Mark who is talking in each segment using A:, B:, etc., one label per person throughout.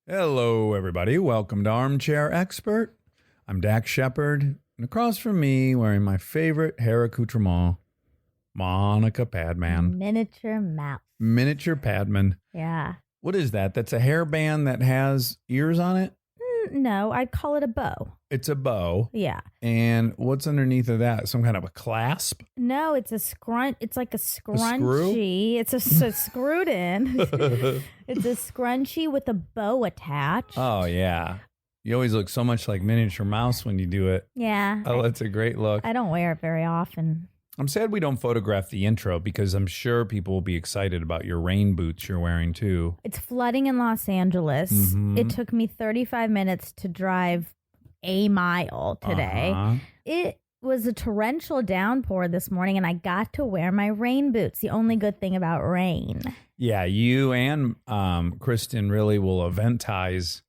A: Hello, everybody. Welcome to Armchair Expert. I'm Dak Shepard, and across from me, wearing my favorite hair accoutrement, Monica Padman.
B: Miniature mouse.
A: Miniature Padman.
B: Yeah.
A: What is that? That's a hairband that has ears on it?
B: No, I'd call it a bow.
A: It's a bow.
B: Yeah.
A: And what's underneath of that? Some kind of a clasp?
B: No, it's a scrunch. It's like a
A: screw?
B: scrunchie. It's screwed in. It's a scrunchie with a bow attached.
A: Oh, yeah. You always look so much like Miniature Mouse when you do it.
B: Yeah.
A: Oh, that's a great look.
B: I don't wear it very often.
A: I'm sad we don't photograph the intro because I'm sure people will be excited about your rain boots you're wearing too.
B: It's flooding in Los Angeles.
A: Mm-hmm.
B: It took me 35 minutes to drive a mile today. It was a torrential downpour this morning, and I got to wear my rain boots. The only good thing about rain.
A: Yeah, you and Kristen really will eventize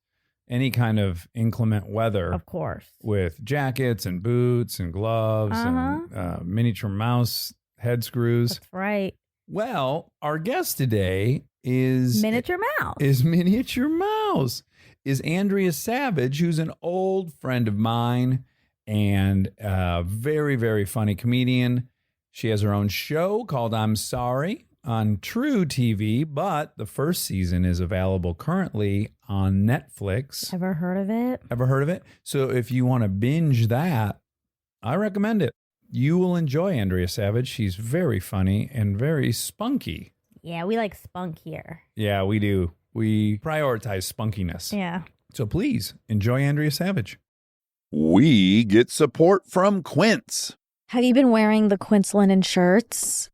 A: any kind of inclement weather.
B: Of course.
A: With jackets and boots and gloves and miniature mouse head screws.
B: That's right.
A: Well, our guest today is
B: Miniature Mouse.
A: Is Andrea Savage, who's an old friend of mine and a very, very funny comedian. She has her own show called I'm Sorry on True TV, but the first season is available currently on Netflix.
B: Ever heard of it?
A: Ever heard of it? So if you want to binge that, I recommend it. You will enjoy Andrea Savage. She's very funny and very spunky.
B: Yeah, we like spunk here.
A: Yeah, we do. We prioritize spunkiness.
B: Yeah.
A: So please enjoy Andrea Savage.
C: We get support from Quince.
D: Have you been wearing the Quince linen shirts?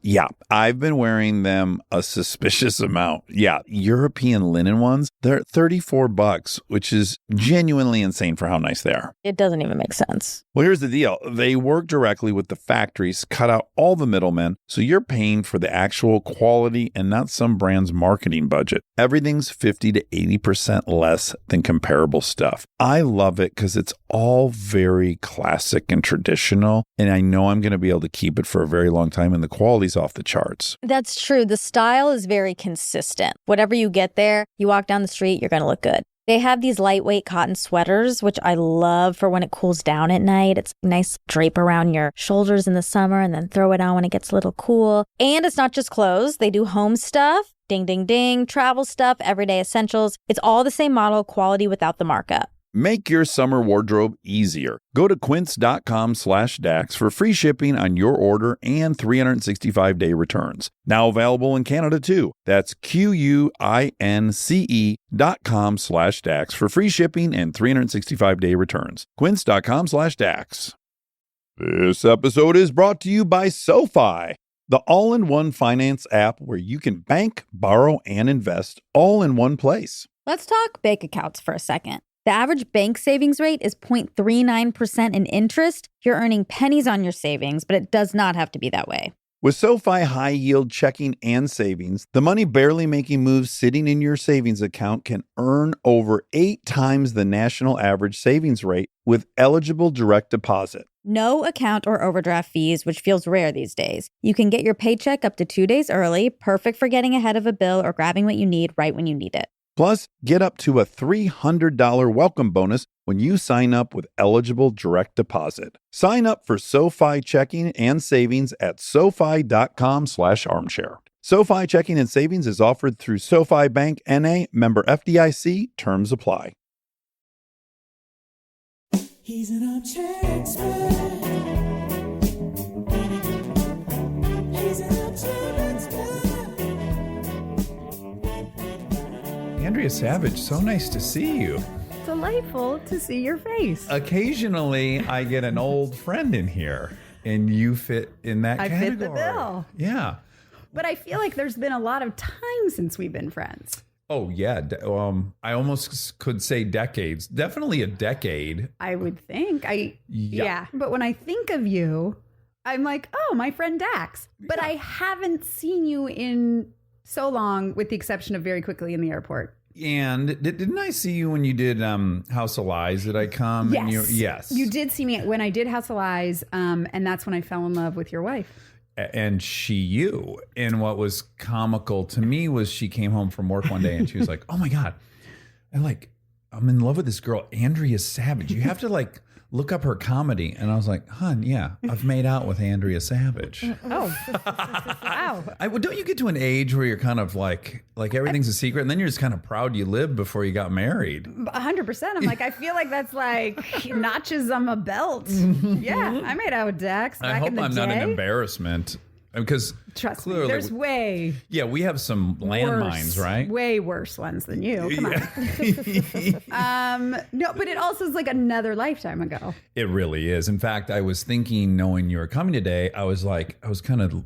C: Yeah, I've been wearing them a suspicious amount. Yeah, European linen ones, they're $34, which is genuinely insane for how nice they are.
D: It doesn't even make sense.
C: Well, here's the deal. They work directly with the factories, cut out all the middlemen, so you're paying for the actual quality and not some brand's marketing budget. Everything's 50 to 80% less than comparable stuff. I love it because it's all very classic and traditional, and I know I'm going to be able to keep it for a very long time, and the quality's off the charts.
D: That's true. The style is very consistent. Whatever you get there, you walk down the street, you're going to look good. They have these lightweight cotton sweaters, which I love for when it cools down at night. It's nice drape around your shoulders in the summer and then throw it on when it gets a little cool. And it's not just clothes. They do home stuff, ding, ding, ding, travel stuff, everyday essentials. It's all the same model, quality without the markup.
C: Make your summer wardrobe easier. Go to quince.com/Dax for free shipping on your order and 365-day returns. Now available in Canada too. That's QUINCE.com/Dax for free shipping and 365-day returns. Quince.com/Dax. This episode is brought to you by SoFi, the all-in-one finance app where you can bank, borrow, and invest all in one place.
D: Let's talk bank accounts for a second. The average bank savings rate is 0.39% in interest. You're earning pennies on your savings, but it does not have to be that way.
C: With SoFi high-yield checking and savings, the money barely making moves sitting in your savings account can earn over 8 times the national average savings rate with eligible direct deposit.
D: No account or overdraft fees, which feels rare these days. You can get your paycheck up to 2 days early, perfect for getting ahead of a bill or grabbing what you need right when you need it.
C: Plus, get up to a $300 welcome bonus when you sign up with eligible direct deposit. Sign up for SoFi checking and savings at SoFi.com/armchair. SoFi checking and savings is offered through SoFi Bank N.A., member FDIC. Terms apply.
E: He's an armchair expert. He's an armchair expert.
A: Andrea Savage, so nice to see you.
F: Delightful to see your face.
A: Occasionally, I get an old friend in here, and you fit in that category.
F: I fit the bill.
A: Yeah.
F: But I feel like there's been a lot of time since we've been friends.
A: Oh, yeah. I almost could say decades. Definitely a decade.
F: I would think.
A: Yeah.
F: Yeah. But when I think of you, I'm like, oh, my friend Dax. But I haven't seen you in so long, with the exception of very quickly in the airport.
A: And didn't I see you when you did House of Lies? Did I come?
F: Yes.
A: Yes.
F: You did see me when I did House of Lies, and that's when I fell in love with your wife.
A: And you. And what was comical to me was she came home from work one day and she was like, oh my God, I'm in love with this girl, Andrea Savage. You have to like look up her comedy. And I was like, hun, yeah, I've made out with Andrea Savage.
F: Oh, wow.
A: Well, don't you get to an age where you're kind of like everything's a secret, and then you're just kind of proud you lived before you got married?
F: 100%. I'm like, I feel like that's like notches on my belt. Yeah, I made out with Dax
A: I
F: back
A: hope
F: in the
A: I'm
F: day.
A: not an embarrassment. Because
F: Trust me,
A: clearly,
F: there's way
A: yeah, we have some landmines, right?
F: Way worse ones than you. Come on. No, but it also is like another lifetime ago.
A: It really is. In fact, I was thinking, knowing you were coming today, I was kind of,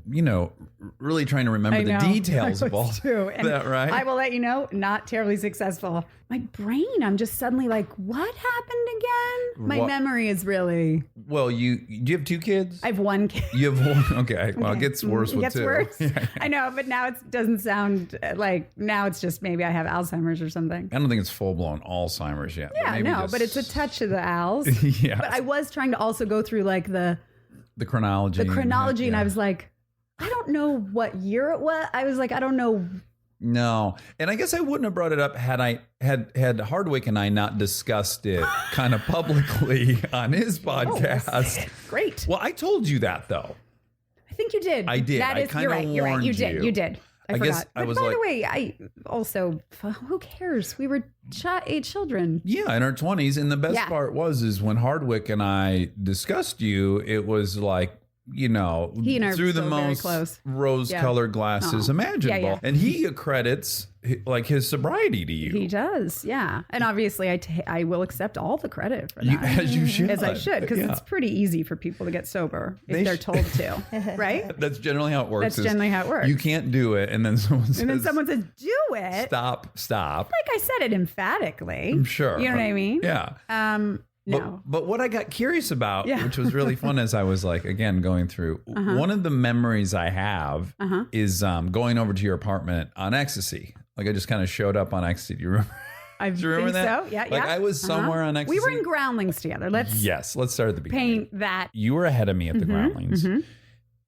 A: really trying to remember the details of all that, right?
F: I will let you know, not terribly successful. My brain, I'm just suddenly like, what happened again? My memory is really...
A: Well, do you have 2 kids?
F: I have 1 kid.
A: You have 1? Okay. Well, it gets worse with 2.
F: It gets worse. Yeah. I know, but now it doesn't sound like, now it's just maybe I have Alzheimer's or something.
A: I don't think it's full-blown Alzheimer's yet.
F: Yeah, no, but it's a touch of the Al's.
A: Yeah.
F: But I was trying to also go through like the
A: chronology.
F: And I was like, I don't know what year it was. I was like, I don't know.
A: No. And I guess I wouldn't have brought it up had Hardwick and I not discussed it kind of publicly on his podcast.
F: Great.
A: Well, I told you that though.
F: I think you did.
A: I did.
F: That
A: I
F: is,
A: kinda
F: you're right. You're right.
A: warned
F: You did.
A: you.
F: You did. I forgot.
A: guess I
F: but
A: was
F: by
A: like,
F: the way, I also, who cares? We were 8 children.
A: yeah, in our 20s. And the best
F: Yeah.
A: part is when Hardwick and I discussed you, it was like,
F: He and I are
A: through the
F: so very
A: most
F: close.
A: rose-colored glasses
F: Oh.
A: imaginable.
F: Yeah, yeah.
A: And he accredits like his sobriety to you.
F: He does, yeah. And obviously, I will accept all the credit for that.
A: As you should.
F: As I should, because
A: Yeah.
F: it's pretty easy for people to get sober if they're told to, right?
A: That's generally how it works.
F: That's generally how it works.
A: You can't do it, and then someone says,
F: says, do it.
A: stop.
F: Like I said it emphatically.
A: I'm sure.
F: You know what I mean?
A: Yeah.
F: No.
A: But what I got curious about,
F: Yeah.
A: which was really fun, as I was like, again, going through, one of the memories I have is going over to your apartment on ecstasy. Like I just kind of showed up on ecstasy. Do you remember?
F: I
A: Do you remember
F: think
A: that?
F: so. Yeah,
A: Like I was somewhere on ecstasy.
F: We were in Groundlings together. Let's
A: Yes, let's start at the beginning.
F: paint that.
A: You were ahead of me at the Groundlings.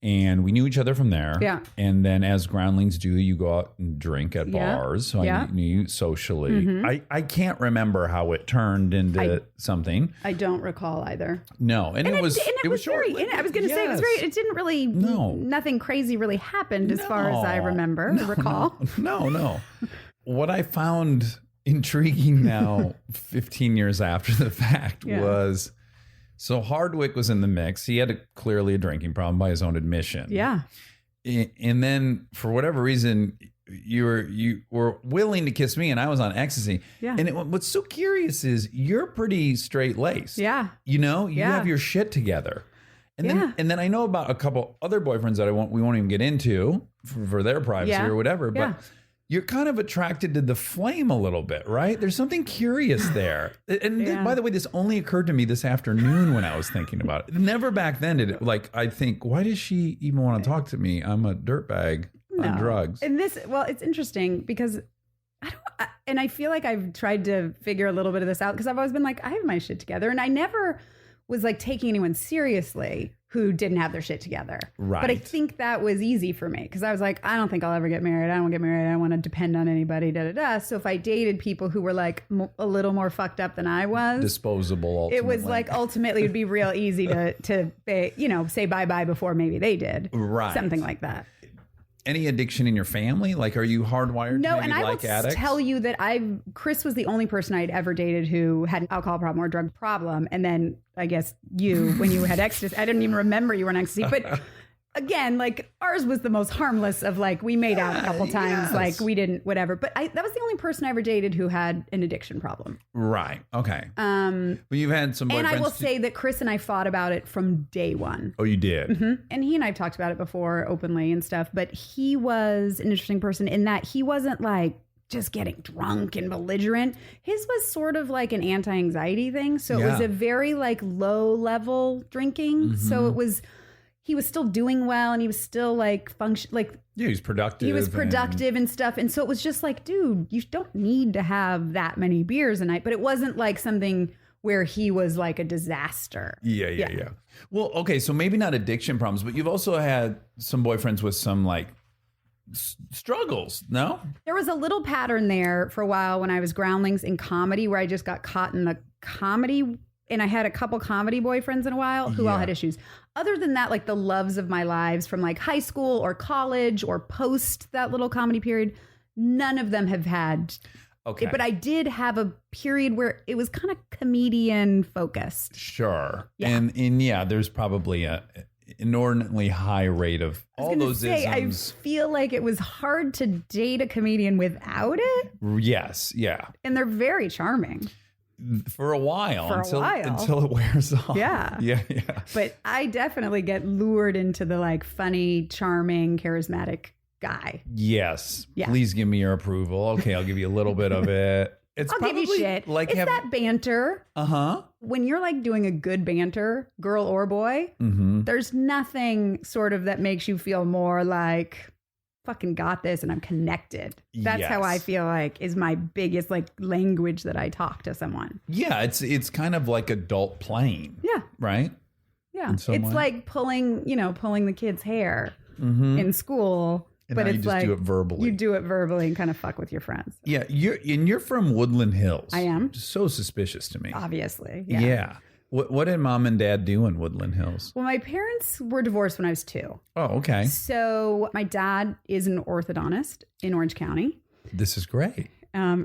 A: And we knew each other from there.
F: Yeah.
A: And then as Groundlings do, you go out and drink at
F: Yeah.
A: bars. So
F: Yeah.
A: I knew you socially. I can't remember how it turned into something.
F: I don't recall either.
A: No. And it was short.
F: very. I was going to say it was very. It didn't really.
A: No.
F: Nothing crazy really happened as far as I remember. Recall.
A: No. What I found intriguing now, 15 years after the fact, was so Hardwick was in the mix. He had clearly a drinking problem by his own admission.
F: Yeah.
A: And then for whatever reason, you were willing to kiss me, and I was on ecstasy.
F: Yeah.
A: And what's so curious is you're pretty straight laced.
F: Yeah.
A: You
F: Yeah.
A: have your shit together. And
F: Yeah.
A: then I know about a couple other boyfriends that we won't even get into for their privacy
F: Yeah.
A: or whatever.
F: Yeah.
A: But you're kind of attracted to the flame a little bit, right? There's something curious there. And by the way, this only occurred to me this afternoon when I was thinking about it. Never back then did it. Like, I think, why does she even want to talk to me? I'm a dirtbag on drugs.
F: And it's interesting because I feel like I've tried to figure a little bit of this out because I've always been like, I have my shit together. And I never was like taking anyone seriously who didn't have their shit together.
A: Right.
F: But I think that was easy for me because I was like, I don't think I'll ever get married. I don't want to get married. I don't want to depend on anybody, So if I dated people who were like a little more fucked up than I was,
A: Disposable, ultimately.
F: it was like ultimately it'd be real easy to say bye-bye before maybe they did.
A: Right.
F: Something like that.
A: Any addiction in your family? Like, are you hardwired
F: No,
A: to
F: and
A: maybe
F: I
A: like
F: will
A: addicts?
F: tell you that Chris was the only person I'd ever dated who had an alcohol problem or a drug problem. And then I guess when you had ecstasy, I didn't even remember you were on ecstasy. But again, like ours was the most harmless of like, we made out a couple times, like we didn't, whatever. But that was the only person I ever dated who had an addiction problem.
A: Right. Okay. Well, you've had some boyfriends.
F: And I will say that Chris and I fought about it from day one.
A: Oh, you did?
F: And he and I've talked about it before openly and stuff, but he was an interesting person in that he wasn't like just getting drunk and belligerent. His was sort of like an anti-anxiety thing. So it was a very like low level drinking. So he was still doing well and he was still like
A: Yeah, he was productive.
F: He was productive and stuff. And so it was just like, dude, you don't need to have that many beers a night. But it wasn't like something where he was like a disaster.
A: Yeah. Well, okay, so maybe not addiction problems, but you've also had some boyfriends with some like struggles. No?
F: There was a little pattern there for a while when I was Groundlings in comedy where I just got caught in the comedy, and I had a couple comedy boyfriends in a while who all had issues. Other than that, like the loves of my lives from like high school or college or post that little comedy period, none of them have had.
A: Okay.
F: But I did have a period where it was kind of comedian focused.
A: Sure.
F: Yeah.
A: And yeah, there's probably a inordinately high rate of all those isms.
F: I feel like it was hard to date a comedian without it.
A: Yes. Yeah.
F: And they're very charming.
A: For a while.
F: For a while.
A: Until it wears off.
F: Yeah.
A: Yeah.
F: But I definitely get lured into the like funny, charming, charismatic guy.
A: Yes.
F: Yeah.
A: Please give me your approval. Okay, I'll give you a little bit of it. It's
F: I'll give you shit.
A: Like
F: it's that banter.
A: Uh-huh.
F: When you're like doing a good banter, girl or boy,
A: Mm-hmm.
F: there's nothing sort of that makes you feel more like fucking got this and I'm connected. That's how I
A: Yes.
F: feel like is my biggest like language that I talk to someone.
A: Yeah, it's kind of like adult playing.
F: Yeah.
A: Right?
F: Yeah.
A: In some
F: It's
A: way.
F: like pulling the kid's hair
A: Mm-hmm.
F: in school.
A: And
F: but
A: now
F: it's
A: you just
F: like
A: do it verbally.
F: You do it verbally and kind of fuck with your friends.
A: Yeah, you're from Woodland Hills.
F: I am.
A: So suspicious to me.
F: Obviously.
A: Yeah. What did mom and dad do in Woodland Hills?
F: Well, my parents were divorced when I was 2.
A: Oh, okay.
F: So my dad is an orthodontist in Orange County.
A: This is great.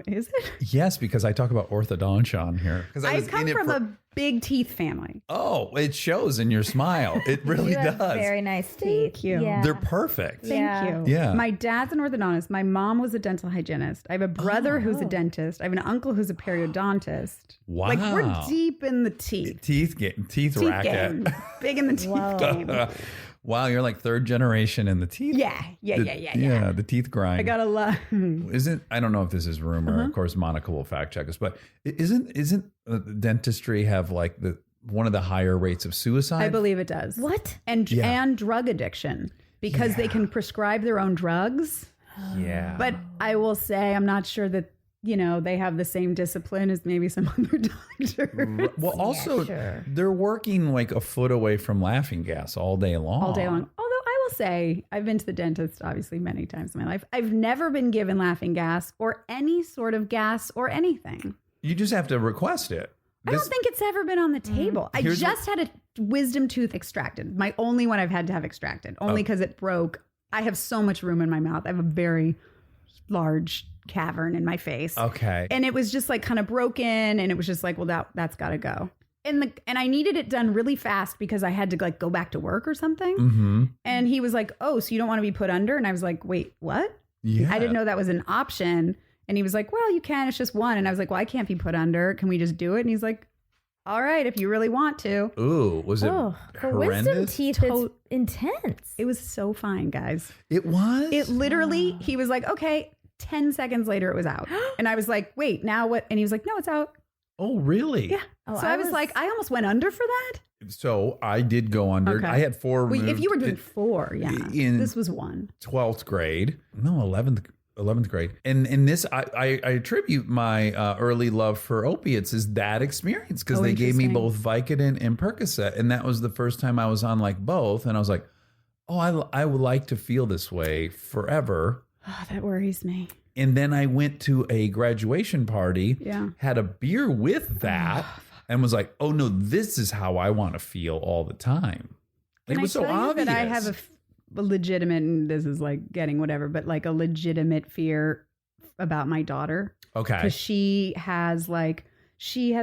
F: Is it?
A: Yes, because I talk about orthodontia on here. Because
F: I come from a big teeth family.
A: Oh, it shows in your smile. It really
B: You have
A: does.
B: very nice teeth.
F: Thank you.
B: Yeah.
A: They're perfect.
F: Thank you.
A: Yeah.
F: My dad's an orthodontist. My mom was a dental hygienist. I have a brother who's a dentist. I have an uncle who's a periodontist.
A: Wow.
F: Like we're deep in the teeth.
A: Teeth racket.
F: Game. Big in the teeth
B: Whoa.
F: game.
A: Wow, you're like third generation in the teeth.
F: Yeah.
A: Yeah, the teeth grind.
F: I got a lot.
A: I don't know if this is rumor. Of course, Monica will fact check us. But isn't dentistry have like one of the higher rates of suicide?
F: I believe it does.
B: What?
F: And
A: Yeah.
F: drug addiction because they can prescribe their own drugs.
A: Yeah.
F: But I will say I'm not sure that they have the same discipline as maybe some other doctors.
A: Well, also,
B: sure.
A: they're working like a foot away from laughing gas all day long.
F: All day long. Although I will say I've been to the dentist obviously many times in my life. I've never been given laughing gas or any sort of gas or anything.
A: You just have to request it.
F: I don't think it's ever been on the table. I
A: Here's
F: just had a wisdom tooth extracted. My only one I've had to have extracted, only because it broke. I have so much room in my mouth. I have a very large cavern in my face.
A: Okay.
F: And it was just like kind of broken, and it was just like, well, that's got to go. And I needed it done really fast because I had to like go back to work or something.
A: Mm-hmm.
F: And he was like, "Oh, so you don't want to be put under?" And I was like, "Wait, what?"
A: Yeah.
F: I didn't know that was an option. And he was like, "Well, you can. It's just one." And I was like, "Well, I can't be put under. Can we just do it?" And he's like, "All right, if you really want to."
A: Ooh, was it
B: Oh, for wisdom
A: horrendous?
B: teeth, it's intense.
F: It was so fine, guys.
A: It was?
F: It literally, he was like, "Okay." 10 seconds later, it was out. And I was like, "Wait, now what?" And he was like, "No, it's out."
A: Oh, really?
F: Yeah.
B: Oh,
F: So I was like, I almost went under for that.
A: So I did go under.
F: Okay.
A: I had 4
F: Well, if
A: removed
F: you were doing
A: in
F: 4, yeah.
A: in-
F: This was 1.
A: 12th grade. No, 11th grade. And in this, I attribute my early love for opiates is that experience because
F: Oh,
A: they gave me
F: interesting.
A: both Vicodin and Percocet. And that was the first time I was on like both. And I was like, oh, I would like to feel this way forever.
F: Oh, that worries me.
A: And then I went to a graduation party,
F: Yeah.
A: had a beer with that, and was like, oh no, this is how I want to feel all the time.
F: Can
A: It was
F: I
A: so
F: tell you
A: obvious.
F: that I have a legitimate, and this is like getting whatever, but like a legitimate fear about my daughter.
A: Okay.
F: Because she has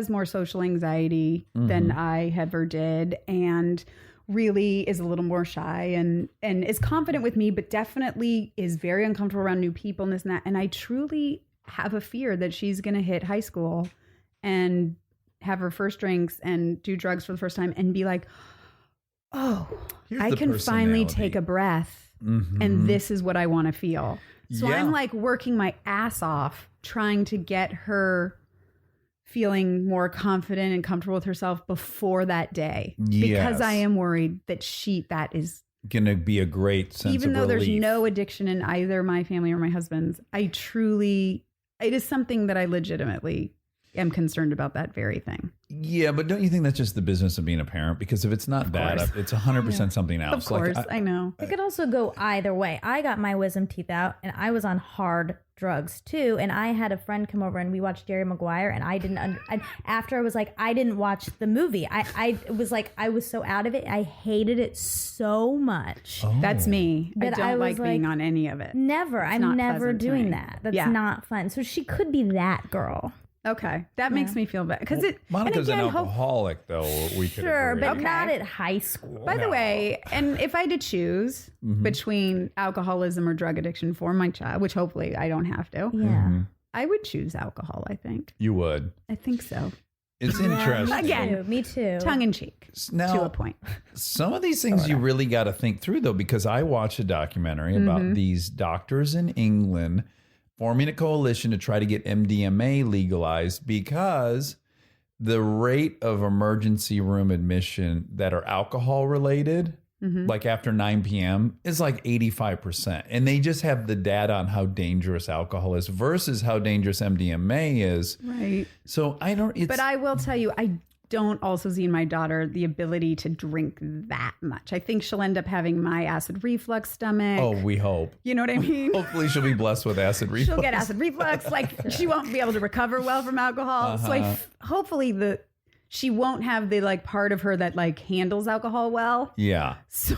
F: more social anxiety than I ever did, and really is a little more shy and is confident with me, but definitely is very uncomfortable around new people and this and that. And I truly have a fear that she's going to hit high school and have her first drinks and do drugs for the first time and be like, oh,
A: Here's
F: I
A: the
F: can finally
A: personality.
F: take a breath
A: Mhm.
F: and this is what I want to feel. So
A: Yeah.
F: I'm like working my ass off trying to get her feeling more confident and comfortable with herself before that day.
A: Yes.
F: Because I am worried that that is,
A: Gonna be a great sense
F: even
A: of
F: though there's
A: relief.
F: no addiction in either my family or my husband's, it is something that I legitimately am concerned about that very thing.
A: Yeah, but don't you think that's just the business of being a parent? Because if it's not that,
F: course.
A: it's 100% something else.
F: Of course,
A: Like,
F: I know.
B: It could also go either way. I got my wisdom teeth out and I was on hard drugs too. And I had a friend come over and we watched Jerry Maguire and I didn't, after I was like, I didn't watch the movie. I was like, I was so out of it. I hated it so much.
A: Oh.
F: That's me. I
B: But
F: don't
B: I was
F: like being
B: like,
F: on any of it.
B: Never.
F: It's
B: I'm
F: not
B: never
F: pleasant to
B: doing
F: me.
B: that. That's
F: Yeah.
B: not fun. So she could be that girl.
F: Okay, that makes me feel bad because
A: Monica's
F: and
A: an
F: again,
A: alcoholic, though. We could
B: Sure,
A: agree.
B: but
F: Okay.
B: not at high school.
F: By the way, and if I had to choose
A: Mm-hmm.
F: between alcoholism or drug addiction for my child, which hopefully I don't have to,
B: Yeah.
F: I would choose alcohol. I think
A: You would.
F: I think so.
A: It's
B: Yeah,
A: interesting.
F: Again.
B: Me too.
F: Tongue in cheek
A: Now,
F: to a point.
A: some of these things you really got to think through, though, because I watched a documentary about these doctors in England forming a coalition to try to get MDMA legalized because the rate of emergency room admission that are alcohol related, like after 9 p.m., is like 85%. And they just have the data on how dangerous alcohol is versus how dangerous MDMA is.
F: Right.
A: So I don't, it's,
F: But I will tell you, I don't also see in my daughter the ability to drink that much. I think she'll end up having my acid reflux stomach.
A: oh, we hope.
F: You know what I mean?
A: Hopefully she'll be blessed with acid reflux.
F: She'll get acid reflux. Like she won't be able to recover well from alcohol. So like hopefully she won't have the like part of her that like handles alcohol well.
A: Yeah.
F: So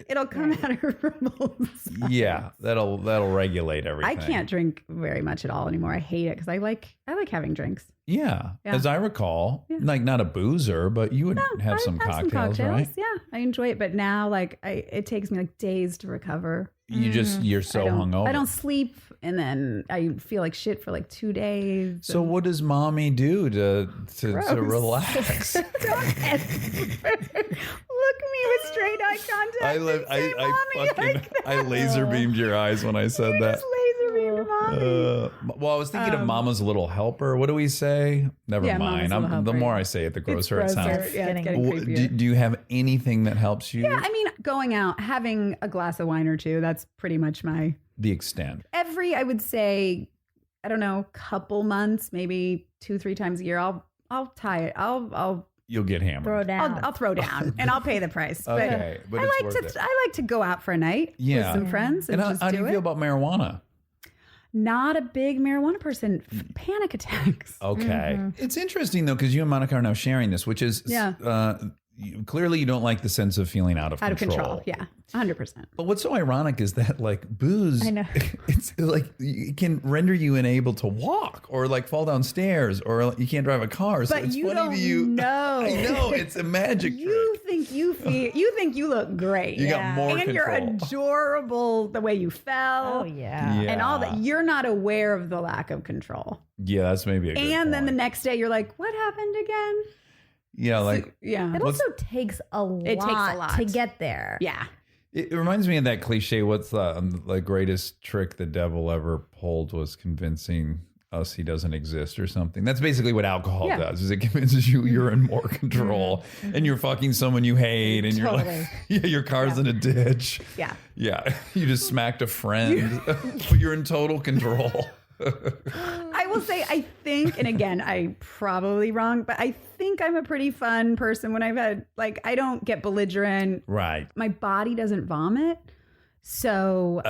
F: it'll come at her from both sides.
A: Yeah. That'll regulate everything.
F: I can't drink very much at all anymore. I hate it because I like having drinks.
A: Yeah.
F: Yeah.
A: As I recall, like not a boozer, but you would have
F: I
A: some
F: have
A: cocktails, right?
F: Yeah, I enjoy it. But now like it takes me like days to recover.
A: You're so hungover.
F: I don't sleep, and then I feel like shit for like 2 days.
A: So what does mommy do to
F: Gross.
A: relax?
F: Look at me with straight eye contact.
A: I laser beamed your eyes when I said that.
F: Just laser beamed mommy.
A: Well, I was thinking of Mama's Little Helper. What do we say? Never
F: Yeah,
A: mind.
F: Mama's Little
A: The
F: Helper,
A: more
F: yeah.
A: I say it, the
F: It's
A: grosser it sounds.
F: grosser. Yeah, it's getting
A: Do,
F: creepier.
A: do you have anything that helps you?
F: Yeah, I mean, going out, having a glass of wine or two, that's pretty much my
A: The extent.
F: I would say, I don't know, couple months, maybe 2-3 times a year, I'll tie it.
A: You'll get hammered.
B: Throw down.
F: I'll throw down and I'll pay the price.
A: Okay, but
F: I
A: it's
F: like
A: worth
F: to
A: it.
F: I like to go out for a night with some friends and
A: And
F: just
A: how do
F: do
A: you
F: it.
A: feel about marijuana?
F: Not a big marijuana person. Panic attacks.
A: Okay. It's interesting, though, because you and Monica are now sharing this, which is clearly you don't like the sense of feeling out of control.
F: Yeah, 100%.
A: But what's so ironic is that, like, booze,
B: I know.
A: it's like it can render you unable to walk or like fall downstairs or you can't drive a car. So
F: But
A: it's
F: you
A: funny
F: don't
A: to you.
F: know.
A: I know. It's a magic
F: You
A: trick.
F: think you think you look great.
A: You got more
F: and you're
A: control.
F: adorable the way you fell.
B: Oh, yeah.
A: Yeah.
F: And all that. You're not aware of the lack of control.
A: Yeah, that's maybe a good
F: And then the
A: point.
F: next day you're like, what happened again?
A: Yeah, like
F: Yeah.
B: It also takes a lot,
F: It takes a lot.
B: to get there.
F: Yeah.
A: it reminds me of that cliche. What's the greatest trick the devil ever pulled was convincing us he doesn't exist or something. That's basically what alcohol
F: Yeah.
A: does. Is it convinces you you're in more control and you're fucking someone you hate and you're like, yeah, your car's in a ditch.
F: Yeah.
A: Yeah, you just smacked a friend, but you're in total control.
F: I will say, I think, and again, I'm probably wrong, but I think I'm a pretty fun person when I've had, like, I don't get belligerent.
A: Right.
F: My body doesn't vomit. So,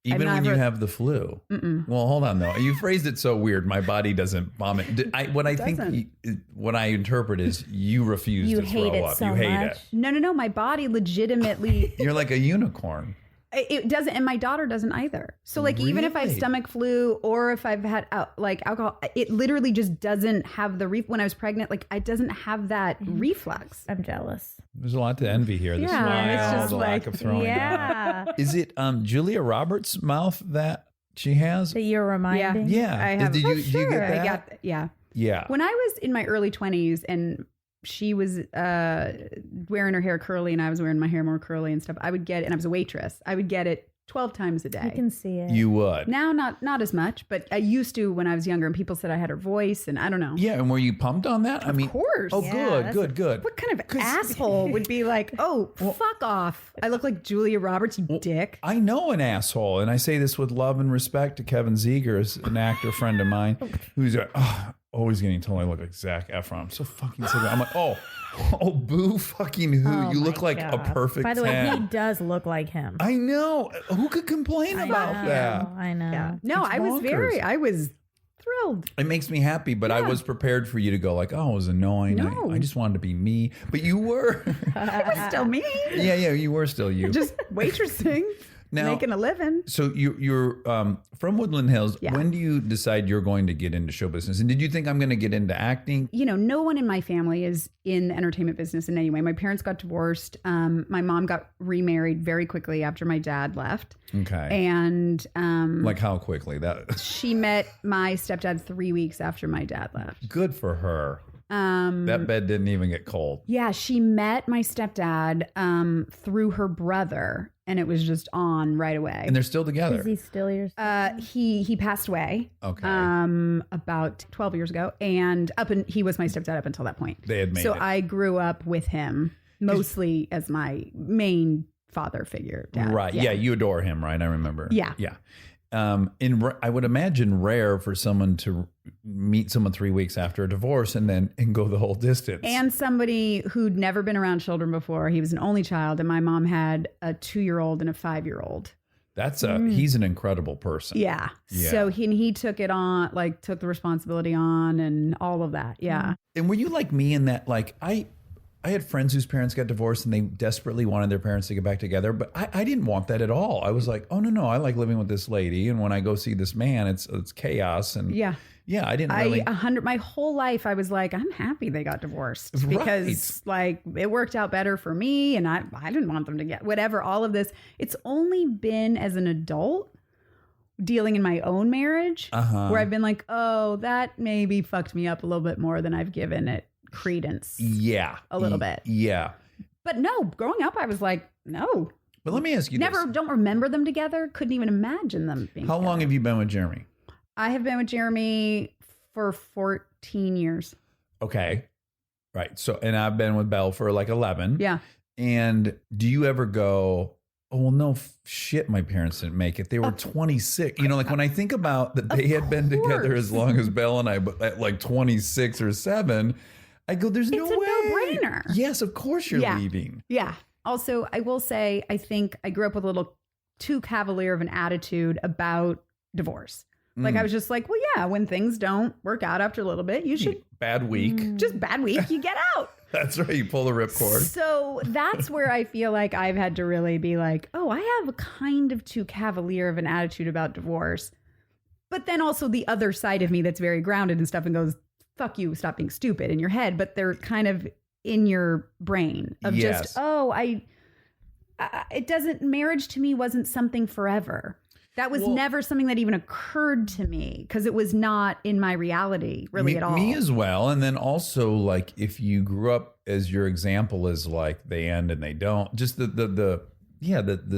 A: Even
F: I've
A: when you
F: never-
A: have the flu. Well, hold on though. You phrased it so weird. My body doesn't vomit. What I think, what I interpret is you refuse
B: You
A: to
B: hate
A: throw
B: it
A: up.
B: so
A: you hate
B: much.
A: it.
F: no, my body legitimately,
A: You're like a unicorn.
F: it doesn't, and my daughter doesn't either. So, like, even if I have
A: Really?
F: stomach flu or if I've had like alcohol, it literally just doesn't have the when I was pregnant, like, it doesn't have that reflux.
B: I'm jealous.
A: There's a lot to envy here. The
F: Yeah,
A: smile,
F: it's just
A: the lack
F: like-
A: of throwing down.
B: Yeah.
A: Is it Julia Roberts' mouth that she has?
B: That you're reminding.
A: Yeah.
F: I have.
A: Did you get
F: Sure,
A: that?
F: I got, yeah.
A: Yeah.
F: When I was in my early 20s and she was wearing her hair curly and I was wearing my hair more curly and stuff, I would get it, and I was a waitress, I would get it 12 times a day.
B: You can see it.
A: You would.
F: Now, not as much, but I used to when I was younger, and people said I had her voice, and I don't know.
A: Yeah. And were you pumped on that? I mean,
F: Of course.
A: Oh,
B: Yeah,
A: good.
F: What kind of asshole would be like, oh, fuck off. I look like Julia Roberts, you dick.
A: I know an asshole, and I say this with love and respect to Kevin Zegers, an actor friend of mine, who's always getting told I look like Zac Efron. I'm so fucking sick of it. I'm like, oh, boo fucking who.
B: Oh
A: You look
B: my
A: like
B: God.
A: a perfect
B: By the way,
A: 10.
B: he does look like him.
A: I know. Who could complain about that?
B: I know.
F: Yeah. No,
A: It's
F: I was thrilled.
A: It makes me happy, but I was prepared for you to go like, oh, it was annoying.
F: No.
A: I just wanted to be me. But you were.
F: It was still me.
A: yeah, you were still you.
F: Just waitressing,
A: Now-
F: making a living.
A: So you're from Woodland Hills.
F: Yeah.
A: When do you decide you're going to get into show business? And did you think I'm going to get into acting?
F: You know, no one in my family is in the entertainment business in any way. My parents got divorced. My mom got remarried very quickly after my dad left.
A: Okay.
F: And
A: Like how quickly? That
F: she met my stepdad 3 weeks after my dad left.
A: good for her. That bed didn't even get cold.
F: Yeah, she met my stepdad through her brother, and it was just on right away.
A: And they're still together.
B: Is he still your
F: He passed away.
A: Okay.
F: About 12 years ago, and he was my stepdad up until that point.
A: They had made
F: so
A: it.
F: I grew up with him mostly as my main father figure. Dad.
A: Right. Yeah. You adore him, right? I remember.
F: Yeah.
A: Yeah. I would imagine rare for someone to meet someone 3 weeks after a divorce and go the whole distance.
F: And somebody who'd never been around children before. He was an only child, and my mom had a 2-year-old and a 5-year-old.
A: That's he's an incredible person.
F: Yeah.
A: Yeah.
F: So he took it on, like took the responsibility on, and all of that. Yeah.
A: And were you like me in that, like, I had friends whose parents got divorced and they desperately wanted their parents to get back together, but I didn't want that at all. I was like, oh no, I like living with this lady, and when I go see this man, it's chaos. And
F: Yeah.
A: I didn't really.
F: My whole life I was like, I'm happy they got divorced because like it worked out better for me, and I didn't want them to get whatever, all of this. It's only been as an adult dealing in my own marriage where I've been like, oh, that maybe fucked me up a little bit more than I've given it credence.
A: Yeah,
F: a little bit.
A: Yeah,
F: But no, growing up I was like, no.
A: but let me ask you this.
F: Don't remember them together. Couldn't even imagine them being
A: How
F: together.
A: long have you been with Jeremy?
F: I have been with Jeremy for 14 years.
A: Okay, right. So, and I've been with Belle for like 11.
F: Yeah.
A: And do you ever go, oh, well, no shit, my parents didn't make it. They were 26. You know, like when I think about that they had been together as long as Belle and I, but at like 26 or 7, I go, there's no way.
F: It's a no-brainer.
A: Yes, of course you're
F: Yeah.
A: leaving.
F: Yeah. Also, I will say, I think I grew up with a little too cavalier of an attitude about divorce. Like I was just like, well, yeah, when things don't work out after a little bit, you should
A: Bad week.
F: just bad week, you get out.
A: That's right. You pull the ripcord.
F: So that's where I feel like I've had to really be like, oh, I have a kind of too cavalier of an attitude about divorce. But then also the other side of me that's very grounded and stuff and goes, fuck you, stop being stupid in your head. But they're kind of in your brain of
A: Yes.
F: just, oh, marriage to me wasn't something forever. That was never something that even occurred to me because it was not in my reality really at all.
A: Me as well. And then also, like, if you grew up as your example is like they end and they don't, just the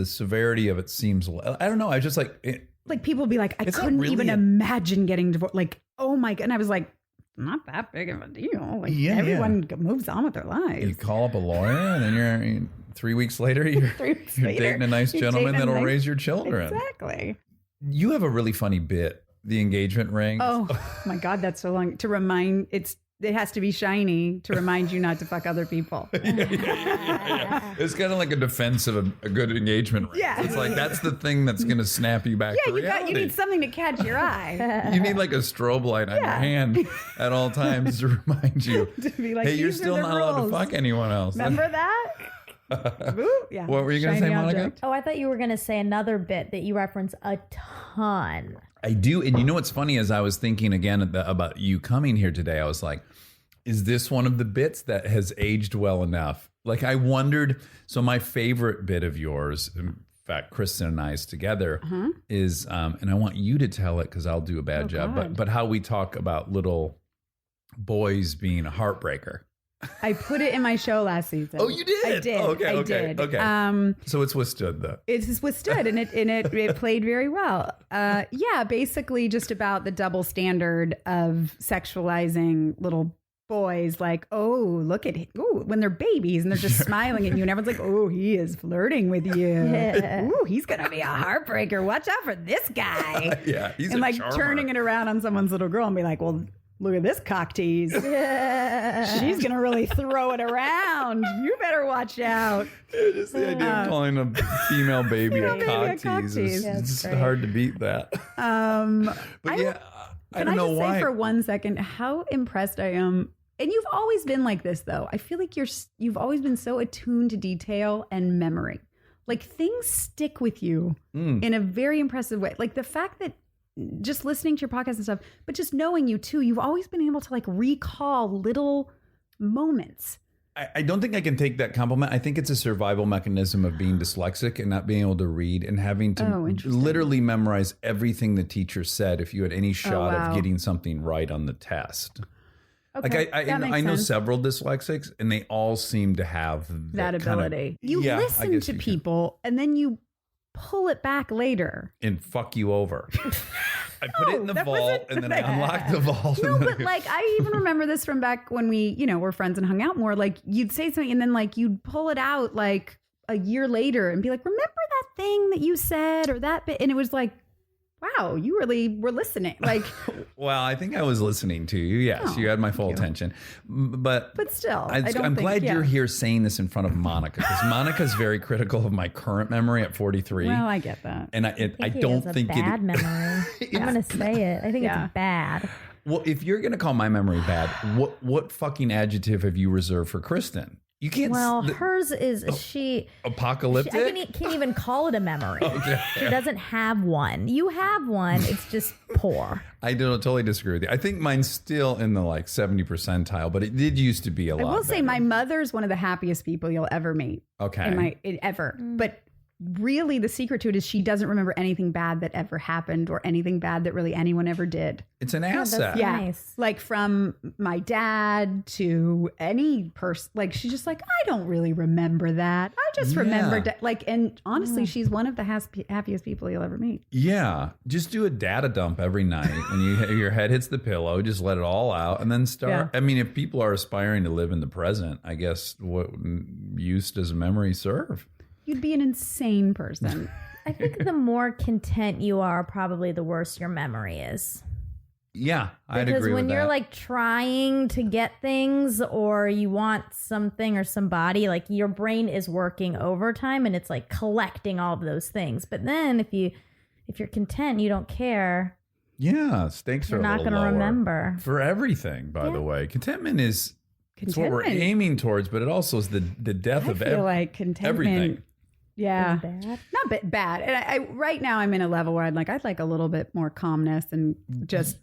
A: severity of it seems, I don't know. I just like,
F: Like people be like, I
A: It's not
F: couldn't
A: really
F: even
A: a-
F: imagine getting divorced. Like, oh my God. And I was like, not that big of a deal. Like
A: Yeah,
F: everyone moves on with their lives.
A: you call up a lawyer and then you're 3 weeks later, you're
F: 3 weeks
A: you're
F: later,
A: dating a nice
F: you're
A: gentleman
F: dating a
A: that'll
F: nice-
A: raise your children.
F: Exactly.
A: You have a really funny bit, the engagement ring.
F: Oh my God, that's so long. To remind, it has to be shiny to remind you not to fuck other people.
A: Yeah. It's kind of like a defense of a good engagement ring.
F: Yeah.
A: It's like that's the thing that's going to snap you back to
F: You
A: reality.
F: need something to catch your eye.
A: You need like a strobe light on your hand at all times to remind you,
F: To be like,
A: hey, you're
F: "These are
A: still
F: the
A: not allowed to
F: rules."
A: fuck anyone else.
F: Remember that? Ooh, yeah.
A: What were you going to say,
F: Shiny
A: Monica?
F: object.
B: Oh, I thought you were going to say another bit that you reference a ton.
A: I do. And you know what's funny is I was thinking again about you coming here today. I was like, is this one of the bits that has aged well enough? Like I wondered. So my favorite bit of yours, in fact, Kristen and I's together is, and I want you to tell it because I'll do a bad job,
F: God.
A: but how we talk about little boys being a heartbreaker.
F: I put it in my show last season.
A: Oh, you did?
F: I did.
A: Okay,
F: I
A: okay,
F: did.
A: okay. So it's withstood though.
F: It's withstood and it played very well. Yeah, basically just about the double standard of sexualizing little boys. Like, oh, look at him. Ooh, when they're babies and they're just smiling at you, and everyone's like, oh, he is flirting with you. Ooh, he's gonna be a heartbreaker. Watch out for this guy.
A: Yeah, he's
F: and
A: a
F: like
A: charmer.
F: turning it around on someone's little girl and be like, well, look at this cock tease. She's going to really throw it around. You better watch out.
A: Just the idea of calling a female baby a cock tease.
F: tease.
A: It's just hard to beat that. But yeah, I don't know
F: just
A: why.
F: say for 1 second how impressed I am. And you've always been like this, though. I feel like you've always been so attuned to detail and memory. Like things stick with you in a very impressive way. Like the fact that just listening to your podcast and stuff, but just knowing you too, you've always been able to like recall little moments.
A: I don't think I can take that compliment. I think it's a survival mechanism of being dyslexic and not being able to read and having to literally memorize everything the teacher said if you had any shot of getting something right on the test.
F: Okay,
A: like I know several dyslexics and they all seem to have
F: that ability. You listen to people and then you pull it back later
A: and fuck you over. I put it in the vault and then I unlock the vault.
F: No, but like I even remember this from back when we, were friends and hung out more. Like you'd say something and then like you'd pull it out like a year later and be like, remember that thing that you said or that bit? And it was like, wow, you really were listening. Like,
A: well, I think I was listening to you. Yes, you had my full attention. But
F: still,
A: I'm glad you're here saying this in front of Monica because Monica's very critical of my current memory at 43.
F: Well, I get that.
A: And I don't think
B: it's a bad memory. I'm going to say it. I think it's bad.
A: Well, if you're going to call my memory bad, what fucking adjective have you reserved for Kristen? You can't.
B: Well, hers is
A: apocalyptic.
B: I can't even call it a memory. Okay. She doesn't have one. You have one. It's just poor.
A: I totally disagree with you. I think mine's still in the like 70 percentile, but it did used to be a lot.
F: I will say my mother's one of the happiest people you'll ever meet.
A: Okay.
F: Ever. But really the secret to it is she doesn't remember anything bad that ever happened or anything bad that really anyone ever did.
A: It's an asset.
B: Yeah. Nice.
F: Like from my dad to any person, like she's just like, I don't really remember that. I just remembered like, and honestly, she's one of the happiest people you'll ever meet.
A: Yeah. Just do a data dump every night when your head hits the pillow, just let it all out and then start. Yeah. I mean, if people are aspiring to live in the present, I guess what use does memory serve?
F: You'd be an insane person.
B: I think the more content you are, probably the worse your memory is.
A: Yeah, I'd agree with that.
B: Because when you're like trying to get things or you want something or somebody, like your brain is working overtime and it's like collecting all of those things. But then if you're content, you don't care.
A: Yeah, stakes are a little lower.
B: You're not going to remember.
A: For everying, by the way. Contentment is it's what we're aiming towards, but it also is the death of everything.
F: I feel like contentment. Yeah, not bad. And I right now I'm in a level where I'd like a little bit more calmness and just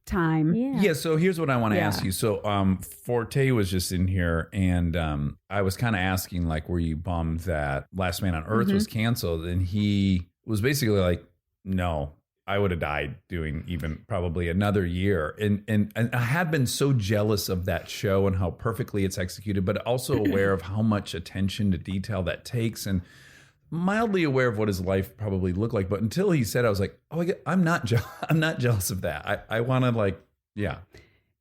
F: time.
A: Yeah. So here's what I want to ask you. So Forte was just in here, and I was kind of asking like, were you bummed that Last Man on Earth was canceled? And he was basically like, no. I would have died doing even probably another year. And I had been so jealous of that show and how perfectly it's executed, but also aware of how much attention to detail that takes and mildly aware of what his life probably looked like. But until he said, I was like, oh, I'm not jealous of that. I want to like, yeah.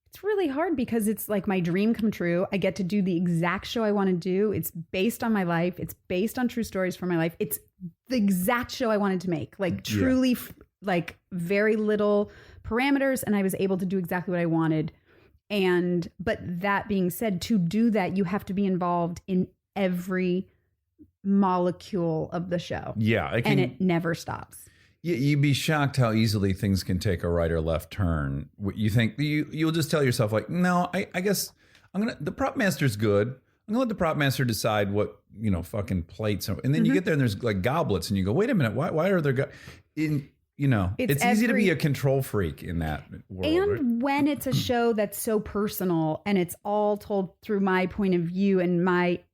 F: It's really hard because it's like my dream come true. I get to do the exact show I want to do. It's based on my life. It's based on true stories from my life. It's the exact show I wanted to make, like truly like very little parameters. And I was able to do exactly what I wanted. But that being said, to do that, you have to be involved in every molecule of the show.
A: Yeah.
F: And it never stops.
A: You'd be shocked how easily things can take a right or left turn. You think you'll just tell yourself like, no, I guess the prop master's good. I'm gonna let the prop master decide what, fucking plates. And then you get there and there's like goblets and you go, wait a minute, why are there it's easy to be a control freak in that world.
F: And
A: right?
F: when it's a show that's so personal and it's all told through my point of view and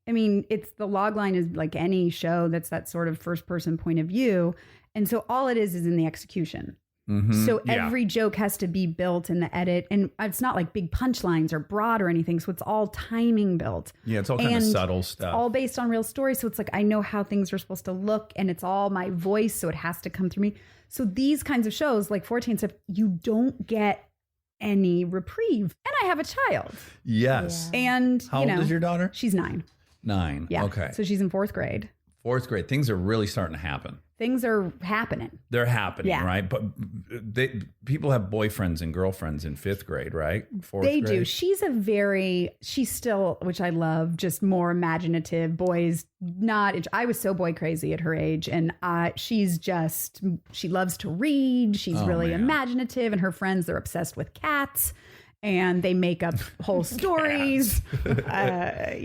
F: it's the log line is like any show that's that sort of first person point of view. And so all it is in the execution. Mm-hmm. So every joke has to be built in the edit. And it's not like big punchlines or broad or anything. So it's all timing built.
A: Yeah, it's all kind of subtle stuff.
F: It's all based on real stories. So it's like I know how things are supposed to look and it's all my voice. So it has to come through me. So these kinds of shows like 14 and stuff, you don't get any reprieve. And I have a child.
A: Yes.
F: Yeah. And
A: how old is your daughter?
F: She's 9.
A: 9.
F: Yeah.
A: Okay.
F: So she's in 4th grade.
A: 4th grade. Things are really starting to happen.
F: things are happening.
A: They're happening,
F: Yeah.
A: right? But people have boyfriends and girlfriends in 5th grade, right? 4th
F: They
A: grade?
F: do. She's still, which I love, just more imaginative. Boys, I was so boy crazy at her age. And she loves to read. She's really
A: man.
F: imaginative. And her friends, they're obsessed with cats. And they make up whole stories. Like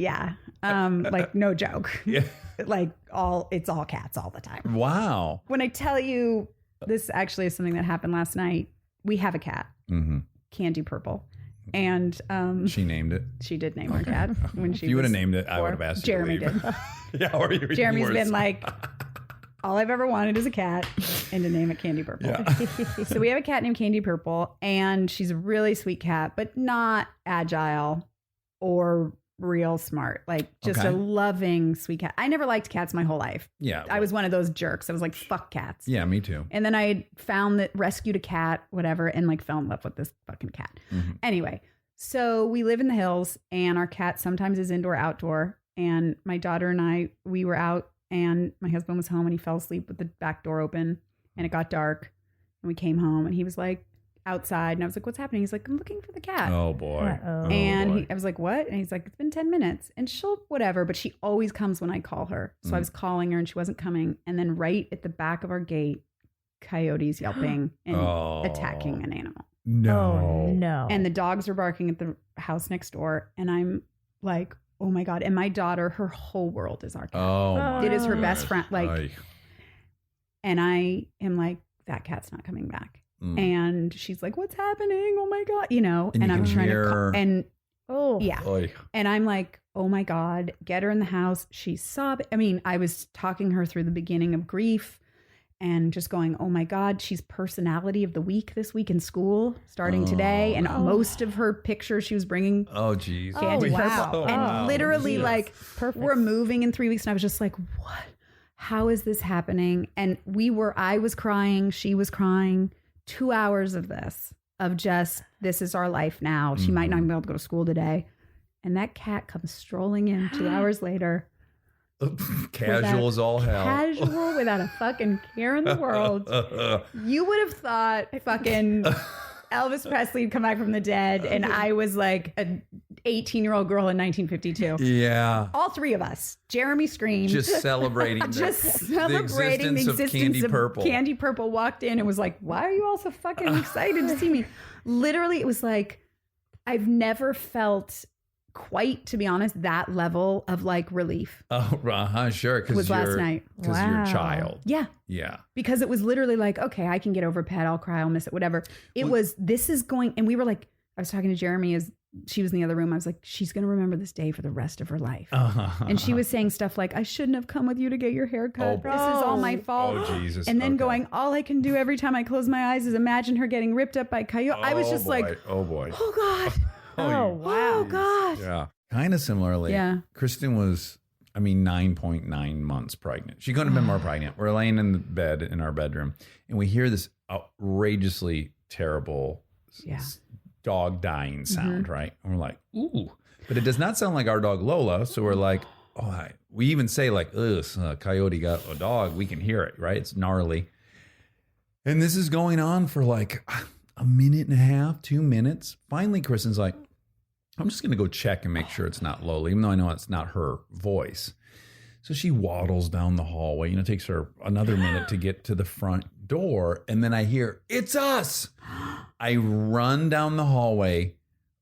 F: no joke.
A: Yeah.
F: Like it's all cats all the time.
A: Wow.
F: When I tell you, this actually is something that happened last night. We have a cat, Candy Purple. And
A: She named it.
F: she did name her cat when she
A: If you would
F: was
A: have named it, I
F: 4.
A: would have asked
F: Jeremy
A: you to leave.
F: did.
A: Yeah, or even
F: Jeremy's
A: worse.
F: been like, all I've ever wanted is a cat and to name it Candy Purple.
A: Yeah.
F: So we have a cat named Candy Purple, and she's a really sweet cat, but not agile or real smart. Like just
A: Okay.
F: a loving, sweet cat. I never liked cats my whole life.
A: Yeah.
F: I was one of those jerks. I was like, fuck cats.
A: Yeah, me too.
F: And then I rescued a cat, whatever, and like fell in love with this fucking cat. Anyway, so we live in the hills, and our cat sometimes is indoor, outdoor. And my daughter and I, we were out, and my husband was home, and he fell asleep with the back door open, and it got dark, and we came home, and he was like outside, and I was like, what's happening? He's like, I'm looking for the cat.
A: Oh boy.
B: Uh-oh.
F: And I was like, what? And he's like, it's been 10 minutes. And she'll whatever, but she always comes when I call her. So I was calling her and she wasn't coming. And then right at the back of our gate, coyotes yelping and attacking an animal.
A: No.
B: Oh, no.
F: And the dogs were barking at the house next door. And I'm like, oh my God. And my daughter, her whole world is our cat.
A: Oh my
F: It is her
A: goodness.
F: best friend. Like,
A: Ay.
F: and I am like, that cat's not coming back. And she's like, what's happening? Oh my God. You know,
A: And
F: and
A: you
F: I'm
A: can
F: trying
A: hear-
F: to, and
B: oh,
F: yeah.
A: Ay.
F: And I'm like, oh my God, get her in the house. She's sobbing. I mean, I was talking her through the beginning of grief and just going, oh my God, she's personality of the week this week in school, starting today. And most of her pictures she was bringing
A: Oh geez.
F: Candy
B: Oh,
F: Purple.
B: wow.
F: And
B: Oh,
F: literally
B: geez.
F: like,
B: Perfect.
F: we're moving in 3 weeks. And I was just like, what? How is this happening? And I was crying. She was crying. 2 hours of this, of just, this is our life now. She might not even be able to go to school today. And that cat comes strolling in 2 hours later.
A: Casual as all hell.
F: Casual, without a fucking care in the world. You would have thought fucking Elvis Presley had come back from the dead, and I was like an 18-year-old girl in 1952.
A: Yeah.
F: All three of us. Jeremy screamed.
A: Just celebrating
F: Celebrating the existence
A: of Candy Purple.
F: Candy Purple walked in and was like, why are you all so fucking excited to see me? Literally, it was like, I've never felt quite, to be honest, that level of like relief.
A: Oh, sure. Because
F: Was last night.
A: Because you're
B: Wow.
A: a child.
F: Yeah.
A: Yeah.
F: Because it was literally like, okay, I can get over pet. I'll cry. I'll miss it, whatever. It was, this is going, and we were like, I was talking to Jeremy as she was in the other room. I was like, she's going to remember this day for the rest of her life. And she was saying stuff like, I shouldn't have come with you to get your hair cut.
A: Oh,
F: This is all my fault.
A: Oh, Jesus.
F: And then
A: Okay.
F: going, all I can do every time I close my eyes is imagine her getting ripped up by coyote. I was just like,
A: oh boy.
F: oh God.
B: Oh, wow.
F: Oh God.
A: Yeah. Kind of similarly.
F: Yeah.
A: Kristen was, 9.9 months pregnant. She couldn't have been more pregnant. We're laying in the bed in our bedroom, and we hear this outrageously terrible
F: Yeah.
A: dog dying sound, right? And we're like, ooh. But it does not sound like our dog Lola. So we're like, oh, we even say like, ugh, a coyote got a dog. We can hear it, right? It's gnarly. And this is going on for like a minute and a half, 2 minutes. Finally, Kristen's like, I'm just going to go check and make sure it's not Lola, even though I know it's not her voice. So she waddles down the hallway. It takes her another minute to get to the front door. And then I hear, it's us. I run down the hallway.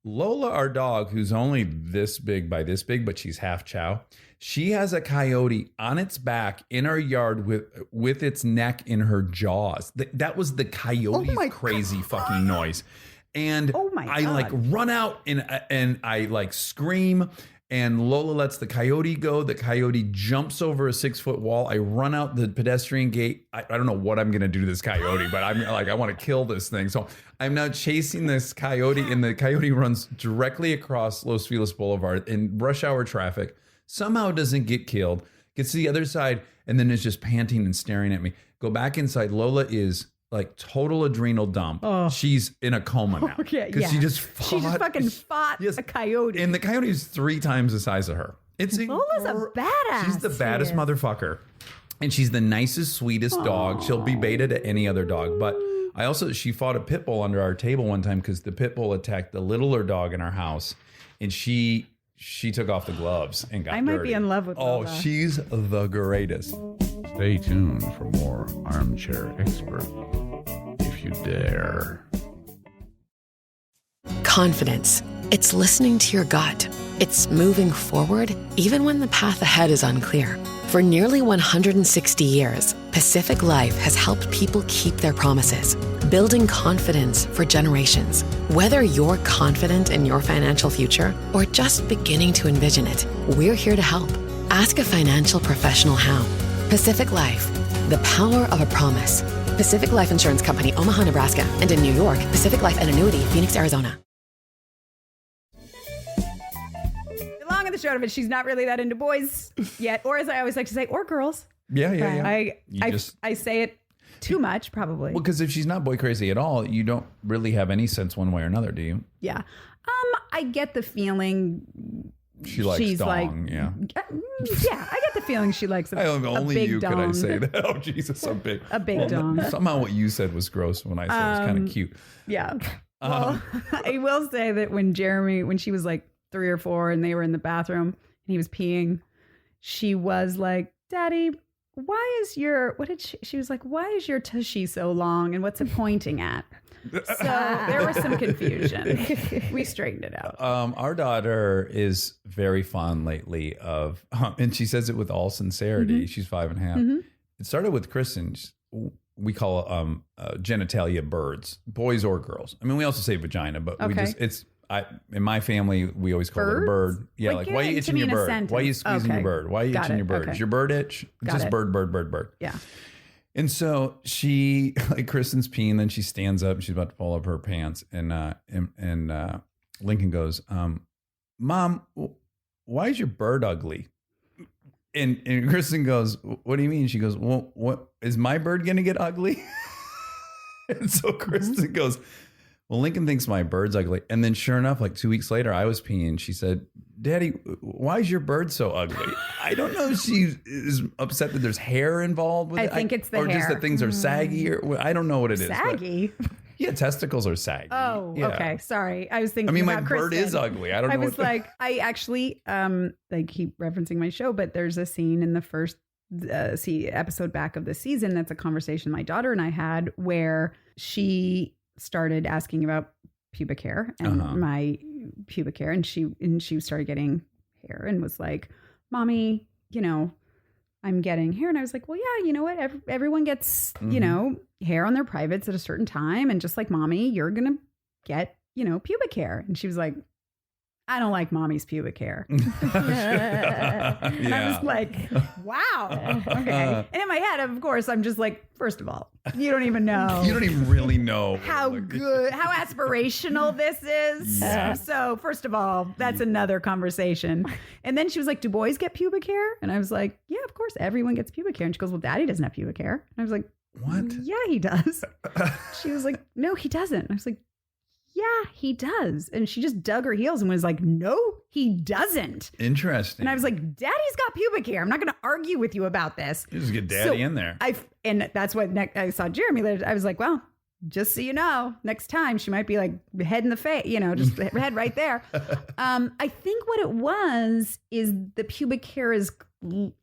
A: Lola, our dog, who's only this big by this big, but she's half chow. She has a coyote on its back in our yard with its neck in her jaws. That was the coyote's crazy fucking noise. And I like run out and I like scream, and Lola lets the coyote go. The coyote jumps over a 6-foot wall. I run out the pedestrian gate. I don't know what I'm going to do to this coyote, but I'm like, I want to kill this thing. So I'm now chasing this coyote, and the coyote runs directly across Los Feliz Boulevard in rush hour traffic. Somehow doesn't get killed, gets to the other side, and then is just panting and staring at me. Go back inside. Lola is like total adrenal dump. She's in a coma now. Because she just fought.
F: She just fucking fought a coyote.
A: And the coyote is 3 times the size of her. It's
F: Lola's a badass.
A: She's the baddest motherfucker. And she's the nicest, sweetest dog. She'll be beta to any other dog. But she fought a pit bull under our table one time because the pit bull attacked the littler dog in our house. And she took off the gloves and got
F: I might
A: dirty.
F: be in love with
A: Oh,
F: Lola.
A: she's the greatest.
C: Stay tuned for more Armchair Expert, if you dare.
G: Confidence. It's listening to your gut. It's moving forward, even when the path ahead is unclear. For nearly 160 years, Pacific Life has helped people keep their promises, building confidence for generations. Whether you're confident in your financial future or just beginning to envision it, we're here to help. Ask a financial professional how. Pacific Life, the power of a promise. Pacific Life Insurance Company, Omaha, Nebraska, and in New York, Pacific Life and Annuity, Phoenix, Arizona.
F: Long and the short of it, she's not really that into boys yet, or as I always like to say, or girls.
A: Yeah.
F: I say it too much, probably.
A: Well, because if she's not boy crazy at all, you don't really have any sense one way or another, do you?
F: Yeah. I get the feeling
A: She likes
F: she's
A: dong,
F: like,
A: yeah.
F: Yeah, I get the feeling she likes
A: Only
F: big
A: you
F: dong.
A: could I say that. Oh, Jesus, a big
F: dong.
A: Somehow what you said was gross when I said it was kind of cute.
F: Yeah. Well, I will say that when she was like 3 or 4 and they were in the bathroom and he was peeing, she was like, Daddy, why is your tushy so long and what's it pointing at? So there was some confusion. We straightened it out.
A: Our daughter is very fond lately of, and she says it with all sincerity. She's 5.5. It started with Kristen. We call genitalia birds, boys or girls. I mean, we also say vagina, but in my family, we always call it a bird. Yeah, like why are you itching your bird? Why are you squeezing your bird? Why are you itching your bird? Is your bird itch? It's just bird.
F: Yeah.
A: And so she, like Kristen's peeing, then she stands up and she's about to pull up her pants. And Lincoln goes, Mom, why is your bird ugly? And Kristen goes, what do you mean? She goes, well, what is my bird going to get ugly? And so Kristen goes, well, Lincoln thinks my bird's ugly. And then sure enough, like 2 weeks later, I was peeing. She said, Daddy, why is your bird so ugly? I don't know if she is upset that there's hair involved with it.
F: I think it's the
A: hair. Or just that things are saggy. Or I don't know what it is.
F: Saggy?
A: Yeah, testicles are saggy.
F: Oh,
A: yeah.
F: Okay. Sorry. I was thinking
A: my
F: about
A: bird
F: Kristen.
A: is ugly. I don't know.
F: I was like, I actually, keep referencing my show, but there's a scene in the first episode back of the season that's a conversation my daughter and I had where she started asking about pubic hair and my pubic hair, and she started getting hair and was like, Mommy, I'm getting hair. And I was like, well, yeah, you know what? Everyone gets, hair on their privates at a certain time. And just like Mommy, you're going to get, pubic hair. And she was like, I don't like Mommy's pubic hair. And I was like, wow. Okay. And in my head, of course, I'm just like, first of all, you don't even know.
A: You don't even really know
F: how aspirational this is.
A: Yeah.
F: So first of all, that's another conversation. And then she was like, do boys get pubic hair? And I was like, yeah, of course, everyone gets pubic hair. And she goes, well, Daddy doesn't have pubic hair. And I was like,
A: what?
F: Yeah, he does. She was like, no, he doesn't. And I was like, yeah, he does. And she just dug her heels and was like, no, he doesn't.
A: Interesting.
F: And I was like, Daddy's got pubic hair. I'm not going to argue with you about this.
A: You just get Daddy in there.
F: And that's what I saw Jeremy later. I was like, well, just so you know, next time she might be like head in the face, just head right there. I think what it was is the pubic hair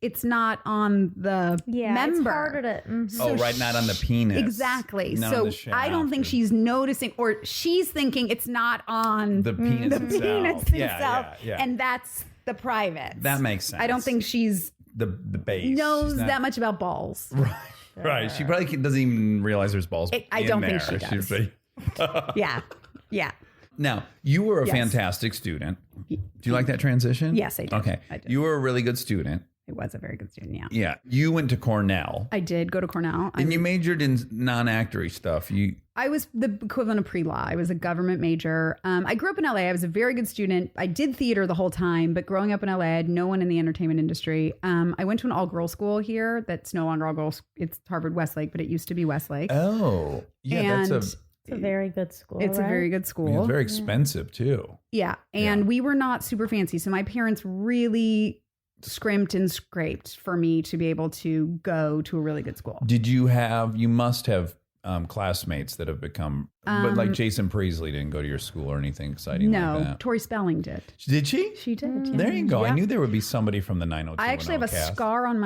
F: it's not on the member.
B: It's harder to.
F: So
A: not on the penis.
F: Exactly.
A: Not
F: so
A: on the shaft.
F: I don't think she's noticing, or she's thinking it's not on
A: the penis itself.
F: Yeah. And that's the private.
A: That makes sense.
F: I don't think she's
A: the base
F: knows that much about balls.
A: Right. Right. She probably doesn't even realize there's balls.
F: I don't think she does. Yeah.
A: Now, you were a fantastic student. Do you like that transition?
F: Yes, I do.
A: Okay.
F: I do.
A: You were a really good student.
F: I was a very good student, yeah.
A: Yeah. You went to Cornell.
F: I did go to Cornell.
A: And you majored in non-actory stuff.
F: I was the equivalent of pre-law. I was a government major. I grew up in LA. I was a very good student. I did theater the whole time, but growing up in LA, I had no one in the entertainment industry. I went to an all-girls school here that's no longer all-girls. It's Harvard Westlake, but it used to be Westlake.
A: Oh. Yeah,
F: and
B: It's a very good school.
F: It's
B: right?
F: a very good school.
A: It's very expensive, too.
F: Yeah. And we were not super fancy. So my parents really scrimped and scraped for me to be able to go to a really good school.
A: You must have classmates that have become, but like Jason Priestley didn't go to your school or anything exciting like
F: No,
A: that.
F: Tori Spelling did.
A: Did she?
F: She did.
A: There you go.
F: Yeah.
A: I knew there would be somebody from the 90210
F: I actually have a
A: cast.
F: scar on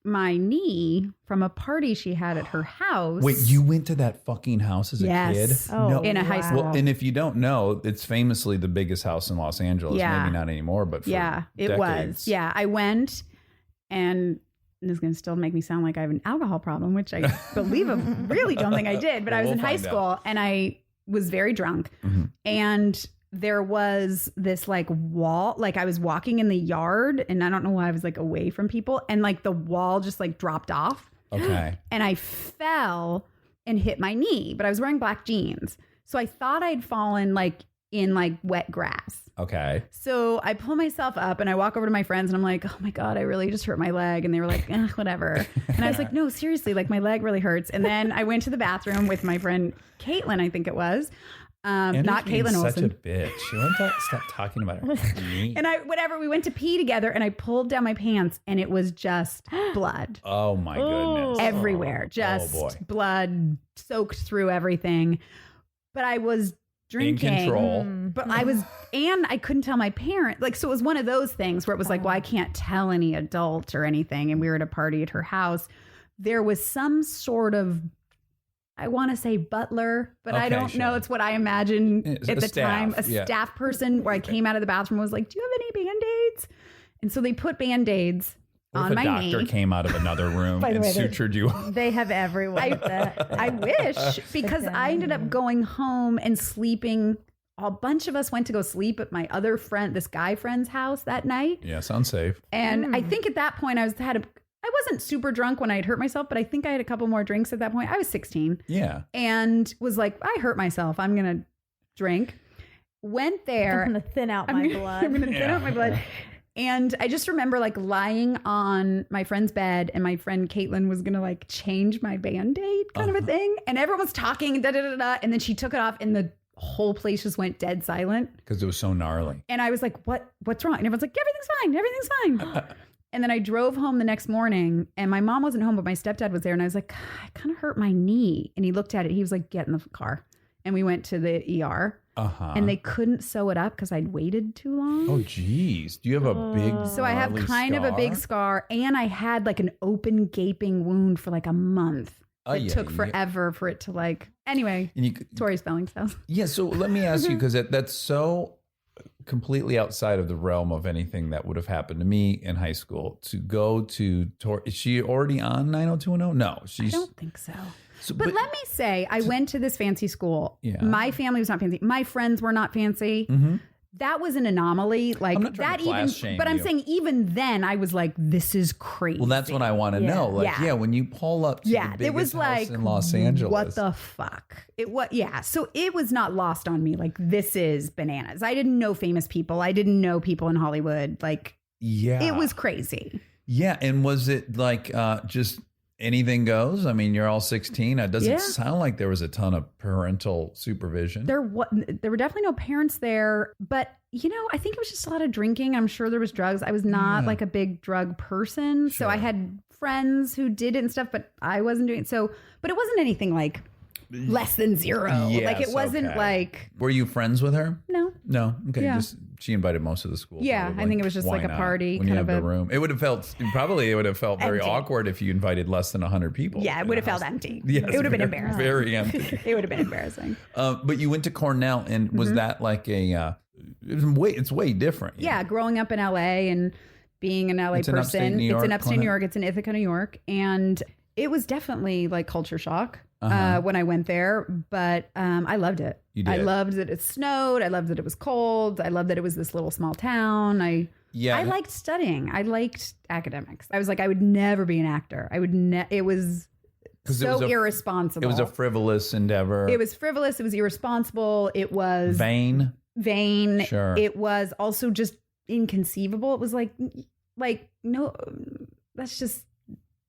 F: my knee from a party she had at her house.
A: Wait, you went to that fucking house as a
F: Yes.
A: kid?
B: Oh,
F: in a high school.
A: Well, and if you don't know, it's famously the biggest house in Los Angeles.
F: Yeah.
A: Maybe not anymore, but for
F: Yeah, it
A: decades.
F: was. Yeah, I went, and this is going to still make me sound like I have an alcohol problem, which I really don't think I did. But I was
A: We'll
F: in high
A: find
F: school and I was very drunk. And there was this like wall, like I was walking in the yard and I don't know why I was like away from people. And like the wall just like dropped off.
A: Okay.
F: And I fell and hit my knee, but I was wearing black jeans. So I thought I'd fallen like in like wet grass.
A: Okay.
F: So I pull myself up and I walk over to my friends and I'm like, oh my God, I really just hurt my leg. And they were like, whatever. And I was like, no, seriously, like my leg really hurts. And then I went to the bathroom with my friend Caitlin, I think it was. Not Caitlin
A: Such
F: Olsen.
A: a bitch. She won't stop talking about her.
F: And we went to pee together and I pulled down my pants and it was just blood
A: Oh my goodness.
F: everywhere. Just
A: boy.
F: blood soaked through everything. But I was drinking.
A: In control.
F: But I couldn't tell my parent. Like, so it was one of those things where it was like, well, I can't tell any adult or anything. And we were at a party at her house. There was some sort of, I want to say butler, but I
A: Okay,
F: don't know.
A: sure.
F: It's what I imagine
A: It's
F: at
A: a
F: the time. A
A: staff, yeah.
F: staff person where I came out of the bathroom and was like, do you have any Band-Aids? And so they put Band-Aids
A: What
F: on
A: if a
F: my
A: doctor
F: knee.
A: came out of another room
B: By the
A: and
B: way, they're-
A: sutured you up?
B: They have everyone. with that.
F: I wish, because I ended up going home and sleeping. A bunch of us went to go sleep at my other friend, this guy friend's house that night.
A: Yeah, sounds safe.
F: And I think at that point I wasn't super drunk when I had hurt myself, but I think I had a couple more drinks at that point. I was 16
A: Yeah.
F: and was like, I hurt myself. I'm going to drink. Went there.
B: I'm gonna thin out my blood.
F: I'm going to thin out my blood. And I just remember like lying on my friend's bed and my friend Caitlin was going to like change my Band-Aid kind of a thing. And everyone was talking, da, da, da, da, and then she took it off and the whole place just went dead silent.
A: Because it was so gnarly.
F: And I was like, what's wrong? And everyone's like, everything's fine. And then I drove home the next morning and my mom wasn't home, but my stepdad was there. And I was like, I kind of hurt my knee. And he looked at it. He was like, get in the car. And we went to the ER and they couldn't sew it up because I'd waited too long.
A: Oh, geez. Do you have a big
F: So I have
A: gnarly
F: kind of a big scar and I had like an open gaping wound for like a month. It took forever for it to like, anyway,
A: And you,
F: Tori Spelling's house.
A: yeah, so let me ask you, because that's so completely outside of the realm of anything that would have happened to me in high school. To go to is she already on 90210? No,
F: I
A: she's.
F: don't think so.
A: So,
F: But let me say, I went to this fancy school.
A: Yeah.
F: My family was not fancy. My friends were not fancy. That was an anomaly. Like
A: I'm not trying
F: that
A: to class
F: even,
A: shame
F: but I'm
A: you.
F: saying even then I was like, this is crazy.
A: Well, that's what I want to know. Like,
F: Yeah.
A: when you pull up to the
F: Yeah,
A: biggest
F: it was
A: house
F: like,
A: in Los Angeles.
F: what the fuck? Yeah. So it was not lost on me. Like, this is bananas. I didn't know famous people. I didn't know people in Hollywood. Like,
A: Yeah.
F: it was crazy.
A: Yeah. And was it like just anything goes? I mean, you're all 16. It doesn't
F: Yeah.
A: sound like there was a ton of parental supervision.
F: There were definitely no parents there, but I think it was just a lot of drinking. I'm sure there was drugs. I was not like a big drug person. So I had friends who did it and stuff, but I wasn't doing it. So, but it wasn't anything like less than zero. Like it
A: Yes,
F: wasn't
A: okay.
F: like,
A: Were you friends with her?
F: no.
A: No. Okay.
F: Yeah.
A: Just she invited most of the school.
F: Yeah,
A: probably.
F: I think it was just
A: Why
F: like a
A: not?
F: party,
A: when you
F: kind
A: have
F: of
A: the
F: a-
A: room. It would have felt very
F: Empty.
A: awkward if you invited less than 100 people.
F: Yeah, it
A: in
F: would
A: a
F: have felt
A: house.
F: empty.
A: Yes,
F: It would have been
A: very-
F: embarrassing.
A: Very empty.
F: It would have been embarrassing.
A: But you went to Cornell, and was that like a? It's way different.
F: Yeah, growing up in LA and being an LA
A: It's in
F: person.
A: upstate New York,
F: It's in upstate
A: Cornell?
F: New York. It's in Ithaca, New York. And it was definitely like culture shock
A: Uh-huh.
F: when I went there. But I loved it.
A: You did.
F: I loved that it snowed. I loved that it was cold. I loved that it was this little small town. I liked studying. I liked academics. I was like, I would never be an actor. It was
A: 'Cause
F: so
A: it was a-
F: irresponsible.
A: It was a frivolous endeavor.
F: It was frivolous. It was irresponsible. It was
A: vain. Sure.
F: It was also just inconceivable. It was like no, that's just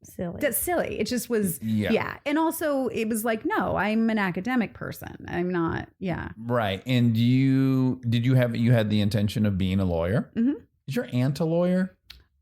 B: Silly.
F: that's silly. It just was
A: Yeah.
F: And also it was like, no, I'm an academic person. I'm not. Yeah.
A: Right. And you had the intention of being a lawyer?
F: Mhm.
A: Is your aunt a lawyer?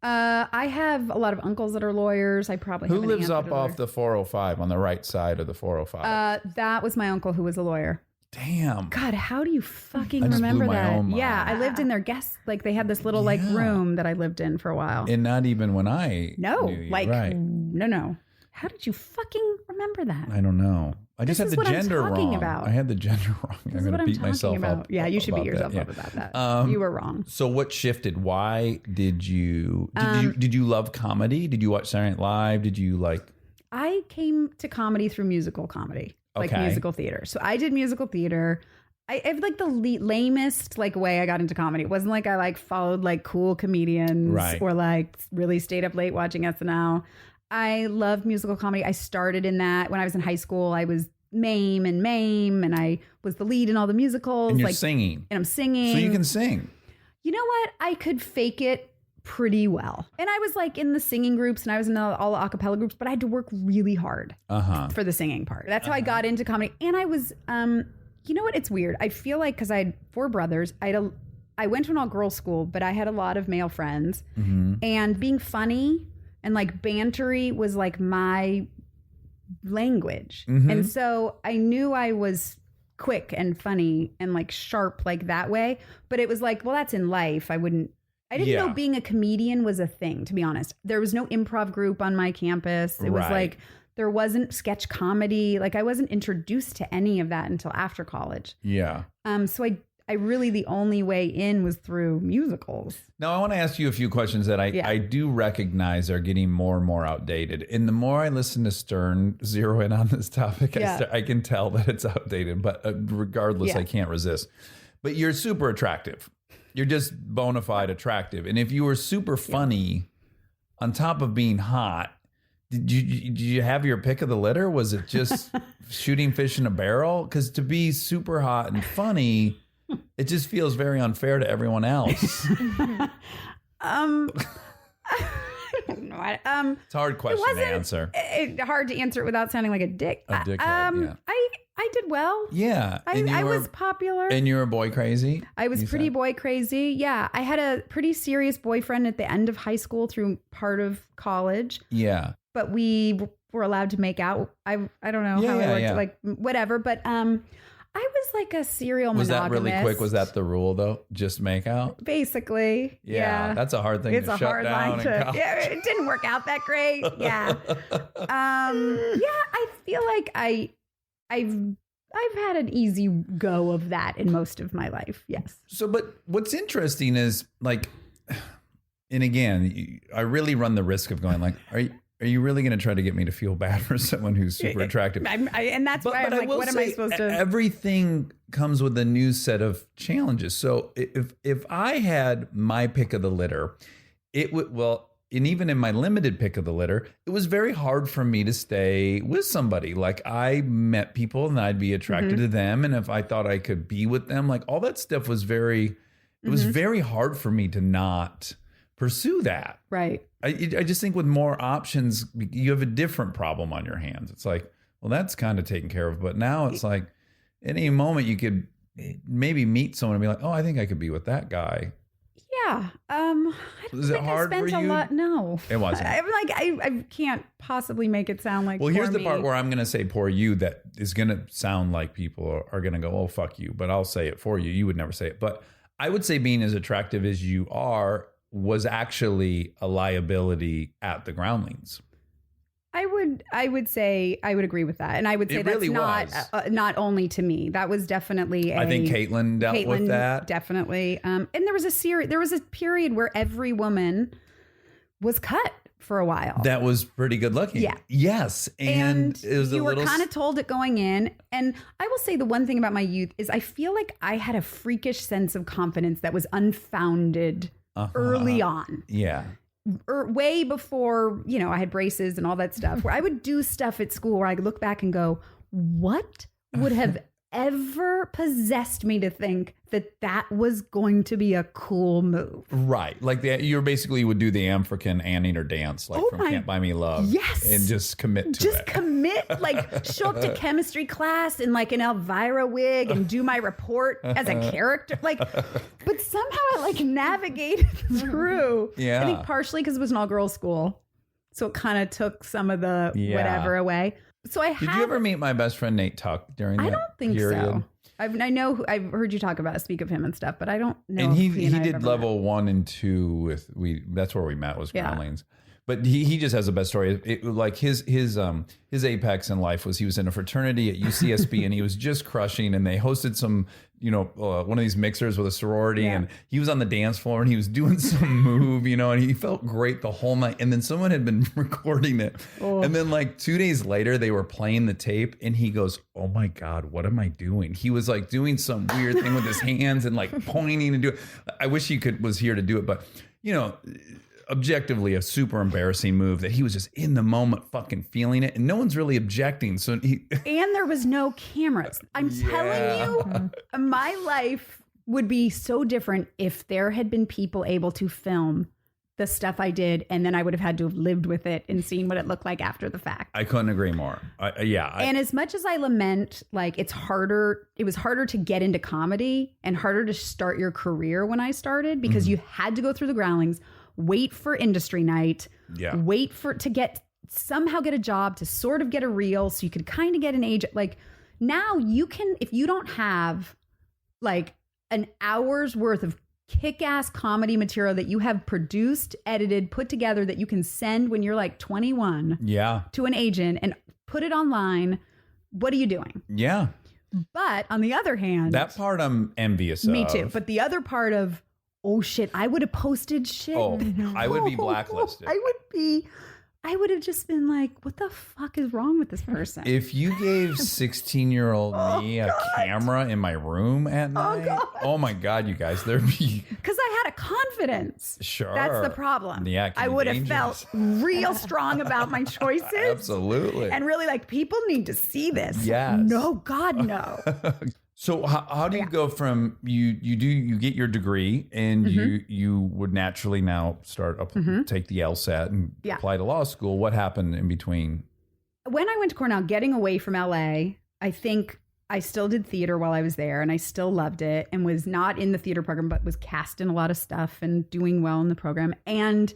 F: I have a lot of uncles that are lawyers. I probably
A: Who
F: have an
A: lives
F: aunt
A: up
F: that are
A: off the 405 on the right side of the 405?
F: That was my uncle who was a lawyer.
A: Damn.
F: God, how do you fucking
A: I just blew
F: remember
A: my
F: that?
A: own mind.
F: Yeah, I lived in their guest, like they had this little like
A: Yeah.
F: room that I lived in for a while.
A: And not even when I
F: No,
A: knew you.
F: like
A: right.
F: no. How did you fucking remember that?
A: I don't know. I just
F: This
A: had
F: is
A: the
F: what I'm
A: gender
F: talking
A: wrong.
F: about.
A: I had the gender wrong.
F: This
A: I'm
F: is
A: going
F: what
A: to
F: I'm
A: beat
F: talking
A: myself
F: about.
A: up.
F: Yeah, you should beat
A: about
F: yourself
A: that.
F: up about that. You were wrong.
A: So what shifted? Why did you did you love comedy? Did you watch Saturday Night Live? Did you like?
F: I came to comedy through musical comedy, like
A: Okay.
F: musical theater. So I did musical theater. I have like the lamest like way I got into comedy. It wasn't like I like followed like cool comedians
A: Right.
F: or like really stayed up late watching SNL. I loved musical comedy. I started in that when I was in high school. I was Mame, and I was the lead in all the musicals.
A: And you're
F: like
A: singing,
F: and I'm singing.
A: so you can sing.
F: You know what? I could fake it pretty well. And I was like in the singing groups and I was in all the a cappella groups, but I had to work really hard for the singing part. That's how I got into comedy. And I was, you know what? It's weird. I feel like because I had 4 brothers, I went to an all-girls school, but I had a lot of male friends. And being funny and like bantery was like my language. And so I knew I was quick and funny and like sharp like that way. But it was like, well, that's in life. I didn't know being a comedian was a thing, to be honest. There was no improv group on my campus. It was
A: Right.
F: like, there wasn't sketch comedy. Like I wasn't introduced to any of that until after college.
A: Yeah.
F: So I really, the only way in was through musicals.
A: Now, I want to ask you a few questions that I do recognize are getting more and more outdated. And the more I listen to Stern zero in on this topic, I can tell that it's outdated. But regardless, I can't resist. But you're super attractive. You're just bona fide attractive. And if you were super funny, on top of being hot, did you have your pick of the litter? Was it just shooting fish in a barrel? Because to be super hot and funny, it just feels very unfair to everyone else.
F: I don't know.
A: It's a hard question to answer.
F: Hard to answer it without sounding like a dick.
A: A dickhead, yeah.
F: I did well.
A: Yeah.
F: I was popular.
A: And you were boy crazy?
F: I was pretty boy crazy. Yeah. I had a pretty serious boyfriend at the end of high school through part of college.
A: Yeah.
F: But we were allowed to make out. I don't know how it worked, like whatever. But I was like a serial
A: Was
F: monogamous.
A: that really quick? Was that the rule though? Just make out?
F: Basically.
A: Yeah. That's a hard thing
F: It's
A: to
F: a
A: shut
F: hard
A: down
F: line
A: in
F: to.
A: college.
F: Yeah, it didn't work out that great. Yeah. I feel like I've had an easy go of that in most of my life. Yes.
A: So, but what's interesting is like, and again, I really run the risk of going like, are you really going to try to get me to feel bad for someone who's super attractive?
F: And that's why I'm like, what am I supposed to?
A: Everything comes with a new set of challenges. So if I had my pick of the litter, it would, and even in my limited pick of the litter, it was very hard for me to stay with somebody. Like I met people and I'd be attracted to them. And if I thought I could be with them, like all that stuff was it was very hard for me to not pursue that.
F: Right.
A: I just think with more options, you have a different problem on your hands. It's like, well, that's kind of taken care of. But now it's like at any moment you could maybe meet someone and be like, oh, I think I could be with that guy.
F: Yeah. I don't
A: Was it
F: think
A: hard
F: I spent
A: for
F: a
A: you?
F: lot. No.
A: It wasn't.
F: I'm like, I can't possibly make it sound like.
A: Well, here's
F: poor
A: the
F: me.
A: part where I'm going to say poor you that is going to sound like people are going to go, oh, fuck you. But I'll say it for you. You would never say it. But I would say being as attractive as you are was actually a liability at the Groundlings.
F: I would say I would agree with that, and I would say
A: It
F: that's
A: really
F: not
A: was.
F: Not only to me. That was definitely.
A: I think Caitlin dealt with that.
F: Definitely, and there was a period where every woman was cut for a while.
A: That was pretty good looking.
F: Yeah.
A: Yes. And it was
F: you
A: a
F: were
A: little
F: kind of told it going in. And I will say the one thing about my youth is I feel like I had a freakish sense of confidence that was unfounded early on.
A: Yeah.
F: Way before, I had braces and all that stuff, where I would do stuff at school where I could look back and go, what would have ever possessed me to think that that was going to be a cool move.
A: Right. Like you basically would do the African anteater dance, like from Can't Buy Me Love.
F: Yes.
A: And just commit to it.
F: Just commit, like show up to chemistry class in like an Elvira wig and do my report as a character. Like, but somehow I like navigated through.
A: Yeah.
F: I think partially because it was an all girls school. So it kind of took some of the whatever away. So
A: Did you ever meet my best friend Nate Tuck during that
F: I don't think
A: period?
F: so. I've heard you speak of him and stuff, but I don't know.
A: And
F: if
A: he
F: I
A: did
F: ever
A: level
F: met.
A: 1 and 2 that's where we met was
F: Yeah.
A: Groundlings. But he just has the best story. Like his apex in life was he was in a fraternity at UCSB and he was just crushing. And they hosted some, one of these mixers with a sorority, and he was on the dance floor and he was doing some move, and he felt great the whole night. And then someone had been recording it, and then like 2 days later they were playing the tape, and he goes, "Oh my God, what am I doing?" He was like doing some weird thing with his hands and like pointing and doing. I wish he was here to do it, but objectively a super embarrassing move that he was just in the moment fucking feeling it, and no one's really objecting. So and
F: there was no cameras. I'm telling you, my life would be so different if there had been people able to film the stuff I did, and then I would have had to have lived with it and seen what it looked like after the fact.
A: I couldn't agree more.
F: And as much as I lament, like it was harder to get into comedy and harder to start your career when I started because you had to go through the Groundlings, wait for industry night, wait to somehow get a job to sort of get a reel so you could kind of get an agent. Like now you can, if you don't have like an hour's worth of kick-ass comedy material that you have produced, edited, put together that you can send when you're like 21 to an agent and put it online, what are you doing?
A: Yeah.
F: But on the other hand,
A: that part I'm envious of.
F: Me too. But the other part of, oh shit, I would have posted shit.
A: Oh, I would be blacklisted.
F: I would have just been like, what the fuck is wrong with this person?
A: If you gave 16-year-old me a camera in my room at night, oh my God, you guys, there'd be...
F: Because I had a confidence.
A: Sure.
F: That's the problem.
A: Yeah,
F: I would have felt real strong about my choices.
A: Absolutely.
F: And really like, people need to see this.
A: Yes.
F: No, God, no.
A: So how do you go from you get your degree and you would naturally now start take the LSAT and apply to law school? What happened in between?
F: When I went to Cornell, getting away from LA, I think I still did theater while I was there and I still loved it and was not in the theater program, but was cast in a lot of stuff and doing well in the program. And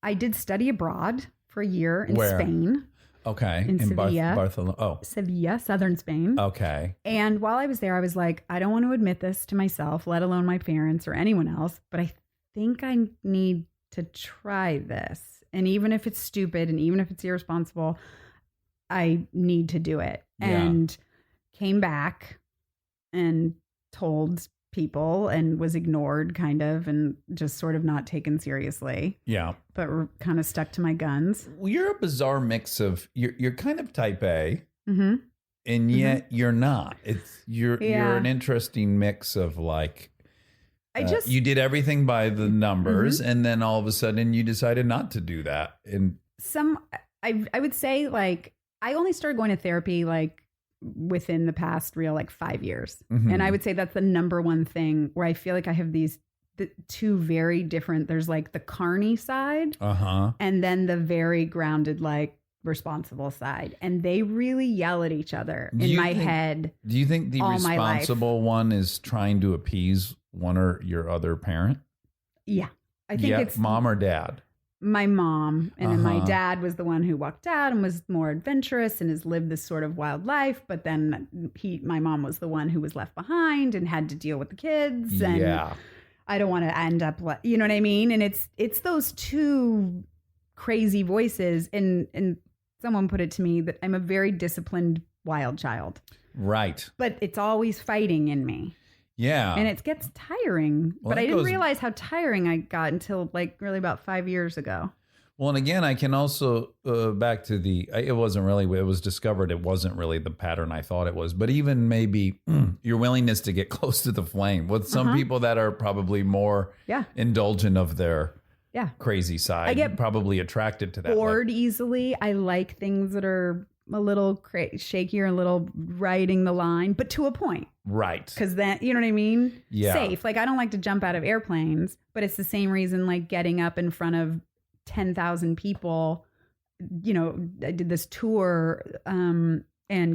F: I did study abroad for a year in Spain.
A: Okay.
F: In Sevilla.
A: Barcelona.
F: Sevilla, southern Spain.
A: Okay.
F: And while I was there, I was like, I don't want to admit this to myself, let alone my parents or anyone else, but I think I need to try this. And even if it's stupid and even if it's irresponsible, I need to do it.
A: Yeah.
F: And came back and told people and was ignored kind of and just sort of not taken seriously.
A: Yeah.
F: But kind of stuck to my guns.
A: Well, you're a bizarre mix of you're kind of type A and yet you're not. You're an interesting mix of like you did everything by the numbers and then all of a sudden you decided not to do that. And
F: I would say like I only started going to therapy like within the past 5 years. And I would say that's the number one thing where I feel like I have the two very different, there's like the carny side and then the very grounded, like responsible side. And they really yell at each other in my head.
A: Do you think the responsible one is trying to appease one or your other parent?
F: Yeah. I think it's
A: mom or dad.
F: My mom, and then my dad was the one who walked out and was more adventurous and has lived this sort of wild life. But then my mom was the one who was left behind and had to deal with the kids. And I don't want to end up, you know what I mean? And it's those two crazy voices. And someone put it to me that I'm a very disciplined wild child.
A: Right.
F: But it's always fighting in me.
A: Yeah.
F: And it gets tiring.
A: Well,
F: but I didn't realize how tiring I got until like really about 5 years ago.
A: Well, and again, I can also back to it was discovered it wasn't really the pattern I thought it was. But even maybe your willingness to get close to the flame with some people that are probably more indulgent of their crazy side.
F: I get
A: probably attracted to that.
F: Bored easily. I like things that are a little shakier, a little riding the line, but to a point.
A: Right.
F: Because then, you know what I mean?
A: Yeah.
F: Safe. Like, I don't like to jump out of airplanes, but it's the same reason, like, getting up in front of 10,000 people. You know, I did this tour and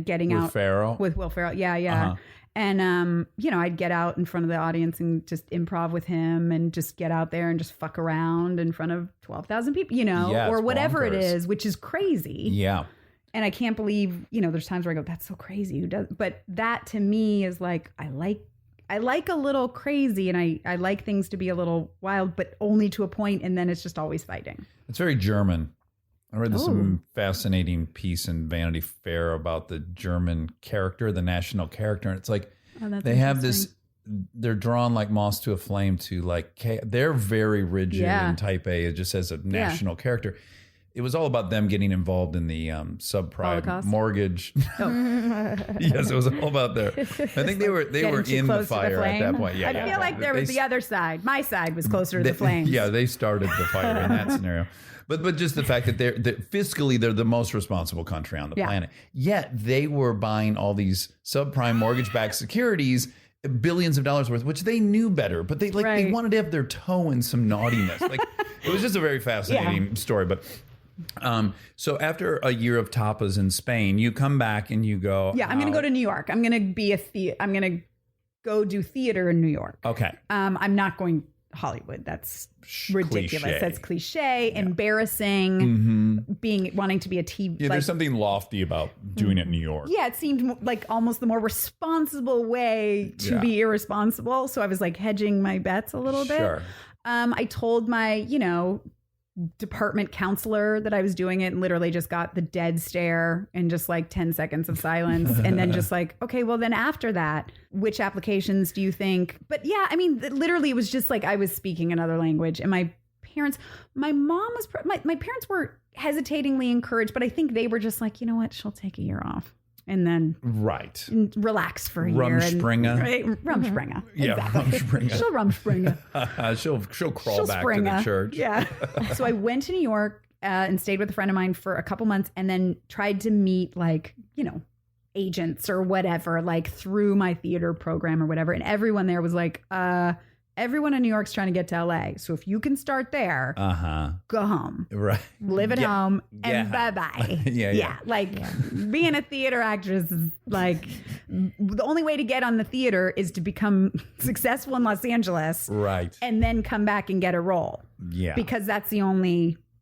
F: getting
A: With
F: out
A: Ferrell?
F: with Will Ferrell. Yeah. And, you know, I'd get out in front of the audience and just improv with him and just get out there and just fuck around in front of 12,000 people, you know,
A: Yeah,
F: or
A: it's
F: whatever it
A: bonkers.
F: is, which is crazy.
A: Yeah.
F: And I can't believe, you know, there's times where I go, that's so crazy. Who does? But that to me is like, I like a little crazy, and I like things to be a little wild, but only to a point, and then it's just always fighting.
A: It's very German. I read some fascinating piece in Vanity Fair about the German character, the national character. And it's like, they have this, they're drawn like moths to a flame to like, they're very rigid and type A. It just says a national character. It was all about them getting involved in the subprime
F: Holocaust?
A: mortgage. Yes, it was all about there. I think they were in the fire at that point. Yeah,
F: I feel like there was the other side. My side was closer to the flames.
A: Yeah, they started the fire in that scenario. But just the fact that they're fiscally they're the most responsible country on the planet. Yet they were buying all these subprime mortgage-backed securities, billions of dollars worth, which they knew better, but they they wanted to have their toe in some naughtiness. Like, it was just a very fascinating story. But so after a year of tapas in Spain, you come back and you go,
F: yeah, I'm going to go to New York. I'm going to be I'm going to go do theater in New York.
A: Okay.
F: I'm not going Hollywood. That's ridiculous.
A: Cliche.
F: That's cliche, embarrassing, wanting to be a TV.
A: Yeah, there's something lofty about doing it in New York.
F: Yeah, it seemed like almost the more responsible way to be irresponsible. So I was like hedging my bets a little bit.
A: Sure.
F: I told my, department counselor that I was doing it, and literally just got the dead stare and just like 10 seconds of silence. And then just like, okay, well then after that, which applications do you think? But yeah, I mean, literally it was just like I was speaking another language, and my mom was, my parents were hesitatingly encouraged, but I think they were just like, you know what, she'll take a year off. And then relax for a year.
A: Rumspringa.
F: Rumspringa.
A: Yeah,
F: exactly.
A: Rumspringa.
F: She'll Rumspringa.
A: she'll crawl back to the church.
F: Yeah. So I went to New York and stayed with a friend of mine for a couple months, and then tried to meet agents or whatever, like through my theater program or whatever. And everyone there was like, everyone in New York's trying to get to LA. So if you can start there, go home.
A: Right.
F: Live at home and bye-bye.
A: Yeah.
F: Being a theater actress is like, the only way to get on the theater is to become successful in Los Angeles.
A: Right.
F: And then come back and get a role. Yeah. Because that's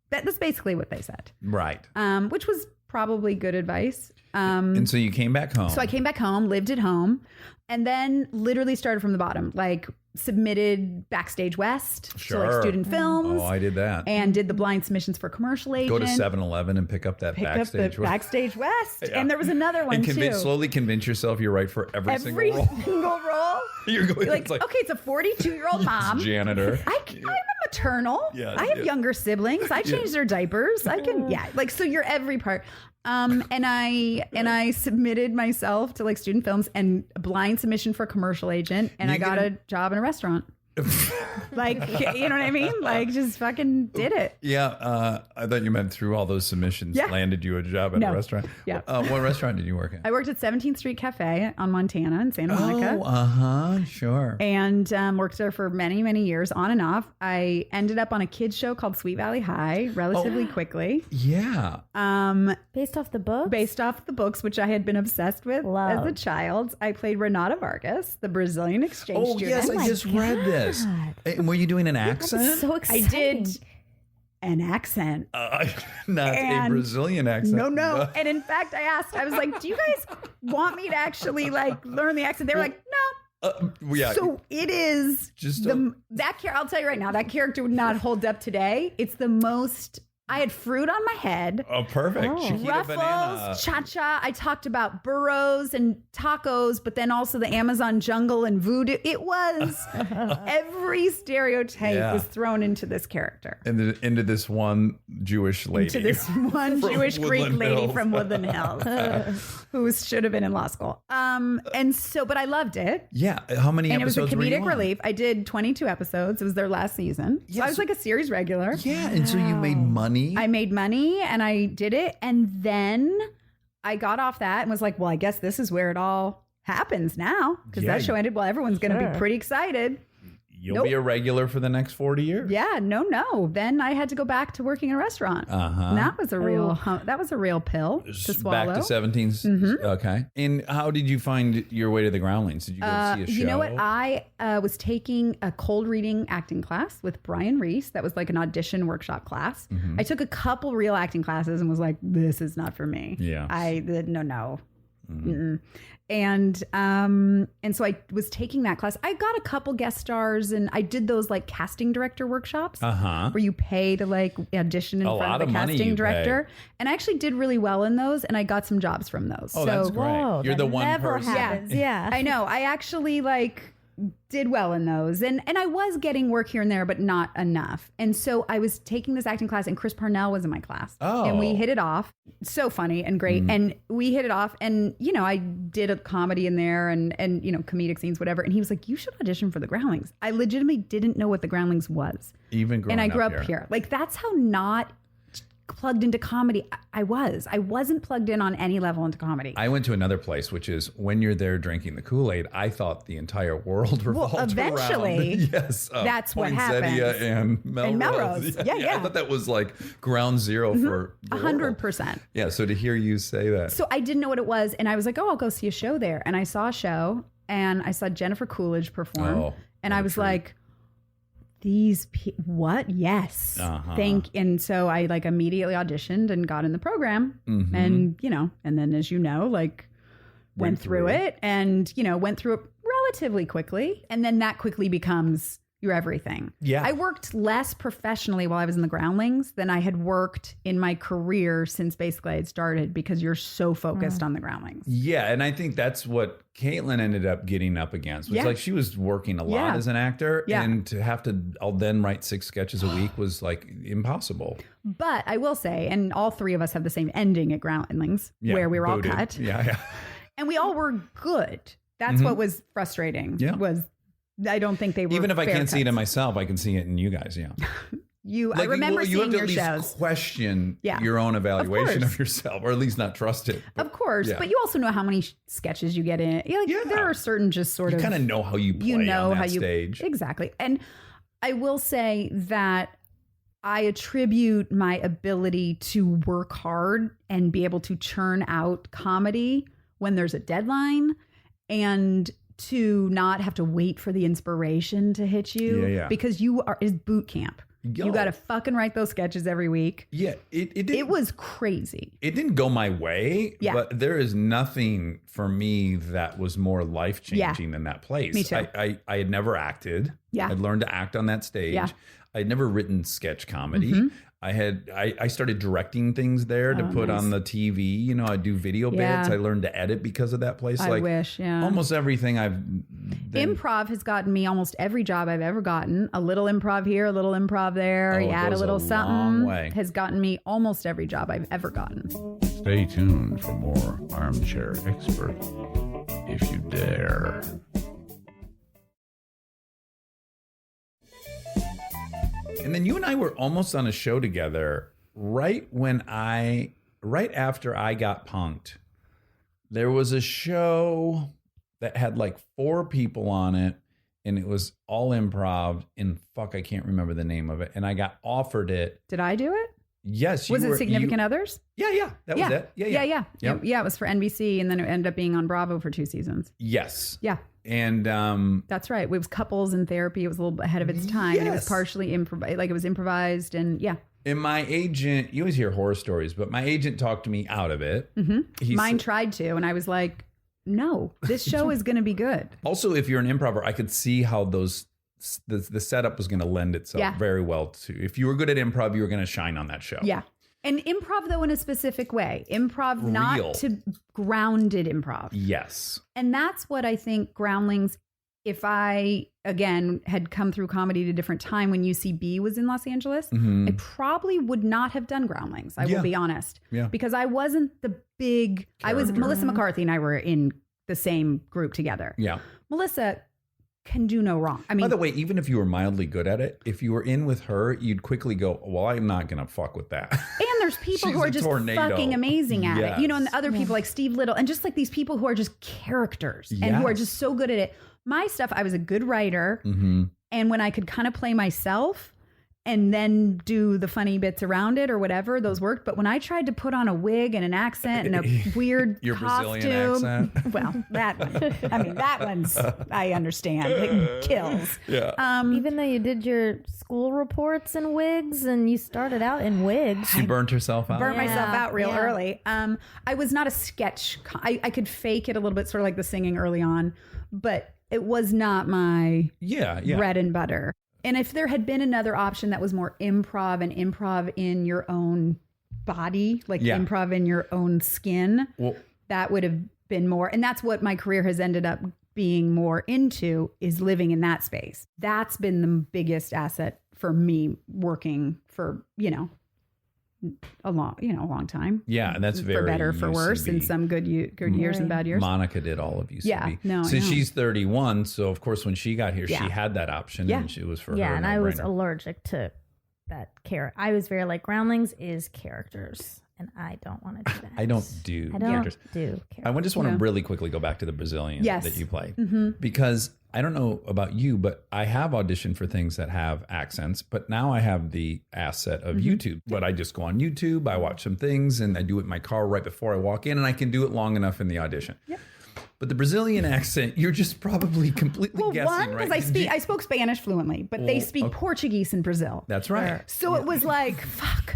F: that's basically what they said.
A: Right.
F: Which was probably good advice.
A: And so you came back home.
F: So I came back home, lived at home, and then literally started from the bottom. Like, submitted Backstage West, so like student films.
A: Oh, I did that.
F: And did the blind submissions for Commercial Agent.
A: Go to 7-Eleven and pick up that Backstage West.
F: Backstage West. And there was another one
A: and slowly convince yourself you're right for every single role. You're going
F: like, okay, it's a 42-year-old mom.
A: Janitor.
F: I'm a maternal.
A: Yeah,
F: I have younger siblings. I change their diapers. I can, so you're every part. And I submitted myself to like student films and a blind submission for Commercial Agent, and I got a job in a restaurant. Like, you know what I mean? Like, just fucking did it.
A: Yeah. I thought you meant through all those submissions landed you a job at a restaurant.
F: Yeah.
A: What restaurant did you work at?
F: I worked at 17th Street Cafe on Montana in Santa Monica.
A: Oh, sure.
F: And worked there for many, many years on and off. I ended up on a kids show called Sweet Valley High relatively quickly.
A: Yeah.
B: Based off the book?
F: Based off the books, which I had been obsessed with as a child. I played Renata Vargas, the Brazilian exchange student.
A: Yes, I just read this. And were you doing an accent?
B: That's so exciting.
F: I did an accent.
A: Not a Brazilian accent.
F: No. And in fact, I was like, do you guys want me to actually like learn the accent? They were like, no. So it is just I'll tell you right now, that character would not hold up today. It's the most. I had fruit on my head.
A: Oh, perfect.
F: Ruffles, cha-cha. I talked about burros and tacos, but then also the Amazon jungle and voodoo. It was every stereotype was thrown into this character.
A: Into this one Jewish lady.
F: Into this one Jewish Greek lady from Woodland Hills who should have been in law school. And so, but I loved it.
A: Yeah. How many episodes
F: And it was a
A: were you
F: comedic
A: on?
F: relief. I did 22 episodes. It was their last season. So I was like a series regular.
A: Yeah. And so you made money.
F: I made money and I did it. And then I got off that and was like, well, I guess this is where it all happens now. Because that show ended. Well, everyone's going to be pretty excited.
A: You'll be a regular for the next 40 years.
F: Yeah, no. Then I had to go back to working in a restaurant. And that was a real pill to swallow.
A: Back to 17s.
F: Mm-hmm.
A: Okay. And how did you find your way to the Groundlings? Did you go see a show?
F: You know what? I was taking a cold reading acting class with Brian Reese. That was like an audition workshop class.
A: Mm-hmm.
F: I took a couple real acting classes and was like, this is not for me.
A: Yeah.
F: No. Mm-hmm. And so I was taking that class. I got a couple guest stars, and I did those like casting director workshops where you pay to like audition in front of the casting director. And I actually did really well in those, and I got some jobs from those.
A: Oh, that's great.
B: Whoa,
A: You're the one
B: never
A: person.
B: happens. Yeah.
F: I know. I actually like did well in those, and I was getting work here and there, but not enough. And so I was taking this acting class, and Chris Parnell was in my class. And we hit it off. So funny and great. And we hit it off, and I did a comedy in there and comedic scenes, whatever. And he was like, you should audition for the Groundlings. I legitimately didn't know what the Groundlings was.
A: Even growing
F: and I grew
A: up
F: up here. Like, that's how not plugged into comedy I wasn't plugged in on any level into comedy.
A: I went to another place, which is when you're there drinking the Kool-Aid, I thought the entire world revolved
F: eventually,
A: around. Yes,
F: that's what
A: Poinsettia
F: happens.
A: and Melrose.
F: Yeah.
A: I thought that was like ground zero for
F: 100%.
A: Yeah, so to hear you say that.
F: So I didn't know what it was, and I was like, oh, I'll go see a show there. And I saw a show, and I saw Jennifer Coolidge perform, and I was like, what? Yes. And so I like immediately auditioned and got in the program, and and then as like went through it and went through it relatively quickly, and then that quickly becomes your everything.
A: Yeah.
F: I worked less professionally while I was in the Groundlings than I had worked in my career since basically I had started, because you're so focused on the Groundlings.
A: Yeah, and I think that's what Caitlin ended up getting up against. Was like she was working a lot as an actor, and to have to then write 6 sketches a week was like impossible.
F: But I will say, and all 3 of us have the same ending at Groundlings, where we were all cut.
A: Yeah.
F: And we all were good. That's what was frustrating.
A: Yeah.
F: Was I don't think they were.
A: Even if I
F: fair
A: can't see it in
F: cuts.
A: myself, I can see it in you guys. Yeah.
F: I remember
A: you
F: seeing
A: have to
F: your
A: at least
F: shows.
A: question your own evaluation of yourself, or at least not trust it.
F: Of course, but you also know how many sketches you get in. There are certain just sort
A: you
F: of.
A: You kind of know how you play on that stage.
F: Exactly. And I will say that I attribute my ability to work hard and be able to churn out comedy when there's a deadline, and to not have to wait for the inspiration to hit you, because is boot camp. You got to fucking write those sketches every week.
A: Yeah,
F: it was crazy.
A: It didn't go my way, but there is nothing for me that was more life-changing than that place.
F: Me too.
A: I had never acted.
F: Yeah.
A: I'd learned to act on that stage.
F: Yeah.
A: I'd never written sketch comedy. I started directing things there to put on the TV. I'd do video bits. I learned to edit because of that place.
F: I wish,
A: almost everything I've
F: Improv has gotten me almost every job I've ever gotten. A little improv here, a little improv there. You add a little something. Has gotten me almost every job I've ever gotten.
C: Stay tuned for more Armchair Expert, if you dare.
A: And then you and I were almost on a show together right after I got punked. There was a show that had like 4 people on it, and it was all improv, and I can't remember the name of it. And I got offered it.
F: Did I do it?
A: Yes.
F: Was it Significant Others?
A: Yeah. That was it. Yeah.
F: Yep. Yeah, it was for NBC, and then it ended up being on Bravo for 2 seasons.
A: Yes.
F: Yeah.
A: And
F: that's right. It was couples in therapy. It was a little ahead of its time, and it was partially improvised. Like, it was improvised, and
A: And my agent, you always hear horror stories, but my agent talked me out of it.
F: Mine tried to, and I was like, no, this show is going to be good.
A: Also, if you're an improver, I could see how the setup was going to lend itself very well to. If you were good at improv, you were going to shine on that show.
F: Yeah. And improv, though, in a specific way. Improv, not to grounded improv.
A: Yes.
F: And that's what I think Groundlings, if I, again, had come through comedy at a different time when UCB was in Los Angeles, I probably would not have done Groundlings. I will be honest.
A: Yeah.
F: Because I wasn't the big, Melissa McCarthy and I were in the same group together.
A: Yeah.
F: Melissa can do no wrong. I mean,
A: by the way, even if you were mildly good at it, if you were in with her, you'd quickly go, well, I'm not going to fuck with that.
F: And there's people
A: She's
F: who are
A: a
F: just
A: tornado.
F: fucking amazing at it. You know, and
A: Yes.
F: the other people like Steve Little and just like these people who are just characters and who are
A: Yes.
F: just so good at it. My stuff, I was a good writer. And when I could kind of play myself and then do the funny bits around it or whatever, those worked. But when I tried to put on a wig and an accent and a weird
A: Your
F: costume,
A: Brazilian accent.
F: well, that one, I mean, that one's, I understand. It kills.
A: Yeah.
B: Even though you did your school reports in wigs and you started out in wigs.
A: She burnt herself out.
F: Burnt myself out real
B: Yeah.
F: early. I was not a sketch. I could fake it a little bit, sort of like the singing early on, but it was not my
A: Yeah.
F: bread and butter. And if there had been another option that was more improv and improv in your own body, like improv in your own skin, that would have been more. And that's what my career has ended up being more into, is living in that space. That's been the biggest asset for me, working for, a long time.
A: Yeah, and that's very
F: for better, for worse, in
A: UCB.
F: some good years and bad years.
A: Monica did all of UCB.
F: Yeah, no, I
A: so
F: know.
A: she's 31. So of course, when she got here, she
F: Yeah.
A: had that option,
F: Yeah.
A: and she was for her.
B: Yeah, and I was
A: no-brainer.
B: allergic to that character. I was very like, Groundlings is characters, and I don't want to do that.
A: I don't do
B: I don't
A: characters.
B: do characters.
A: I just want to really quickly go back to the Brazilian
F: Yes.
A: that you played,
F: Mm-hmm.
A: because I don't know about you, but I have auditioned for things that have accents, but now I have the asset of
F: Mm-hmm.
A: YouTube. But I just go on YouTube, I watch some things, and I do it in my car right before I walk in, and I can do it long enough in the audition. Yep. But the Brazilian accent, you're just probably completely guessing, right?
F: because I spoke Spanish fluently, but they speak Portuguese in Brazil.
A: That's right.
F: So it was like, fuck.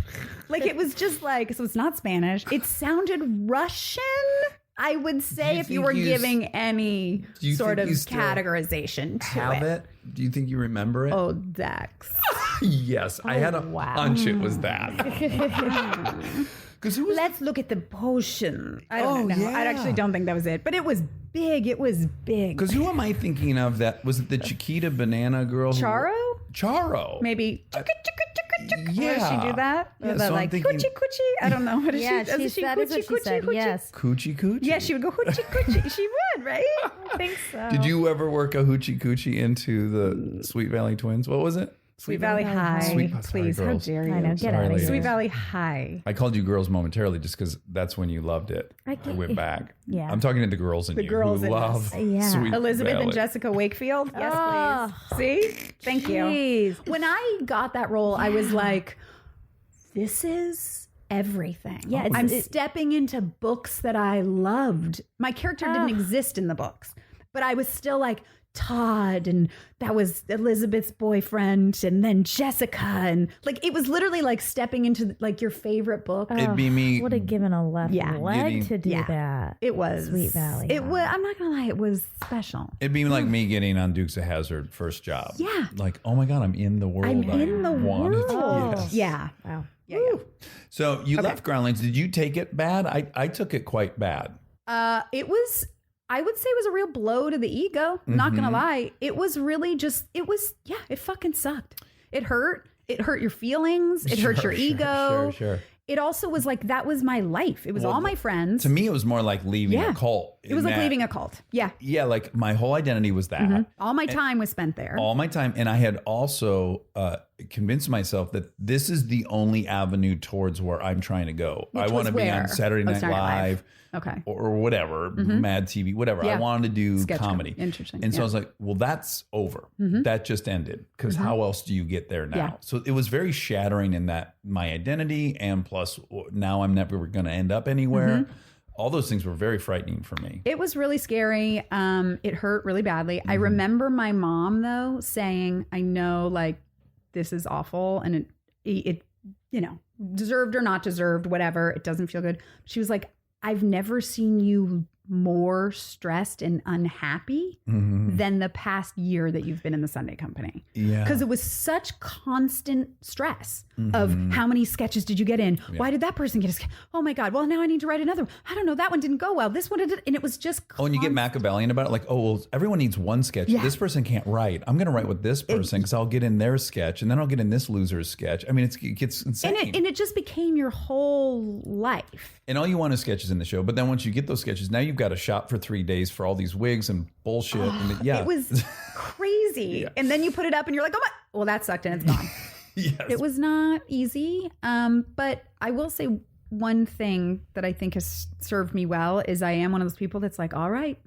F: Like, it was just like, so it's not Spanish. It sounded Russian, I would say,
A: you
F: if you
A: think
F: were
A: you
F: giving any
A: do you
F: sort
A: think
F: of
A: you still
F: categorization to
A: Have it? Do you think you remember it?
F: Oh, Dex.
A: Yes, I had a hunch it was that. Because who was
F: Let's look at the potion. I don't know.
A: yeah.
F: I actually don't think that was it, but it was big. It was big.
A: Because who am I thinking of? That was it the Chiquita Banana girl?
F: Charo?
A: Charo.
F: Maybe.
A: Yeah.
F: Does she do that?
A: Yeah,
F: Or
A: so I'm
F: like
A: thinking-
F: coochie coochie? I don't know. What is
B: Yeah,
F: she? Doesn't she
B: that is what she said.
F: coochie?
B: Yes,
A: Coochie coochie.
F: Yeah, she would go hoochie coochie. She would, right?
B: I think so.
A: Did you ever work a hoochie coochie into the Sweet Valley Twins? What was it?
F: Sweet Valley High.
A: Sweet- sorry,
F: Please, how
A: girls.
F: dare you?
B: I know, get
A: Sorry,
B: out of
A: ladies.
B: here.
F: Sweet Valley High.
A: I called you girls momentarily just because that's when you loved it. I went back.
B: Yeah.
A: I'm talking to the girls in
F: The
A: you
F: girls
A: who
F: in
A: love
F: us.
B: Yeah.
A: Sweet
F: Elizabeth
A: Valley.
F: and Jessica Wakefield. Yes,
B: Oh.
F: please. See? Thank you.
B: Jeez.
F: When I got that role, I was like, this is everything.
B: Yeah,
F: I'm stepping into books that I loved. My character didn't exist in the books, but I was still like Todd, and that was Elizabeth's boyfriend, and then Jessica, and like it was literally like stepping into like your favorite book.
A: It'd be me.
B: Would have given a left
F: Yeah.
B: leg
A: Getting-
B: to do
F: Yeah.
B: that.
F: It was
B: Sweet Valley
F: It
B: High.
F: was. I'm not gonna lie. It was special.
A: It'd be like me getting on Dukes of Hazzard first job.
F: Yeah.
A: Like, oh my God, I'm in the world.
F: I'm in the
A: wanted.
F: world.
A: Yes.
F: Yeah.
B: Wow.
F: Yeah.
A: So you left Groundlings. Did you take it bad? I took it quite bad.
F: It was, I would say it was a real blow to the ego. Not gonna lie. It was really just, it fucking sucked. It hurt. It hurt your feelings. It hurt your ego.
A: Sure.
F: It also was like, that was my life. It was all my friends.
A: To me, it was more like leaving
F: Yeah.
A: a cult.
F: It was like leaving a cult. Yeah.
A: Yeah, like my whole identity was that.
F: All my time was spent there.
A: All my time. And I had also convinced myself that this is the only avenue towards where I'm trying to go.
F: Which
A: I want to
F: was
A: be
F: where?
A: on Saturday
F: Oh,
A: Night
F: Saturday Night Live.
A: Live.
F: Okay.
A: Or whatever, Mad TV, whatever.
F: Yeah.
A: I wanted to do
F: Sketch
A: comedy.
F: Interesting.
A: And so
F: Yeah.
A: I was like, well, that's over. That just ended. Because how else do you get there now?
F: Yeah.
A: So it was very shattering in that my identity, and plus now I'm never going to end up anywhere. All those things were very frightening for me.
F: It was really scary. It hurt really badly. I remember my mom though saying, I know like this is awful and it deserved or not deserved, whatever. It doesn't feel good. She was like, I've never seen you more stressed and unhappy than the past year that you've been in the Sunday Company.
A: Yeah.
F: Because it was such constant stress of how many sketches did you get in? Why did that person get a sketch? Oh my God. Well, now I need to write another one. I don't know. That one didn't go well. This one did. And it was just
A: Oh, and you get Machiavellian about it, like, oh, well, everyone needs one sketch.
F: Yeah.
A: This person can't write. I'm going to write with this person because I'll get in their sketch, and then I'll get in this loser's sketch. I mean, it gets insane.
F: And it just became your whole life.
A: And all you want is sketches in the show. But then once you get those sketches, now you've got to shop for 3 days for all these wigs and bullshit. And
F: It was crazy. And then you put it up and you're like, oh my, well, that sucked and it's gone.
A: Yes.
F: It was not easy. But I will say one thing that I think has served me well is I am one of those people that's like, all right,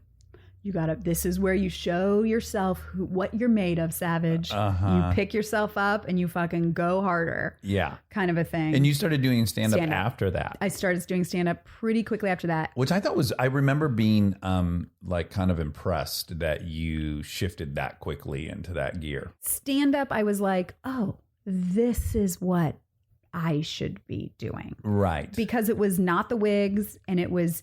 F: this is where you show yourself what you're made of, Savage. You pick yourself up and you fucking go harder.
A: Yeah.
F: Kind of a thing.
A: And you started doing stand-up
F: Stand-up.
A: after that.
F: I started doing stand-up pretty quickly after that.
A: Which I thought I remember being like kind of impressed that you shifted that quickly into that gear.
F: Stand-up, I was like, oh, this is what I should be doing.
A: Right.
F: Because it was not the wigs and it was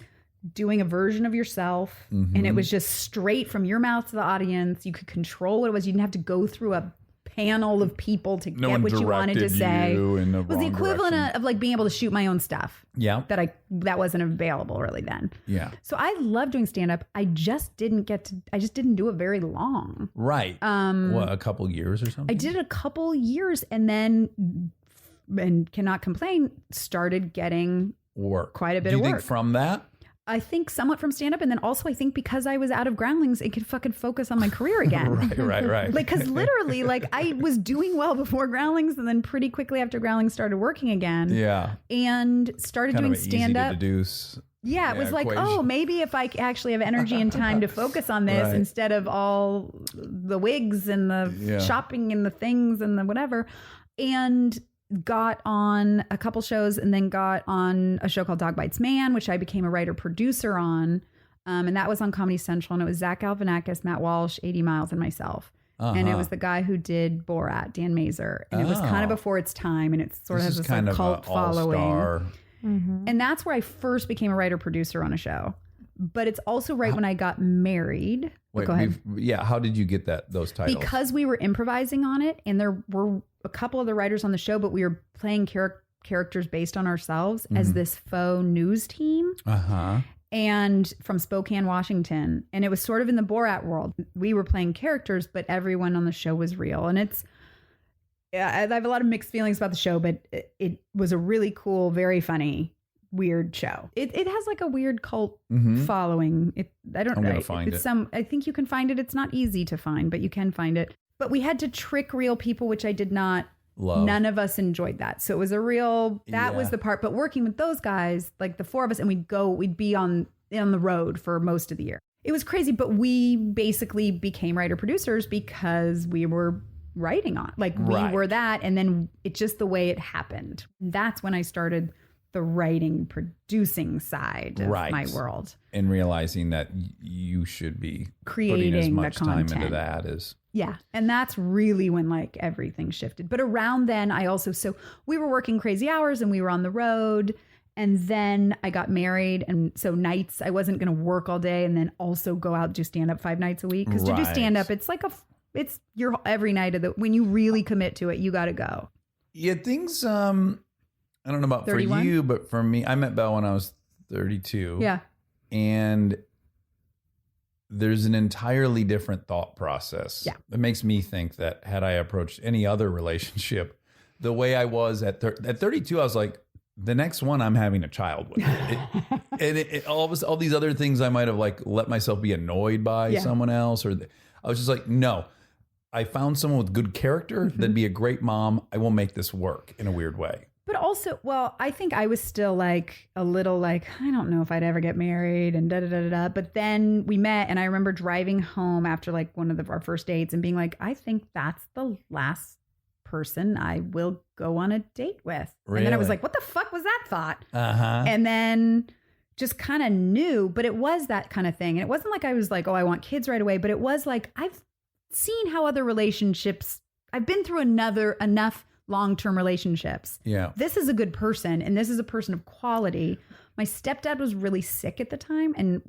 F: doing a version of yourself and it was just straight from your mouth to the audience. You could control what it was. You didn't have to go through a panel of people to get what you wanted to say. It was the equivalent of like being able to shoot my own stuff.
A: Yeah.
F: That wasn't available really then.
A: Yeah.
F: So I love doing stand-up. I just didn't do it very long.
A: Right. What, a couple years or something?
F: I did it a couple years and then, and cannot complain, started getting
A: work.
F: Quite a bit
A: Do
F: of
A: you
F: work.
A: think from that?
F: I think somewhat from stand-up, and then also I think because I was out of Groundlings, it could fucking focus on my career again.
A: Right.
F: Like, because literally, like, I was doing well before Groundlings, and then pretty quickly after Groundlings started working again.
A: Yeah.
F: And started
A: Kind
F: doing
A: of an
F: stand-up.
A: easy to deduce.
F: Yeah, it was like,
A: equation.
F: oh, maybe if I actually have energy and time to focus on this
A: Right.
F: instead of all the wigs and the shopping and the things and the whatever. And got on a couple shows and then got on a show called Dog Bites Man, which I became a writer-producer on. And that was on Comedy Central. And it was Zach Galifianakis, Matt Walsh, 80 Miles, and myself. And it was the guy who did Borat, Dan Mazer. And it was kind of before its time. And it sort of has this like cult following. And that's where I first became a writer-producer on a show. But it's also right when I got married.
A: Wait,
F: go ahead.
A: how did you get those titles?
F: Because we were improvising on it, and there were a couple of the writers on the show, but we were playing characters based on ourselves as this faux news team. And from Spokane, Washington. And it was sort of in the Borat world. We were playing characters, but everyone on the show was real. And I have a lot of mixed feelings about the show, but it was a really cool, very funny, weird show. It has like a weird cult following. I'm
A: gonna find it.
F: I think you can find it. It's not easy to find, but you can find it. But we had to trick real people, which I did not
A: love.
F: None of us enjoyed that. So it was that was the part. But working with those guys, like the four of us, and we'd be on the road for most of the year. It was crazy, but we basically became writer producers because we were writing on, like we were that. And then it's just the way it happened. That's when I started the writing, producing side of my world.
A: And realizing that you should be
F: creating
A: putting as much
F: the
A: time
F: content
A: into that as.
F: Yeah. And that's really when like everything shifted. But around then so we were working crazy hours and we were on the road. And then I got married. And so nights I wasn't going to work all day and then also go out and do stand up 5 nights a week. Because to do stand up, it's like it's your every night of when you really commit to it, you got to go.
A: Yeah. Things, I don't know about
F: 31?
A: for you, but for me, I met Belle when I was 32.
F: Yeah.
A: And there's an entirely different thought process.
F: Yeah.
A: That makes me think that had I approached any other relationship the way I was at 32, I was like, the next one I'm having a child with. All these other things I might have like let myself be annoyed by someone else. I was just like, no, I found someone with good character that'd be a great mom. I will make this work in a weird way.
F: But also, well, I think I was still like a little like, I don't know if I'd ever get married and da-da-da-da-da. But then we met and I remember driving home after like one of our first dates and being like, I think that's the last person I will go on a date with.
A: Really?
F: And then I was like, what the fuck was that thought?
A: Uh-huh.
F: And then just kind of knew, but it was that kind of thing. And it wasn't like I was like, oh, I want kids right away. But it was like, I've seen how other relationships, I've been through enough long-term relationships.
A: Yeah.
F: This is a good person and this is a person of quality. My stepdad was really sick at the time and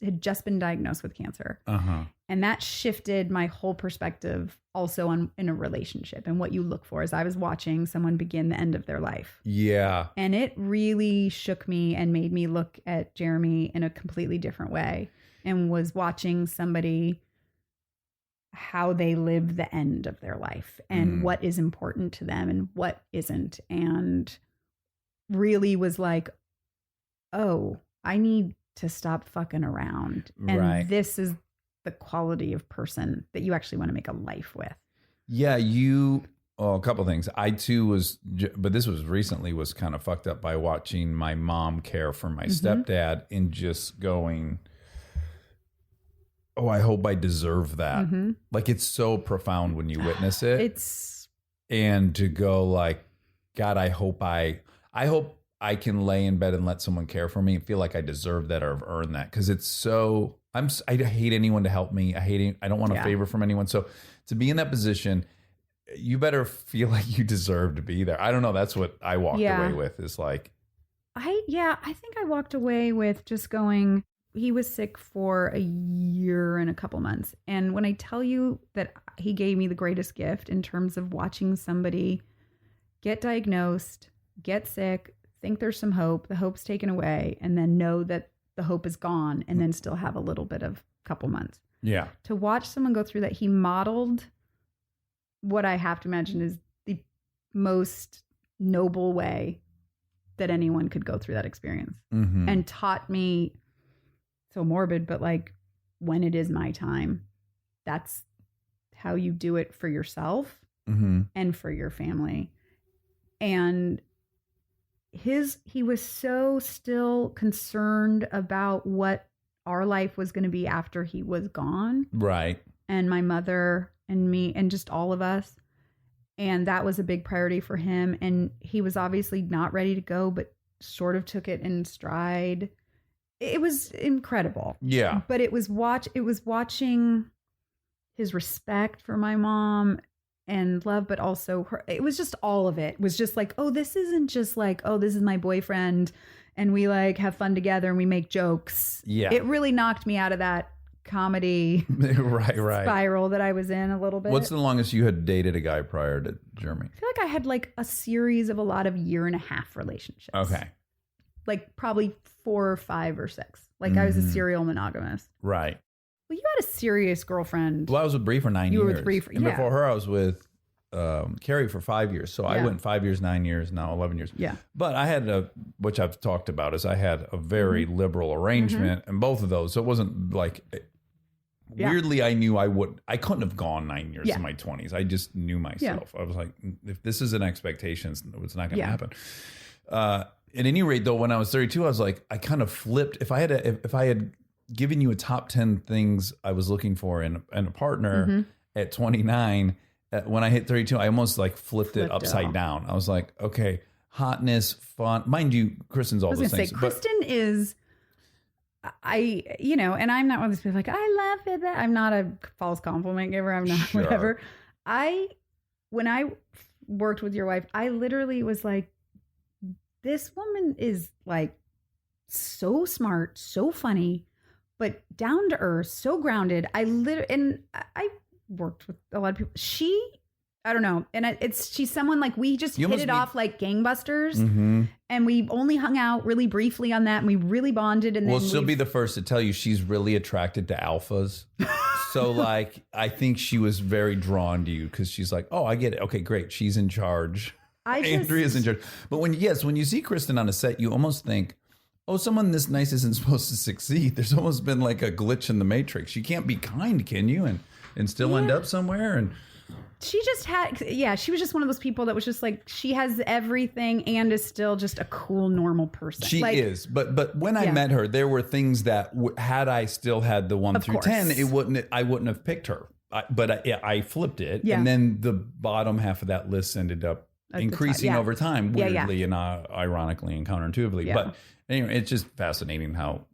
F: had just been diagnosed with cancer.
A: Uh-huh.
F: And that shifted my whole perspective also in a relationship and what you look for as I was watching someone begin the end of their life.
A: Yeah.
F: And it really shook me and made me look at Jeremy in a completely different way and was watching somebody how they live the end of their life and what is important to them and what isn't. And really was like, oh, I need to stop fucking around. And this is the quality of person that you actually want to make a life with.
A: Yeah. You Well, a couple things. I too was, but this was recently, was kind of fucked up by watching my mom care for my stepdad and just going, oh, I hope I deserve that. Like, it's so profound when you witness it. And to go like, God, I hope I I can lay in bed and let someone care for me and feel like I deserve that or have earned that. Cause it's so, I hate anyone to help me. I don't want a favor from anyone. So to be in that position, you better feel like you deserve to be there. I don't know. That's what I walked away with, is like,
F: I think I walked away with just going, he was sick for a year and a couple months. And when I tell you that he gave me the greatest gift in terms of watching somebody get diagnosed, get sick, think there's some hope, the hope's taken away, and then know that the hope is gone, and then still have a little bit of couple months.
A: Yeah.
F: To watch someone go through that, he modeled what I have to imagine is the most noble way that anyone could go through that experience, and taught me, so morbid, but like, when it is my time, that's how you do it for yourself and for your family. And he was so still concerned about what our life was going to be after he was gone.
A: Right.
F: And my mother and me and just all of us. And that was a big priority for him. And he was obviously not ready to go, but sort of took it in stride. It was incredible.
A: Yeah.
F: But it was watching his respect for my mom and love, but also her. It was just all of it. It was just like, oh, this isn't just like, oh, this is my boyfriend and we like have fun together and we make jokes. Yeah. It really knocked me out of that comedy
A: right
F: spiral that I was in a little bit.
A: What's the longest you had dated a guy prior to Jeremy?
F: I feel like I had like a series of a lot of 1.5 relationships.
A: Okay.
F: Like probably 4 or 5 or 6. Like I was a serial monogamous.
A: Right.
F: Well, you had a serious girlfriend.
A: Well, I was with Bree for 9 years.
F: You were with Bree
A: and before her, I was with Carrie for 5 years. So I went 5 years, 9 years, now 11 years.
F: Yeah.
A: But I had which I've talked about, is I had a very liberal arrangement in both of those. So it wasn't like, weirdly, I knew I couldn't have gone 9 years in my 20s. I just knew myself. I was like, if this is an expectation, it's not going to happen. At any rate, though, when I was 32, I was like, I kind of flipped. If I had given you a top 10 things I was looking for in a partner at 29, when I hit 32, I almost like flipped it upside down. I was like, okay, hotness, fun. Mind you, Kristen's all those things.
F: Kristen is, and I'm not one of those people like, I love it. I'm not a false compliment giver. I'm not whatever. When I worked with your wife, I literally was like, this woman is like so smart, so funny, but down to earth, so grounded. I worked with a lot of people. I don't know. And she's someone like, we just hit it off like gangbusters, and we only hung out really briefly on that, and we really bonded. And then
A: she'll be the first to tell you she's really attracted to alphas. So like, I think she was very drawn to you because she's like, oh, I get it. Okay, great. She's in charge. Andrea's in charge. But when you see Kristen on a set, you almost think, oh, someone this nice isn't supposed to succeed. There's almost been like a glitch in the matrix. You can't be kind, can you? And still end up somewhere. And
F: she just she was just one of those people that was just like, she has everything and is still just a cool, normal person.
A: She is. But when I met her, there were things that had I still had the 1 through 10, I wouldn't have picked her. I flipped it. And then the bottom half of that list ended up increasing over time, weirdly and ironically and counterintuitively. But anyway, it's just fascinating how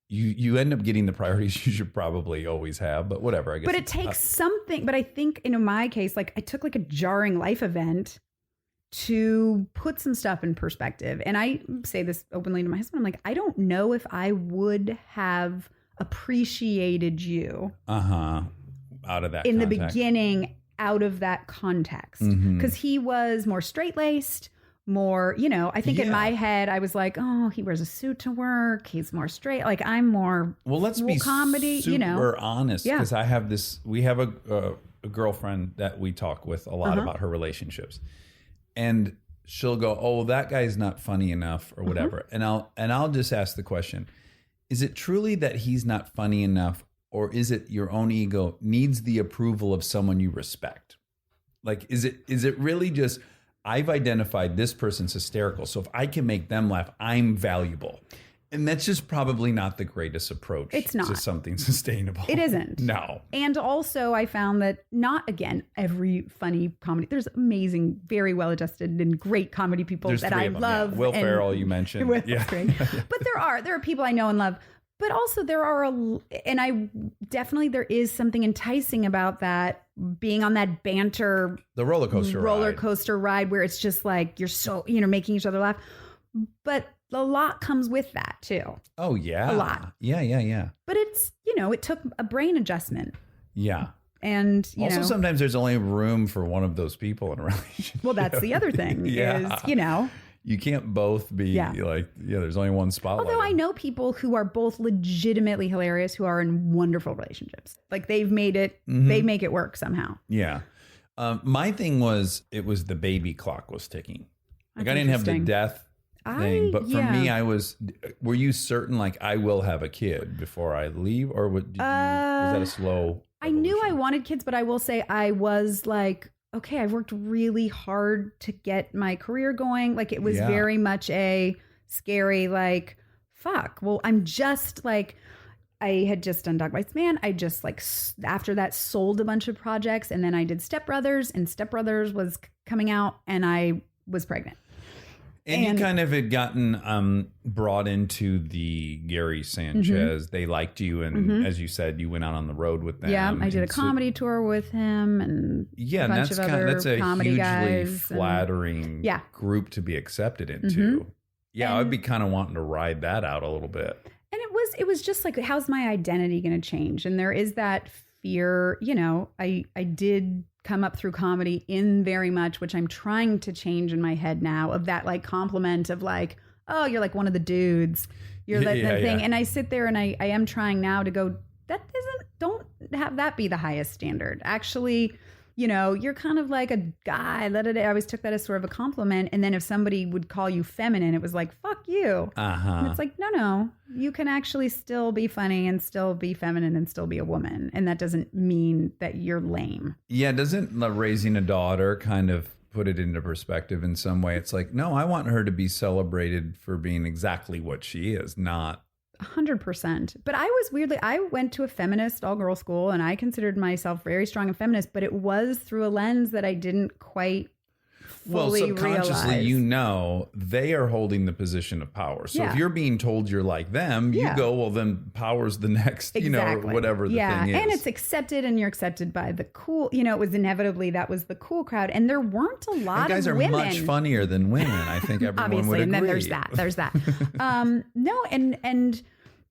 A: you end up getting the priorities you should probably always have, but whatever, I guess.
F: But it takes something. But I think in my case, like, I took like a jarring life event to put some stuff in perspective. And I say this openly to my husband. I'm like, I don't know if I would have appreciated you
A: out of that
F: in the beginning, out of that context, because he was more straight-laced, more, I think in my head I was like, oh, he wears a suit to work, he's more straight, like I'm more,
A: well, let's be
F: comedy,
A: super honest, because we have a girlfriend that we talk with a lot about her relationships, and she'll go, oh, that guy's not funny enough or whatever, and I'll just ask the question, is it truly that he's not funny enough, or is it your own ego needs the approval of someone you respect? Like, is it really just, I've identified this person's hysterical, so if I can make them laugh, I'm valuable. And that's just probably not the greatest approach
F: It's not.
A: to something sustainable.
F: It isn't.
A: No.
F: And also I found that not, again, every funny comedy, there's amazing, very well-adjusted and great comedy people
A: There's
F: that
A: three
F: I
A: of them,
F: love.
A: yeah. Will
F: and-
A: Ferrell, you mentioned.
F: Will,
A: Yeah.
F: great. But there are people I know and love. But also there is something enticing about that, being on that banter
A: The roller coaster ride.
F: where it's just like, you're so, making each other laugh. But a lot comes with that too.
A: Oh, yeah.
F: A lot.
A: Yeah.
F: But it's, it took a brain adjustment.
A: Yeah.
F: And,
A: Sometimes there's only room for one of those people in a relationship.
F: well, that's the other thing
A: Yeah.
F: is,
A: You can't both be there's only one spotlight.
F: although I know people who are both legitimately hilarious who are in wonderful relationships. Like they make it work somehow.
A: Yeah. My thing was, it was the baby clock was ticking. Like
F: That's
A: I didn't have the
F: interesting.
A: death thing, but for me,
F: yeah.
A: were you certain like I will have a kid before I leave, or was that a slow
F: I knew I
A: evolution?
F: wanted kids, but I will say I was like, okay, I've worked really hard to get my career going. Like it was
A: Yeah.
F: very much a scary, like, fuck. Well, I'm just like, I had just done Dog Bites Man. I just like, after that sold a bunch of projects, and then I did Step Brothers, and Step Brothers was coming out, and I was pregnant.
A: And you kind of had gotten brought into the Gary Sanchez. They liked you, and as you said, you went out on the road with them.
F: Yeah, I did a
A: And so-
F: comedy tour with him, and
A: Yeah,
F: a
A: and
F: bunch
A: that's
F: of
A: kind
F: other
A: of, that's a
F: comedy
A: hugely
F: guys. and-
A: flattering
F: Yeah.
A: group to be accepted into. Yeah, I'd
F: And-
A: be kind of wanting to ride that out a little bit.
F: And it was just like, how's my identity going to change? And there is that fear, I did come up through comedy in very much, which I'm trying to change in my head now, of that like compliment of like, oh, you're like one of the dudes. You're that thing.
A: Yeah.
F: And I sit there and I am trying now to go, don't have that be the highest standard. Actually, you're kind of like a guy. I always took that as sort of a compliment. And then if somebody would call you feminine, it was like, fuck you. And it's like, no, you can actually still be funny and still be feminine and still be a woman. And that doesn't mean that you're lame.
A: Yeah, doesn't raising a daughter kind of put it into perspective in some way? It's like, no, I want her to be celebrated for being exactly what she is, not
F: 100%. But I went to a feminist all-girl school, and I considered myself very strong and feminist, but it was through a lens that I didn't quite fully
A: subconsciously,
F: realize.
A: they are holding the position of power. So
F: Yeah.
A: if you're being told you're like them, you
F: Yeah.
A: go, well, then power's the next,
F: Exactly.
A: whatever the thing is.
F: And it's accepted, and you're accepted by the cool, it was inevitably, that was the cool crowd. And there weren't a lot
A: and guys
F: of
A: are
F: women.
A: much funnier than women. I think everyone
F: Obviously,
A: would agree.
F: and then there's that. No, and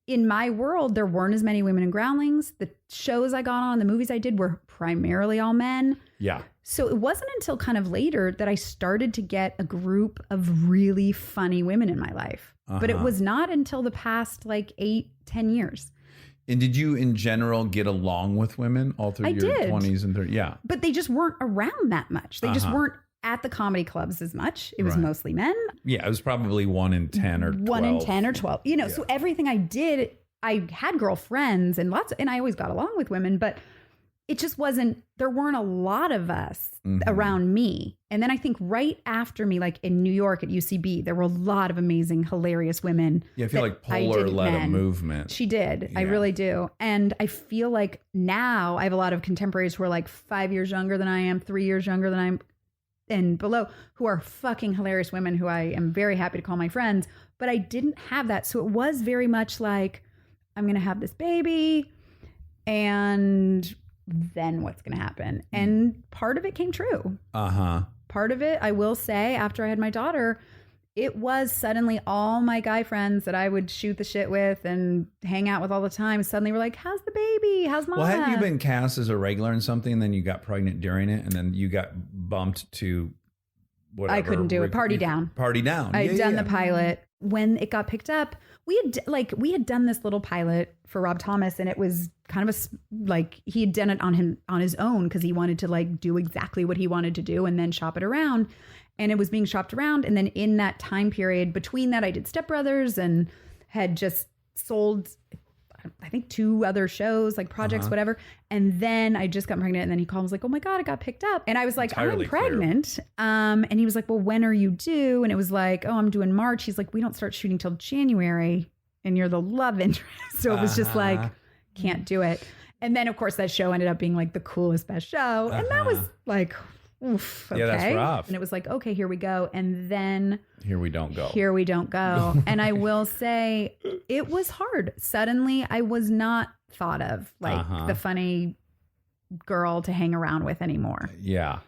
F: in my world, there weren't as many women in Groundlings. The shows I got on, the movies I did were primarily all men.
A: Yeah.
F: So it wasn't until kind of later that I started to get a group of really funny women in my life. But it was not until the past like 8-10 years.
A: And did you in general get along with women all through
F: I
A: your
F: did.
A: 20s and 30s? Yeah.
F: But they just weren't around that much. They just weren't at the comedy clubs as much. It was
A: Right.
F: mostly men.
A: Yeah, it was probably 1 in 10 or 12.
F: 1 in 10 or 12. So everything I did, I had girlfriends and I always got along with women, but it just there weren't a lot of us around me. And then I think right after me, like in New York at UCB, there were a lot of amazing, hilarious women.
A: Yeah, I feel like
F: that I
A: Polar
F: didn't
A: led a
F: men.
A: movement.
F: She did. I
A: Yeah.
F: really do. And I feel like now I have a lot of contemporaries who are like 5 years younger than I am, 3 years younger than I am, and below, who are fucking hilarious women who I am very happy to call my friends. But I didn't have that. So it was very much like, I'm going to have this baby, and then what's going to happen? And part of it came true. Part of it, I will say, after I had my daughter, it was suddenly all my guy friends that I would shoot the shit with and hang out with all the time suddenly were like, how's the baby? How's mama?
A: Well, hadn't you been cast as a regular in something, and then you got pregnant during it, and then you got bumped to whatever?
F: I couldn't do it. Party Down.
A: Party Down.
F: I had
A: Yeah,
F: done
A: yeah.
F: the pilot. When it got picked up, we had done this little pilot for Rob Thomas, and it was kind of he had done it on his own because he wanted to like do exactly what he wanted to do and then shop it around. And it was being shopped around. And then in that time period between that, I did Step Brothers and had just sold, I think 2 other shows, like projects, whatever. And then I just got pregnant, and then he called and was like, oh my God, I got picked up. And I was like,
A: Entirely
F: I'm pregnant. And he was like, well, when are you due? And it was like, oh, I'm due in March. He's like, we don't start shooting till January, and you're the love interest. So it was just like, can't do it. And then, of course, that show ended up being like the coolest, best show. And that was like, oof, okay.
A: Yeah, that's rough.
F: And it was like, okay, here we go. And then
A: Here we don't go.
F: here we don't go. And I will say it was hard. Suddenly I was not thought of like the funny girl to hang around with anymore.
A: Yeah.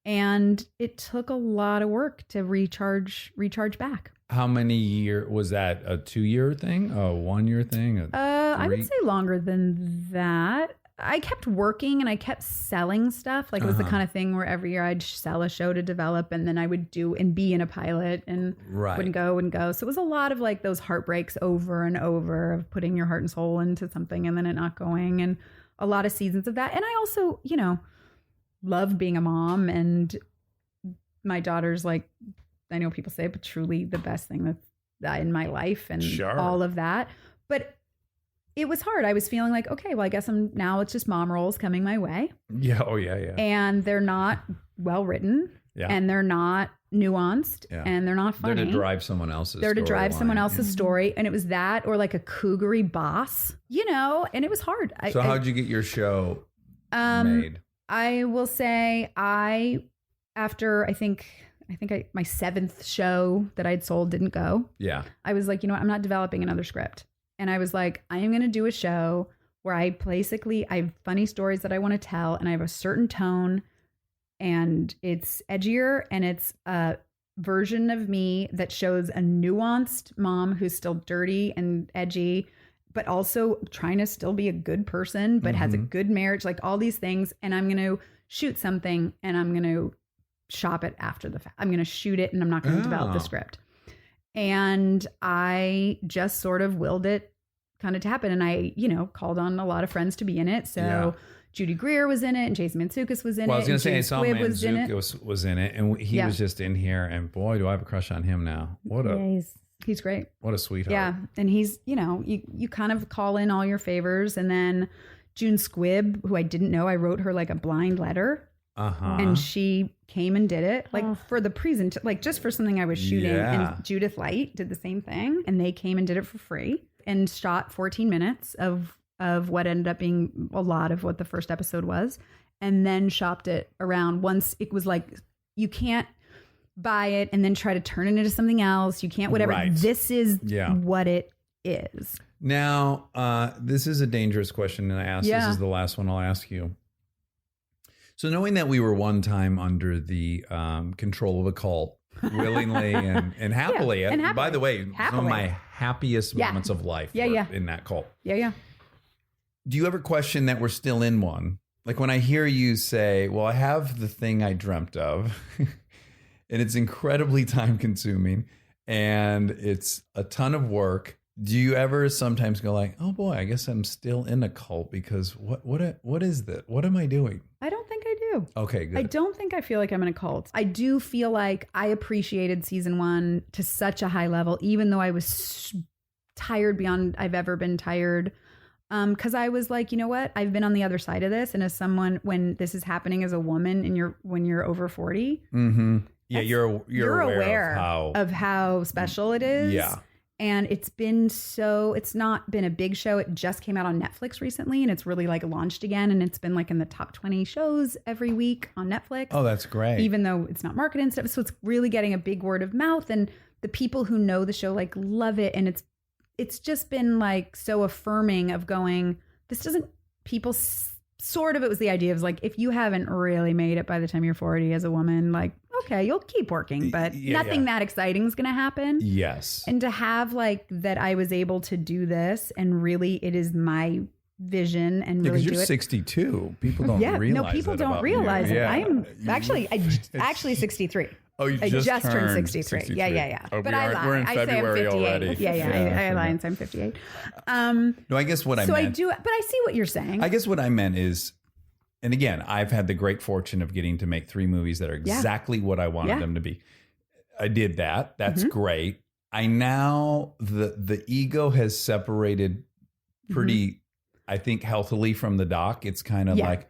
F: And it took a lot of work to recharge back.
A: How many year was that? A 2-year thing? A 1-year thing?
F: I would say longer than that. I kept working and I kept selling stuff. Like it was the kind of thing where every year I'd sell a show to develop, and then I would do and be in a pilot and wouldn't go. So it was a lot of like those heartbreaks over and over of putting your heart and soul into something and then it not going, and a lot of seasons of that. And I also, you know, love being a mom, and my daughter's like, I know people say it, but truly the best thing that's in my life and all of that. But it was hard. I was feeling like, okay, well, I guess it's just mom roles coming my way.
A: Yeah. Oh, yeah, yeah.
F: And they're not well written.
A: Yeah.
F: And they're not nuanced. Yeah. And they're not funny.
A: They're to drive someone else's
F: story. And it was that, or like a cougary boss, you know, and it was hard.
A: So how'd you get your show made?
F: I will say after I think my 7th show that I'd sold didn't go. Yeah. I was like, you know what? I'm not developing another script. And I was like, I am going to do a show where I have funny stories that I want to tell, and I have a certain tone, and it's edgier, and it's a version of me that shows a nuanced mom who's still dirty and edgy, but also trying to still be a good person, but has a good marriage, like all these things. And I'm going to shoot something, and I'm going to shop it after the fact. I'm going to shoot it, and I'm not going to develop the script. And I just sort of willed it kind of to happen. And I, you know, called on a lot of friends to be in it. So Judy Greer was in it, and Jason Mantzoukas was in it.
A: Well, I was going to say, I saw
F: Mantzoukas
A: was in it, and he was just in here. And boy, do I have a crush on him now.
F: He's great.
A: What a sweetheart.
F: Yeah. And he's, you know, you kind of call in all your favors. And then June Squibb, who I didn't know, I wrote her like a blind letter. And she came and did it like for the like just for something I was shooting. And Judith Light did the same thing, and they came and did it for free and shot 14 minutes of what ended up being a lot of what the first episode was, and then shopped it around. Once it was like, you can't buy it and then try to turn it into something else. You can't, whatever. Right. This is what it is.
A: Now, this is a dangerous question, and I asked, this is the last one I'll ask you. So knowing that we were one time under the control of a cult, willingly and happily,
F: and happily.
A: By the way, some of my happiest moments of life were in that cult.
F: Yeah.
A: Do you ever question that we're still in one? Like when I hear you say, well, I have the thing I dreamt of, and it's incredibly time consuming, and it's a ton of work. Do you ever sometimes go like, oh boy, I guess I'm still in a cult, because what is that? What am I doing?
F: I don't think I do.
A: Okay, good.
F: I don't think I feel like I'm in a cult. I do feel like I appreciated season 1 to such a high level, even though I was tired beyond I've ever been tired. Because I was like, you know what? I've been on the other side of this. And as someone, when this is happening as a woman and when you're over 40.
A: Yeah, you're aware
F: of how special it is.
A: Yeah.
F: And it's not been a big show. It just came out on Netflix recently, and it's really like launched again. And it's been like in the top 20 shows every week on Netflix.
A: Oh, that's great.
F: Even though it's not marketed and stuff. So it's really getting a big word of mouth, and the people who know the show like love it. And it's just been like so affirming of going, this doesn't, people sort of, it was the idea of like, if you haven't really made it by the time you're 40 as a woman, like, okay, you'll keep working, but nothing that exciting is going to happen.
A: Yes.
F: And to have like that I was able to do this, and really it is my vision, and really do it.
A: You're 62. People don't realize
F: no, people don't realize it. I'm actually 63.
A: Oh,
F: I just turned 63. Yeah.
A: Oh,
F: but I lie.
A: We're in February already.
F: Yeah. I lie and say I'm 58.
A: No, I guess what I meant.
F: So I do, but I see what you're saying.
A: I guess what I meant is, and again, I've had the great fortune of getting to make 3 movies that are exactly what I wanted them to be. I did that. That's great. I now, the ego has separated pretty, I think, healthily from the doc. It's kind of like,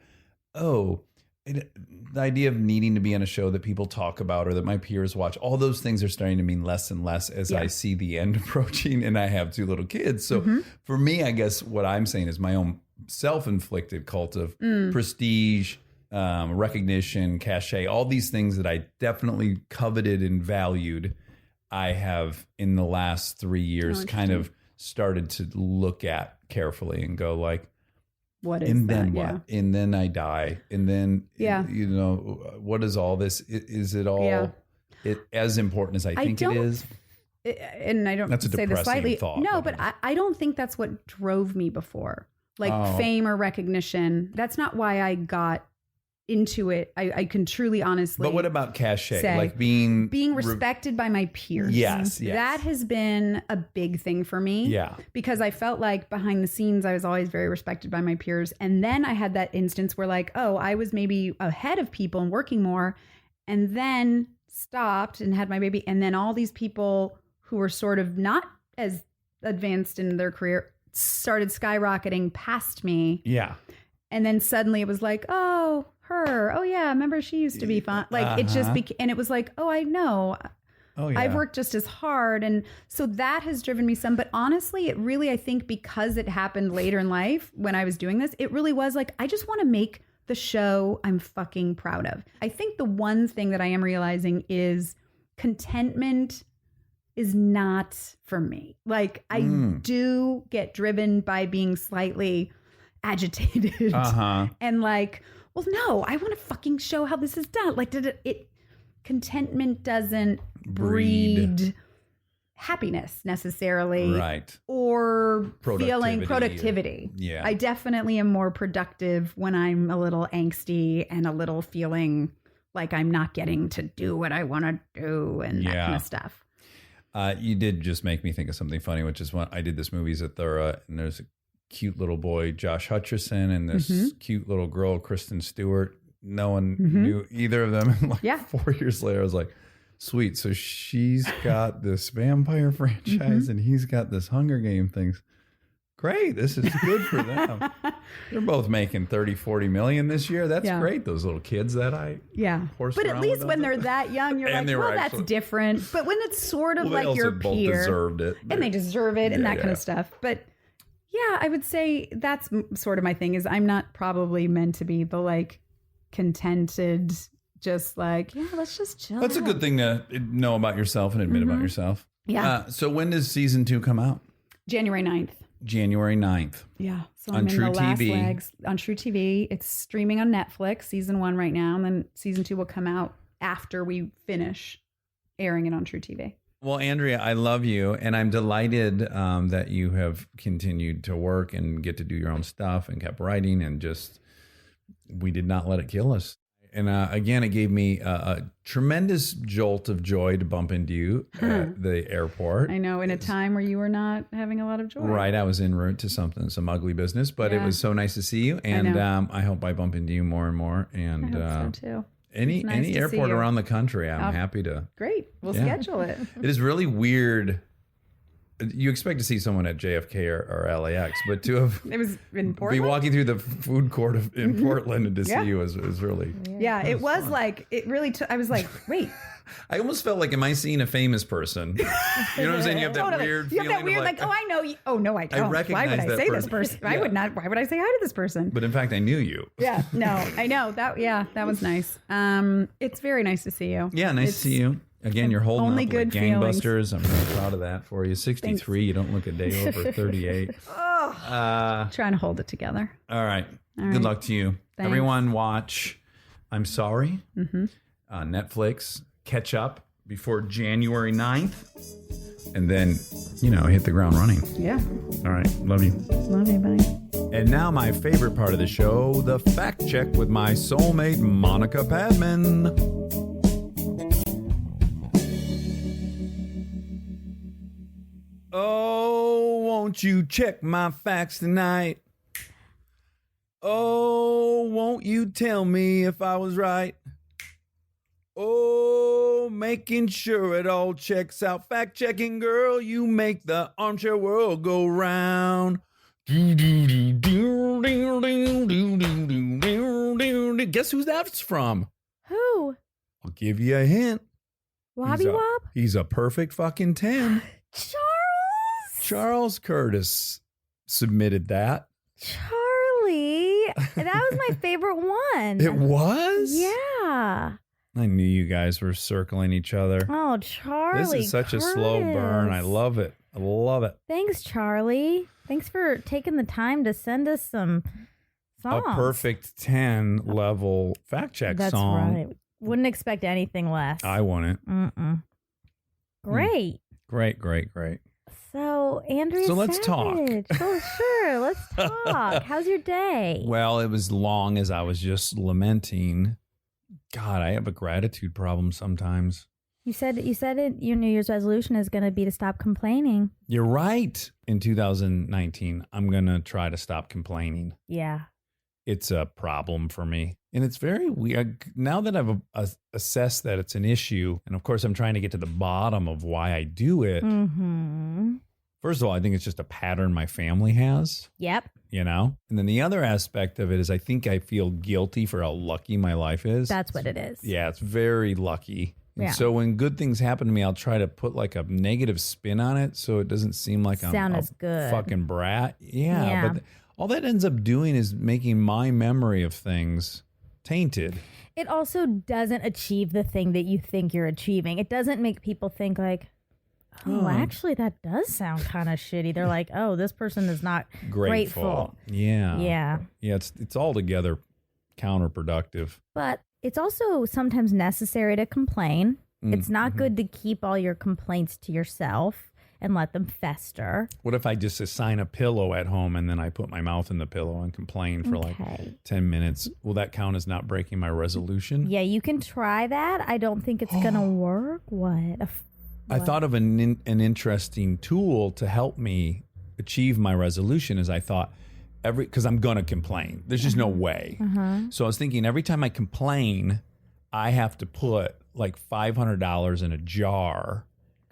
A: the idea of needing to be on a show that people talk about or that my peers watch, all those things are starting to mean less and less as I see the end approaching, and I have 2 little kids. So for me, I guess what I'm saying is my own self-inflicted cult of prestige, recognition, cachet, all these things that I definitely coveted and valued, I have in the last 3 years kind of started to look at carefully and go like,
F: what is
A: and
F: that?
A: then what? And then I die. And then, you know, what is all this? Is it all as important as I think it is?
F: And I don't
A: That's a
F: say this slightly.
A: thought.
F: No, but I don't think that's what drove me before. Like fame or recognition. That's not why I got into it. I can truly, honestly.
A: But what about cachet?
F: Say,
A: Like being
F: respected by my peers.
A: Yes.
F: That has been a big thing for me.
A: Yeah.
F: Because I felt like behind the scenes, I was always very respected by my peers. And then I had that instance where like, I was maybe ahead of people and working more, and then stopped and had my baby. And then all these people who were sort of not as advanced in their career started skyrocketing past me.
A: Yeah.
F: And then suddenly it was like, her. Oh yeah, remember she used to be fun. Like it just became, and it was like, I know.
A: Oh yeah.
F: I've worked just as hard. And so that has driven me some. But honestly, it really, I think because it happened later in life when I was doing this, it really was like, I just want to make the show I'm fucking proud of. I think the one thing that I am realizing is contentment is not for me. Like I do get driven by being slightly agitated and like, well, no, I want to fucking show how this is done. Like, contentment doesn't breed happiness necessarily,
A: right?
F: Or feeling productivity.
A: Yeah,
F: I definitely am more productive when I'm a little angsty and a little feeling like I'm not getting to do what I want to do and that kind of stuff.
A: You did just make me think of something funny, which is when I did this movie Zathura, and there's a cute little boy, Josh Hutcherson, and this cute little girl, Kristen Stewart. No one knew either of them. And like 4 years later, I was like, sweet. So she's got this vampire franchise and he's got this Hunger Game things. Great. This is good for them. They're both making 30, 40 million this year. That's great. Those little kids that I horse
F: But at
A: around
F: least
A: with
F: when
A: them.
F: they're that young, you're like, well, that's different. But when it's sort of
A: Well,
F: like
A: they also
F: your
A: both
F: peer.
A: deserved it.
F: And they deserve it and that kind of stuff. But yeah, I would say that's sort of my thing is I'm not probably meant to be the like contented, just like, let's just chill.
A: That's a good thing to know about yourself and admit about yourself.
F: Yeah.
A: So when does season 2 come out?
F: January 9th.
A: January 9th.
F: Yeah. So
A: on
F: I'm
A: True
F: in the last
A: TV.
F: legs on True TV. It's streaming on Netflix, season 1 right now. And then season 2 will come out after we finish airing it on True TV.
A: Well, Andrea, I love you, and I'm delighted that you have continued to work and get to do your own stuff and kept writing, and just we did not let it kill us. And again, it gave me a tremendous jolt of joy to bump into you at the airport.
F: I know, in a time where you were not having a lot of joy.
A: Right, I was en route to some ugly business, but it was so nice to see you, and I hope I bump into you more and more. And
F: I hope so too.
A: Any airport around the country, I'm happy to.
F: Great. We'll schedule it.
A: It is really weird. You expect to see someone at JFK or LAX, but to have
F: it was in Portland?
A: be walking through the food court in Portland and to see you was really.
F: Yeah, it was fun. Like, it really I was like, wait.
A: I almost felt like, am I seeing a famous person? You know what I'm saying? You have that weird feeling.
F: You have that weird, like, oh, I know you. Oh, no, I don't.
A: Recognize
F: why would I
A: that
F: say
A: person.
F: this person? I would not. Why would I say hi to this person?
A: But in fact, I knew you.
F: Yeah, no, I know. That was nice. It's very nice to see you.
A: Yeah, nice to see you. Again, you're holding
F: only
A: up
F: good
A: like gangbusters. I'm really proud of that for you. 63,
F: Thanks.
A: You don't look a day over 38.
F: Trying to hold it together.
A: All right.
F: right.
A: Good luck to you.
F: Thanks.
A: Everyone watch I'm Sorry on Netflix. Catch up before January 9th. And then, hit the ground running.
F: Yeah.
A: All right. Love you.
F: Love you. Bye.
A: And now my favorite part of the show, the fact check with my soulmate, Monica Padman. Oh, won't you check my facts tonight? Oh, won't you tell me if I was right? Oh, making sure it all checks out. Fact checking, girl, you make the armchair world go round. Guess who that's from?
B: Who?
A: I'll give you a hint.
B: Wobby Wob?
A: He's a perfect fucking 10.
B: Charles?
A: Charles Curtis submitted that.
B: Charlie. That was my favorite one.
A: It was?
B: Yeah.
A: I knew you guys were circling each other.
B: Oh, Charlie.
A: This is such a slow burn. I love it. I love it.
B: Thanks, Charlie. Thanks for taking the time to send us some songs.
A: A perfect 10 level fact check
B: That's
A: song.
B: right. Wouldn't expect anything less.
A: I want it.
B: Great.
A: Great.
B: So, Andrea
A: So let's talk.
B: Savage. Oh, sure. Let's talk. How's your day?
A: Well, it was long as I was just lamenting. God, I have a gratitude problem sometimes.
B: You said it, your New Year's resolution is going to be to stop complaining.
A: You're right. In 2019, I'm going to try to stop complaining.
B: Yeah.
A: It's a problem for me. And it's very weird. Now that I've assessed that it's an issue, and of course I'm trying to get to the bottom of why I do it.
B: Mm-hmm.
A: First of all, I think it's just a pattern my family has.
B: Yep.
A: You know? And then the other aspect of it is I think I feel guilty for how lucky my life is.
B: That's what it is.
A: Yeah, it's very lucky. And
B: Yeah.
A: so when good things happen to me, I'll try to put like a negative spin on it so it doesn't seem like I'm
B: Sound
A: a
B: as good.
A: fucking brat. Yeah.
B: Yeah.
A: But all that ends up doing is making my memory of things tainted.
B: It also doesn't achieve the thing that you think you're achieving. It doesn't make people think like, oh, actually, that does sound kind of shitty. They're like, oh, this person is not grateful.
A: Yeah.
B: Yeah.
A: Yeah, it's altogether counterproductive.
B: But it's also sometimes necessary to complain. It's not good to keep all your complaints to yourself and let them fester.
A: What if I just assign a pillow at home and then I put my mouth in the pillow and complain for like 10 minutes? Will that count as not breaking my resolution?
B: Yeah, you can try that. I don't think it's going to work. What?
A: I thought of an interesting tool to help me achieve my resolution is I thought because I'm going to complain. There's just no way. So I was thinking every time I complain, I have to put like $500 in a jar.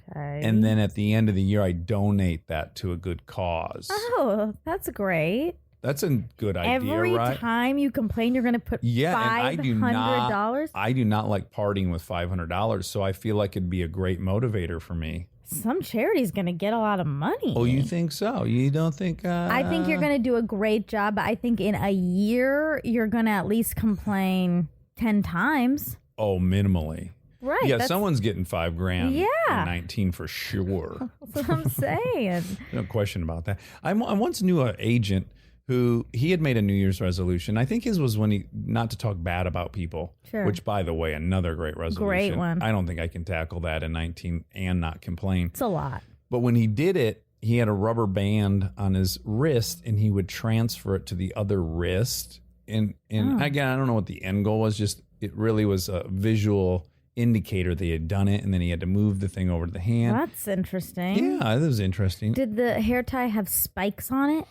B: Okay.
A: And then at the end of the year, I donate that to a good cause.
B: Oh, that's great.
A: That's a good idea,
B: Every
A: right?
B: time you complain, you're going to put $500?
A: I do not like partying with $500, so I feel like it'd be a great motivator for me.
B: Some charity's going to get a lot of money.
A: Oh, you think so? You don't think?
B: I think you're going to do a great job, but I think in a year, you're going to at least complain 10 times.
A: Oh, minimally.
B: Right.
A: Yeah, someone's getting $5,000
B: Yeah.
A: in 19 for sure.
B: That's what I'm saying.
A: No question about that. I once knew an agent who he had made a New Year's resolution. I think his was not to talk bad about people.
B: Sure.
A: Which, by the way, another great resolution.
B: Great one.
A: I don't think I can tackle that in 19 and not complain.
B: It's a lot.
A: But when he did it, he had a rubber band on his wrist and he would transfer it to the other wrist. And again, I don't know what the end goal was. Just it really was a visual indicator they had done it, and then he had to move the thing over to the hand.
B: That's interesting.
A: Yeah, that was interesting.
B: Did the hair tie have spikes on it?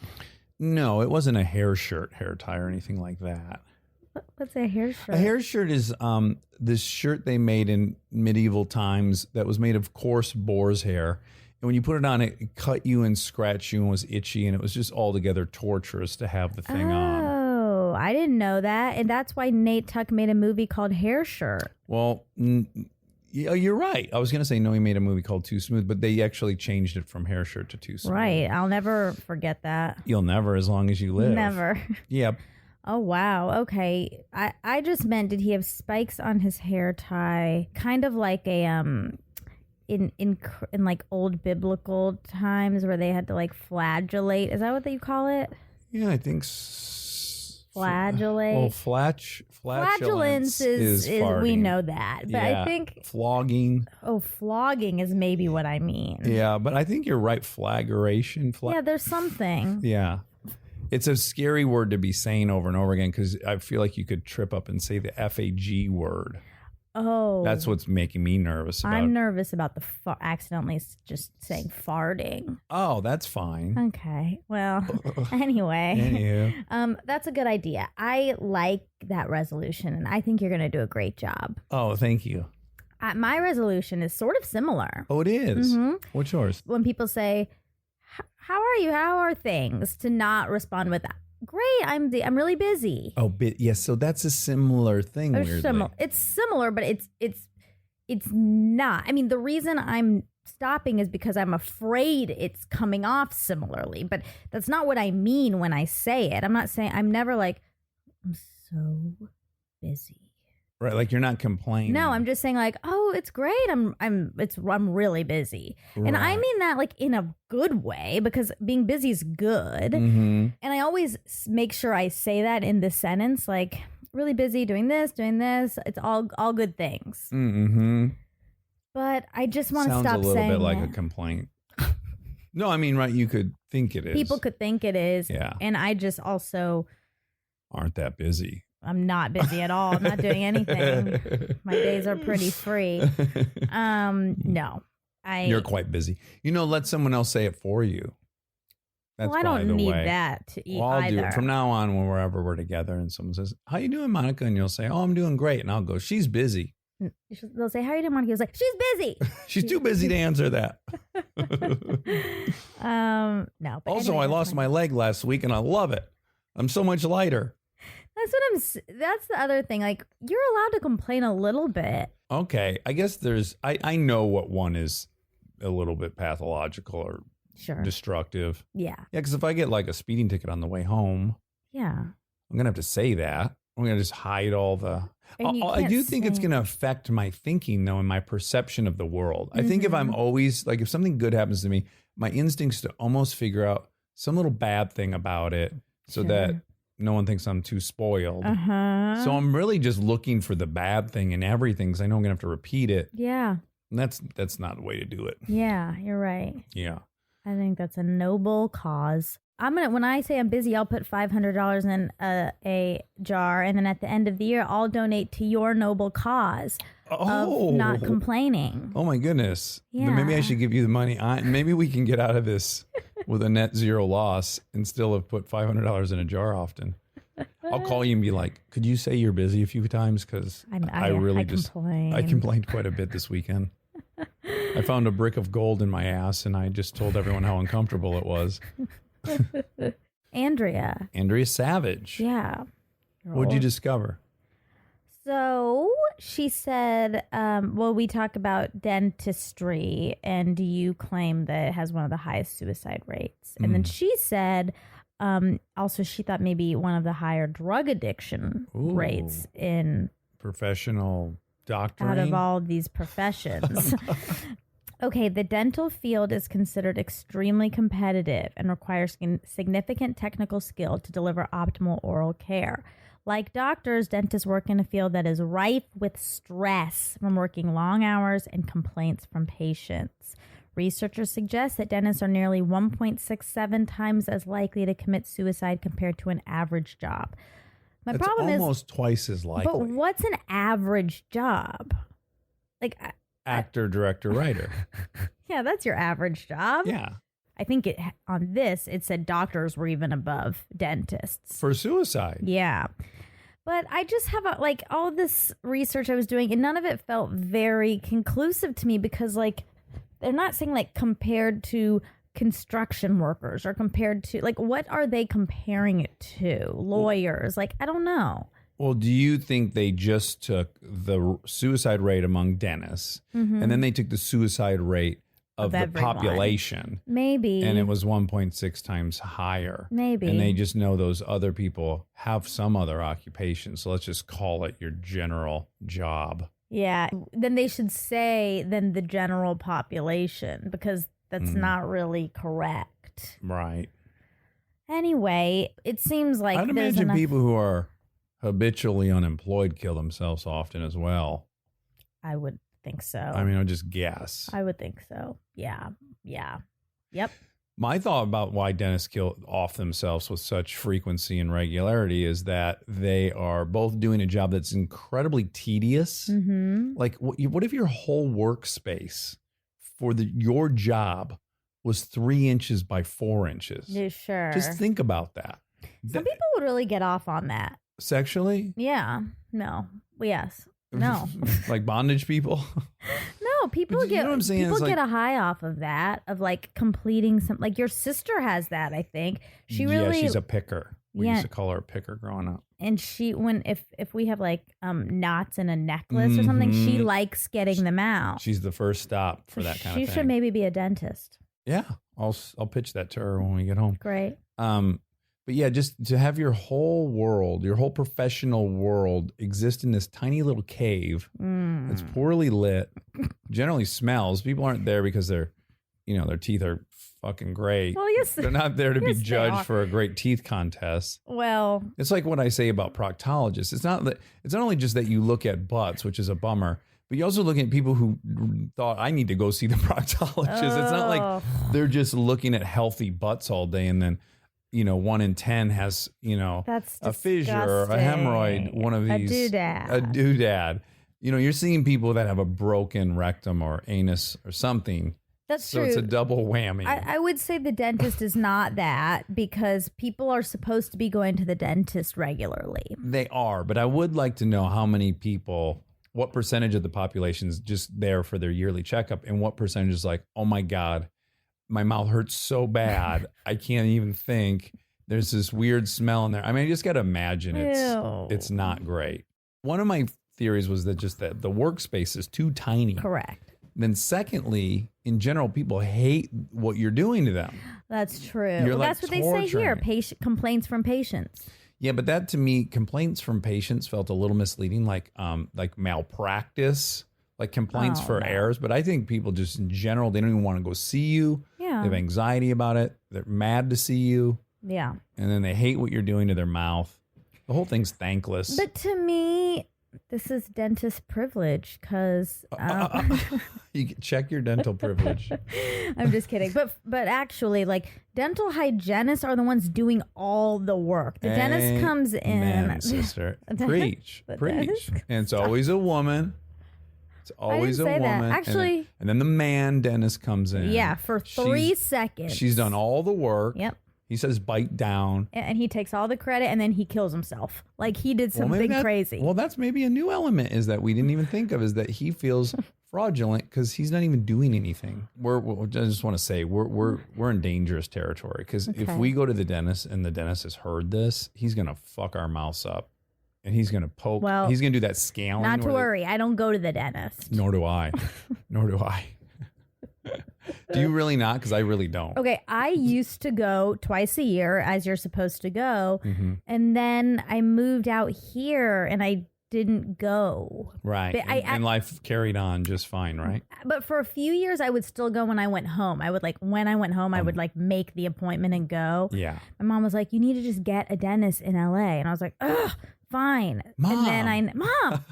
A: No, it wasn't a hair tie or anything like that.
B: What's a hair shirt?
A: A hair shirt is this shirt they made in medieval times that was made of coarse boar's hair. And when you put it on, it cut you and scratched you and was itchy, and it was just altogether torturous to have the thing on.
B: Oh, I didn't know that. And that's why Nate Tuck made a movie called Hair Shirt.
A: Well, yeah, you're right. I was going to say, no, he made a movie called Too Smooth, but they actually changed it from Hair Shirt to Too Smooth.
B: Right. I'll never forget that.
A: You'll never as long as you live.
B: Never.
A: Yep.
B: Oh, wow. Okay. I just meant, did he have spikes on his hair tie? Kind of like a, in like old biblical times where they had to like flagellate. Is that what you call it?
A: Yeah, I think
B: flagellate.
A: Well, flatulence is farting.
B: We know that. But
A: yeah.
B: I think
A: flogging.
B: Oh, flogging is maybe what I mean.
A: Yeah, but I think you're right. Flagration.
B: Yeah, there's something.
A: Yeah. It's a scary word to be saying over and over again because I feel like you could trip up and say the FAG word.
B: Oh.
A: That's what's making me nervous about
B: I'm nervous about the accidentally just saying farting.
A: Oh, that's fine.
B: Okay. Well, anyway. That's a good idea. I like that resolution, and I think you're going to do a great job.
A: Oh, thank you.
B: My resolution is sort of similar.
A: Oh, it is?
B: Mm-hmm.
A: What's yours?
B: When people say, how are are you? How are things? To not respond with that. Great, I'm really busy.
A: Oh, yes. So that's a similar thing. Weirdly.
B: It's similar, but it's not. I mean, the reason I'm stopping is because I'm afraid it's coming off similarly, but that's not what I mean when I say it. I'm never like, I'm so busy.
A: Right, like you're not complaining.
B: No, I'm just saying like, oh, it's great. I'm really busy.
A: Right.
B: And I mean that like in a good way, because being busy is good.
A: Mm-hmm.
B: And I always make sure I say that in the sentence, like really busy doing this. It's all good things.
A: Mm-hmm.
B: But I just want to stop saying
A: sounds a little bit like
B: it.
A: a complaint. No, I mean, right, you could think it is.
B: People could think it is.
A: Yeah.
B: And I just also
A: aren't that busy.
B: I'm not busy at all. I'm not doing anything. My days are pretty free. No.
A: You're quite busy. Let someone else say it for you. That's
B: I don't need
A: way.
B: that to eat
A: I'll do
B: either.
A: it from now on. Wherever we're together and someone says, "How you doing, Monica?" and you'll say, "Oh, I'm doing great," and I'll go, "She's busy."
B: They'll say, "How are you doing, Monica?" He's like, "She's busy."
A: She's too busy to answer that.
B: No. But
A: Also,
B: anyway,
A: I
B: that's
A: lost
B: my
A: my leg last week, and I love it. I'm so much lighter.
B: That's the other thing. Like, you're allowed to complain a little bit.
A: Okay, I guess I know what one is a little bit pathological or
B: Sure.
A: destructive.
B: Yeah.
A: Yeah, because if I get like a speeding ticket on the way home,
B: Yeah.
A: I'm gonna have to say that. I'm gonna just hide all the.
B: And you
A: I
B: can't
A: do think it's
B: say-
A: gonna affect my thinking though, and my perception of the world. I think if I'm always like, if something good happens to me, my instinct's to almost figure out some little bad thing about it, so that no one thinks I'm too spoiled.
B: Uh-huh.
A: So I'm really just looking for the bad thing in everything, because I know I'm gonna have to repeat it.
B: Yeah.
A: And that's not the way to do it.
B: Yeah, you're right.
A: Yeah.
B: I think that's a noble cause. When I say I'm busy, I'll put $500 in a jar, and then at the end of the year, I'll donate to your noble cause of not complaining.
A: Oh my goodness.
B: Yeah.
A: Then maybe I should give you the money. Maybe we can get out of this with a net zero loss and still have put $500 in a jar often. I'll call you and be like, could you say you're busy a few times? Because I complained quite a bit this weekend. I found a brick of gold in my ass, and I just told everyone how uncomfortable it was.
B: Andrea
A: Savage.
B: Yeah.
A: What'd you discover?
B: So she said, we talk about dentistry, and you claim that it has one of the highest suicide rates. And then she said, also she thought maybe one of the higher drug addiction rates in
A: professional doctoring.
B: Out of all these professions. Okay, the dental field is considered extremely competitive and requires significant technical skill to deliver optimal oral care. Like doctors, dentists work in a field that is rife with stress from working long hours and complaints from patients. Researchers suggest that dentists are nearly 1.67 times as likely to commit suicide compared to an average job.
A: That's problem almost twice as likely.
B: But what's an average job? Like
A: actor, director, writer.
B: Yeah, that's your average job.
A: Yeah.
B: I think it said doctors were even above dentists.
A: For suicide.
B: Yeah. But I just have all this research I was doing, and none of it felt very conclusive to me, because they're not saying compared to construction workers or compared to what are they comparing it to? Lawyers. I don't know.
A: Well, do you think they just took the suicide rate among dentists and then they took the suicide rate of the population?
B: Maybe.
A: And it was 1.6 times higher.
B: Maybe.
A: And they just know those other people have some other occupation. So let's just call it your general job.
B: Yeah. Then they should say the general population, because that's not really correct.
A: Right.
B: Anyway, it seems like
A: I'd imagine people who are habitually unemployed kill themselves often as well.
B: I would think so.
A: I mean, I'll just guess.
B: I would think so. Yeah. Yep.
A: My thought about why dentists kill off themselves with such frequency and regularity is that they are both doing a job that's incredibly tedious.
B: Mm-hmm.
A: What if your whole workspace for your job was 3 inches by 4 inches?
B: Yeah, sure.
A: Just think about that.
B: Some people would really get off on that.
A: Sexually?
B: Yeah. No. Yes. No.
A: Like bondage people?
B: No, No, people
A: But you
B: get
A: know what I'm saying?
B: people
A: It's like-
B: get a high off of that, of like completing some. Like your sister has that, I think. She
A: Yeah,
B: really,
A: she's a picker. We
B: Yeah.
A: used to call her a picker growing up.
B: and she if we have like knots in a necklace or something, she
A: Mhm.
B: likes getting them out.
A: She's the first stop for that kind
B: She
A: of thing.
B: should maybe be a dentist.
A: Yeah, I'll pitch that to her when we get home.
B: Great.
A: But yeah, just to have your whole world, your whole professional world exist in this tiny little cave that's poorly lit, generally smells. People aren't there because they're, their teeth are fucking great.
B: Well, yes,
A: They're not there to
B: yes,
A: be
B: they
A: judged
B: are.
A: for a great teeth contest.
B: Well,
A: It's like what I say about proctologists. It's not only just that you look at butts, which is a bummer, but you also look at people who thought I need to go see the proctologist. It's not like they're just looking at healthy butts all day and then 1 in 10 has,
B: that's
A: a fissure or a hemorrhoid, one of these.
B: A doodad.
A: A doodad. You're seeing people that have a broken rectum or anus or something.
B: That's
A: So
B: true.
A: it's a double whammy.
B: I would say the dentist is not that because people are supposed to be going to the dentist regularly.
A: They are, but I would like to know how many people, what percentage of the population is just there for their yearly checkup and what percentage is like, oh my God, my mouth hurts so bad. I can't even think. There's this weird smell in there. I mean, I just got to imagine
B: Ew.
A: it's not great. One of my theories was that the workspace is too tiny.
B: Correct.
A: Then secondly, in general, people hate what you're doing to them.
B: That's true.
A: You're
B: Well,
A: like
B: that's what they say here.
A: torturing.
B: Patient complaints from patients.
A: Yeah, but that to me, complaints from patients felt a little misleading, like malpractice, like complaints for
B: no.
A: errors. But I think people just in general, they don't even want to go see you.
B: Yeah.
A: They have anxiety about it. They're mad to see you.
B: Yeah.
A: And then they hate what you're doing to their mouth. The whole thing's thankless.
B: But to me, this is dentist privilege because
A: You can check your dental privilege.
B: I'm just kidding. But actually, like dental hygienists are the ones doing all the work. The dentist comes in.
A: Amen, sister. Preach.
B: The
A: Preach.
B: dentist-
A: And it's always a woman. It's always a
B: say that.
A: woman.
B: Actually-
A: and then the man dentist comes in.
B: Yeah, for 3 seconds.
A: She's done all the work.
B: Yep.
A: He says bite down.
B: And he takes all the credit and then he kills himself. Like he did
A: Well, maybe
B: something
A: that-
B: crazy.
A: Well, that's maybe a new element is that we didn't even think of, is that he feels fraudulent because he's not even doing anything. I just want to say we're in dangerous territory because if
B: Okay.
A: we go to the dentist and the dentist has heard this, he's gonna fuck our mouths up and he's gonna poke.
B: Well,
A: he's gonna do that scaling.
B: Not to
A: where they-
B: worry. I don't go to the dentist.
A: Nor do I. Nor do I. Do you really not? Because I really don't.
B: Okay, I used to go twice a year as you're supposed to go.
A: Mm-hmm.
B: And then I moved out here and I didn't go.
A: Right.
B: But
A: And life carried on just fine, right?
B: But for a few years, I would still go when I went home. I would when I went home, I would make the appointment and go.
A: Yeah.
B: My mom was like, you need to just get a dentist in LA. And I was like, ugh, fine.
A: Mom.
B: And then Mom.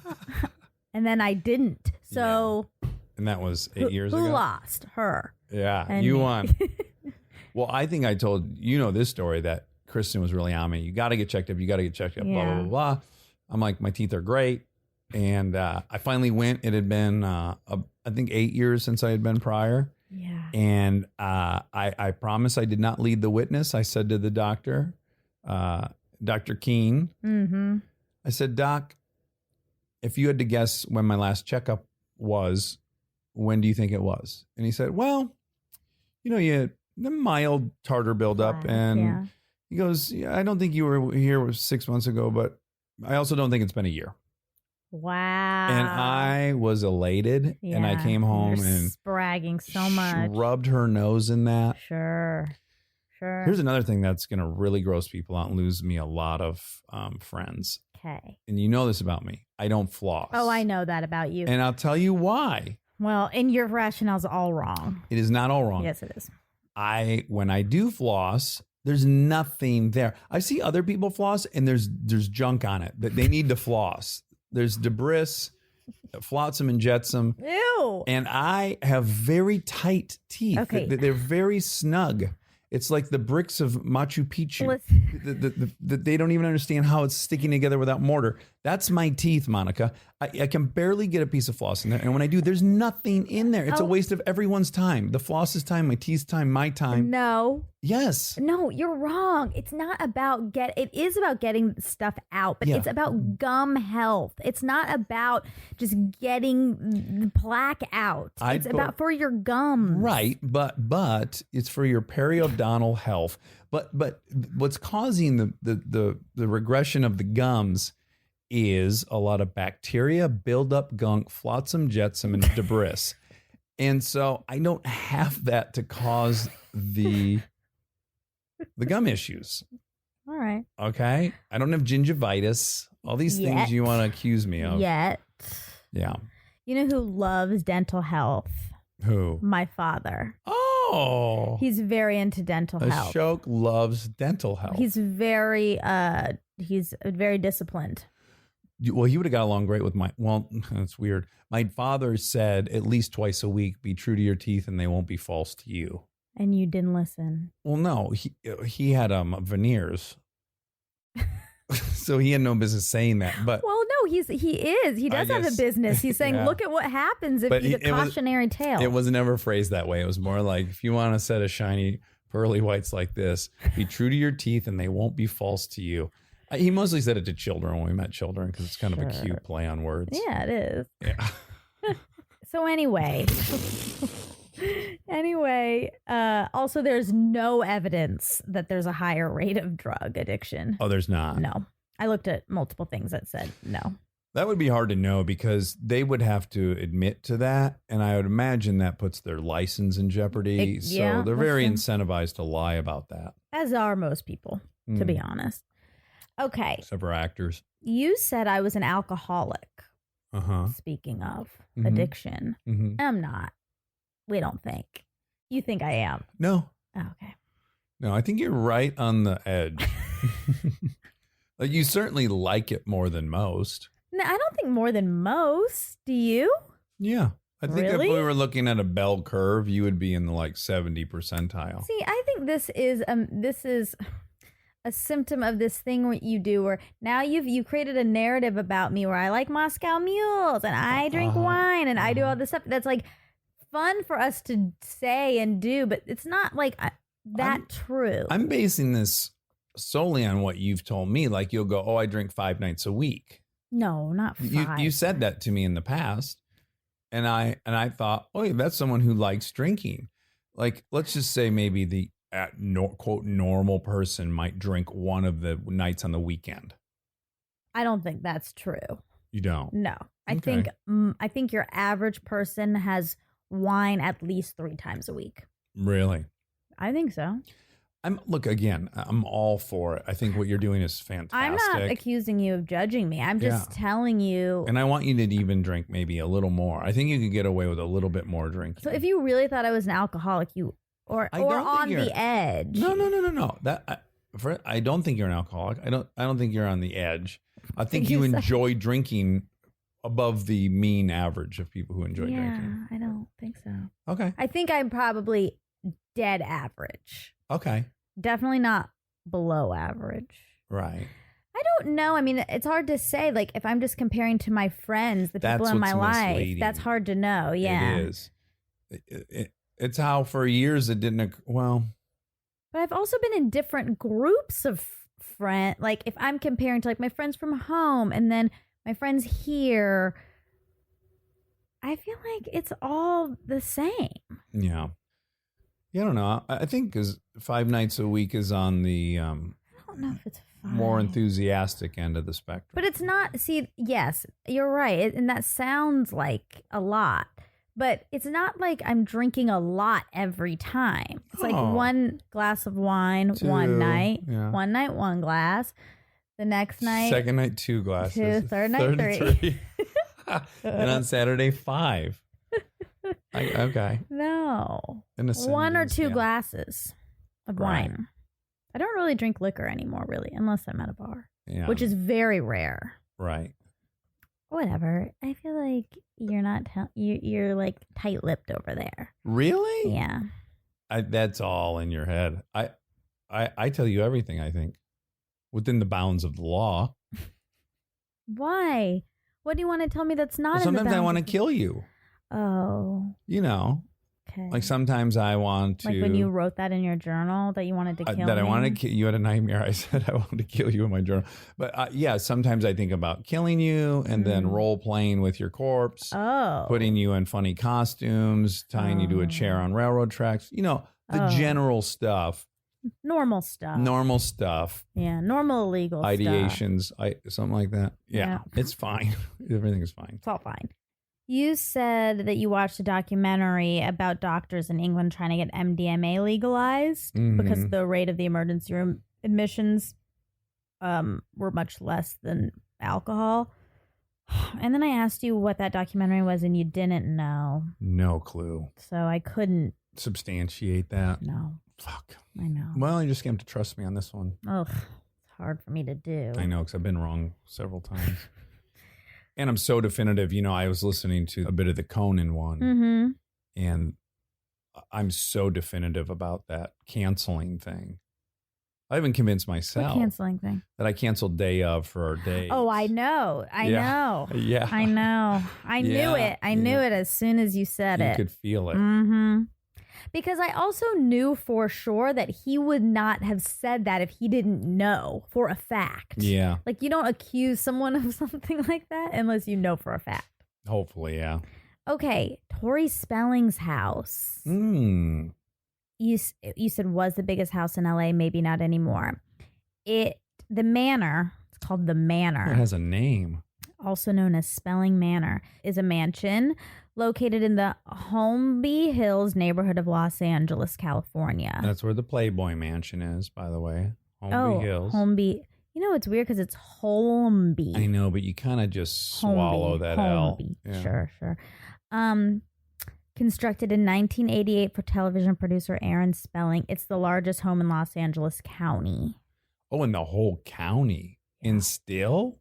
B: And then I didn't. So
A: And that was 8 years
B: who
A: ago.
B: lost? Her.
A: Yeah,
B: And
A: you
B: me.
A: won. Well, I think I told this story that Kristen was really on me. You got to get checked up. You got to get checked up. Blah blah
B: Yeah.
A: blah blah. I'm like, my teeth are great, and I finally went. It had been I think 8 years since I had been prior,
B: Yeah.
A: and I promise I did not lead the witness. I said to the doctor, Dr. Keene,
B: Mm-hmm.
A: I said, Doc, if you had to guess when my last checkup was, when do you think it was? And he said, well, you had the mild tartar buildup. And
B: yeah.
A: he goes, yeah, I don't think you were here 6 months ago, but I also don't think it's been a year.
B: Wow.
A: And I was elated. And I came home
B: You're
A: and
B: bragging so much.
A: rubbed her nose in that.
B: Sure.
A: Here's another thing that's going to really gross people out and lose me a lot of friends.
B: Okay.
A: And you know this about me. I don't floss.
B: Oh, I know that about you.
A: And I'll tell you why.
B: Well, and your rationale's all wrong.
A: It is not all wrong.
B: Yes, it is.
A: When I do floss, there's nothing there. I see other people floss and there's junk on it that they need to floss. There's debris, flotsam and jetsam.
B: Ew.
A: And I have very tight teeth.
B: Okay.
A: They're very snug. It's like the bricks of Machu Picchu.
B: Listen.
A: They don't even understand how it's sticking together without mortar. That's my teeth, Monica. I can barely get a piece of floss in there. And when I do, there's nothing in there. It's a waste of everyone's time. The floss's time, my teeth's time, my time.
B: No.
A: Yes.
B: No, you're wrong. It's not about it is about getting stuff out, but it's about gum health. It's not about just getting the plaque out. It's about for your gums.
A: Right, but it's for your periodontal health. But what's causing the regression of the gums is a lot of bacteria, buildup, gunk, flotsam, jetsam, and debris. And so I don't have that to cause the gum issues.
B: All right.
A: Okay? I don't have gingivitis. All these things you want to accuse me of.
B: Yet.
A: Yeah.
B: You know who loves dental health?
A: Who?
B: My father.
A: Oh.
B: He's very into dental health.
A: Ashok loves dental health.
B: He's very disciplined.
A: Well, he would have got along great with that's weird. My father said at least twice a week, be true to your teeth and they won't be false to you.
B: And you didn't listen.
A: Well, no, he had veneers. So he had no business saying that. But
B: well, no, he does have a business. He's saying, look at what happens if he's a cautionary tale.
A: It was never phrased that way. It was more like, if you want a set of shiny pearly whites like this, be true to your teeth and they won't be false to you. He mostly said it to children when we met children because it's kind of a cute play on words.
B: Yeah, it is.
A: Yeah.
B: So anyway, also there's no evidence that there's a higher rate of drug addiction.
A: Oh, there's not?
B: No. I looked at multiple things that said no.
A: That would be hard to know because they would have to admit to that. And I would imagine that puts their license in jeopardy. So they're very incentivized to lie about that.
B: As are most people, to be honest. Okay.
A: Except for actors.
B: You said I was an alcoholic.
A: Uh-huh.
B: Speaking of addiction.
A: Mm-hmm.
B: I'm not. We don't think. You think I am?
A: No.
B: Oh, okay.
A: No, I think you're right on the edge. Like you certainly like it more than most.
B: No, I don't think more than most. Do you?
A: Yeah. I think
B: Really?
A: if we were looking at a bell curve, you would be in the like 70 percentile.
B: See, I think this is a symptom of this thing what you do where now you created a narrative about me where I like Moscow mules and I drink wine and I do all this stuff that's like fun for us to say and do, but it's not like true.
A: I'm basing this solely on what you've told me. Like you'll go, oh, I drink 5 nights a week.
B: No, not 5.
A: You said that to me in the past. And I thought, oh, that's someone who likes drinking. Like, let's just say maybe the quote normal person might drink one of the nights on the weekend.
B: I don't think that's true.
A: You don't?
B: No. I think your average person has wine at least 3 times a week.
A: Really?
B: I think so.
A: I'm all for it. I think what you're doing is fantastic.
B: I'm not accusing you of judging me. I'm just telling you.
A: And I want you to even drink maybe a little more. I think you could get away with a little bit more drinking.
B: So if you really thought I was an alcoholic, or on the edge.
A: No. I don't think you're an alcoholic. I don't think you're on the edge. I think you enjoy drinking above the mean average of people who enjoy drinking.
B: I don't think so.
A: Okay.
B: I think I'm probably dead average.
A: Okay.
B: Definitely not below average.
A: Right.
B: I don't know. I mean, it's hard to say. Like, if I'm just comparing to my friends, the people in my life,
A: misleading.
B: that's hard to know. Yeah.
A: It is. It's how for years it didn't. Well.
B: But I've also been in different groups of friends. Like, if I'm comparing to like my friends from home and then my friends here, I feel like it's all the same.
A: Yeah. Yeah, I don't know. I think because 5 nights a week is on the
B: I don't know if it's 5.
A: more enthusiastic end of the spectrum.
B: But it's not. See, yes, you're right. And that sounds like a lot. But it's not like I'm drinking a lot every time. It's like 1 glass of wine
A: 2,
B: one night.
A: Yeah.
B: 1 night, 1 glass. The next night.
A: Second night, 2 glasses.
B: 2. Third night, 3.
A: And on Saturday, 5. Okay.
B: No. 1 or 2 glasses of wine. I don't really drink liquor anymore, really, unless I'm at a bar, which is very rare.
A: Right.
B: Whatever. I feel like you're not. You're like tight-lipped over there.
A: Really?
B: Yeah.
A: That's all in your head. I tell you everything. I think within the bounds of the law.
B: Why? What do you want to tell me that's not?
A: Well,
B: in the
A: sometimes I want to
B: bounds of-
A: kill you.
B: Oh,
A: You know,
B: okay.
A: like sometimes I want to.
B: Like when you wrote that in your journal that you wanted to kill
A: that I
B: me?
A: wanted to kill you. Had a nightmare. I said I wanted to kill you in my journal. But yeah, sometimes I think about killing you and then role playing with your corpse,
B: Oh.
A: putting you in funny costumes, tying you to a chair on railroad tracks. You know, the general stuff.
B: Normal stuff.
A: Normal stuff.
B: Yeah, normal illegal stuff.
A: Ideations, something like that. Yeah, it's fine. Everything is fine.
B: It's all fine. You said that you watched a documentary about doctors in England trying to get MDMA legalized because the rate of the emergency room admissions were much less than alcohol. And then I asked you what that documentary was, and you didn't know.
A: No clue.
B: So I couldn't.
A: Substantiate that.
B: No.
A: Fuck.
B: I know.
A: Well, you just have to trust me on this one.
B: Ugh, it's hard for me to do.
A: I know, because I've been wrong several times. And I'm so definitive. You know, I was listening to a bit of the Conan one, and I'm so definitive about that canceling thing. I even convinced myself
B: What canceling thing?
A: that I canceled day of for our day.
B: Oh, I know. I know.
A: Yeah.
B: I know. I knew it. I knew it as soon as you said
A: You
B: it.
A: could feel it.
B: Because I also knew for sure that he would not have said that if he didn't know for a fact.
A: Yeah.
B: Like you don't accuse someone of something like that unless you know for a fact.
A: Hopefully, yeah.
B: Okay, Tori Spelling's house.
A: Mm.
B: You said was the biggest house in LA, maybe not anymore. The manor, it's called the Manor.
A: It has a name.
B: Also known as Spelling Manor, is a mansion located in the Holmby Hills neighborhood of Los Angeles, California.
A: That's where the Playboy Mansion is, by the way. Holmby Hills.
B: Holmby. You know, it's weird because it's Holmby.
A: I know, but you kind of just swallow that L.
B: Holmby.
A: Yeah.
B: Sure. Constructed in 1988 for television producer Aaron Spelling. It's the largest home in Los Angeles County.
A: Oh, in the whole county. In Still?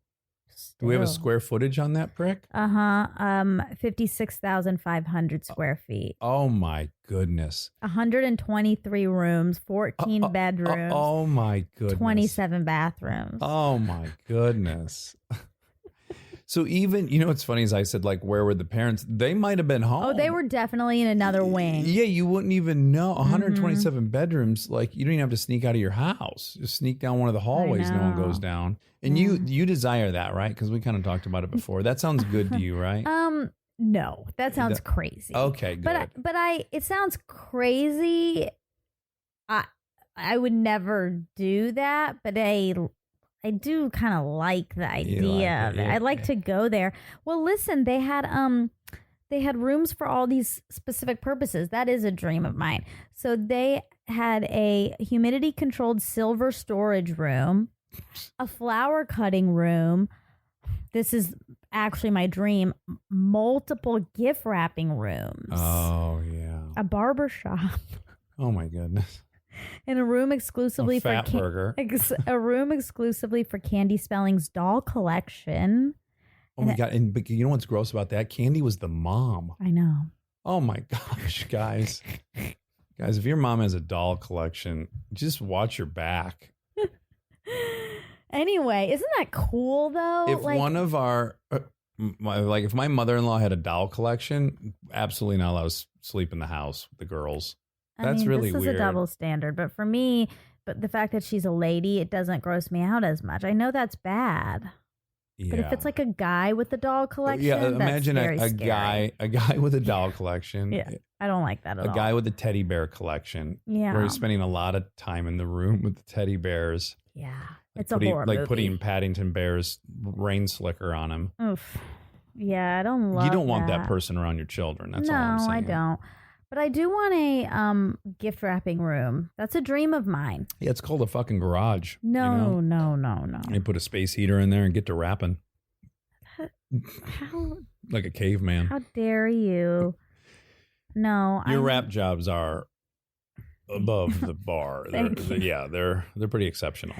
A: Do we have a square footage on that prick?
B: 56,500 square feet.
A: Oh my goodness.
B: 123 rooms, 14 bedrooms.
A: Oh my goodness.
B: 27 bathrooms.
A: Oh my goodness. So even, you know what's funny is I said, like, where were the parents? They might have been home.
B: Oh, they were definitely in another wing.
A: Yeah, you wouldn't even know. 127 bedrooms, like, you don't even have to sneak out of your house. Just sneak down one of the hallways, no one goes down. And you desire that, right? Because we kind of talked about it before. That sounds good to you, right?
B: No, that sounds crazy.
A: Okay, good.
B: But it sounds crazy. I would never do that, but I do kind of like the idea of it. I'd like to go there. Well, listen, they had rooms for all these specific purposes. That is a dream of mine. So they had a humidity controlled silver storage room, a flower cutting room. This is actually my dream. Multiple gift wrapping rooms.
A: Oh, yeah.
B: A barber shop.
A: Oh, my goodness.
B: And a room exclusively for a room exclusively for Candy Spelling's doll collection.
A: Oh my God. But you know what's gross about that? Candy was the mom.
B: I know.
A: Oh my gosh, guys. Guys, if your mom has a doll collection, just watch your back.
B: Anyway, isn't that cool though?
A: If one of our if my mother-in-law had a doll collection, absolutely not allowed to sleep in the house with the girls. That's really weird.
B: This is a double standard, but for me, the fact that she's a lady, it doesn't gross me out as much. I know that's bad.
A: Yeah.
B: But if it's like a guy with a doll collection,
A: imagine
B: that's very
A: a guy with a doll collection.
B: Yeah, I don't like that at all.
A: A guy with a teddy bear collection.
B: Yeah.
A: Where he's spending a lot of time in the room with the teddy bears.
B: Yeah.
A: Like
B: it's a horror movie.
A: Like putting Paddington Bear's rain slicker on him.
B: Oof. Yeah, I don't love
A: You don't want that person around your children. That's all I'm saying.
B: No, I don't. But I do want a gift wrapping room. That's a dream of mine.
A: Yeah, it's called a fucking garage.
B: No.
A: You put a space heater in there and get to wrapping.
B: How?
A: Like a caveman.
B: How dare you? No.
A: Your wrap jobs are above the bar. They're pretty exceptional.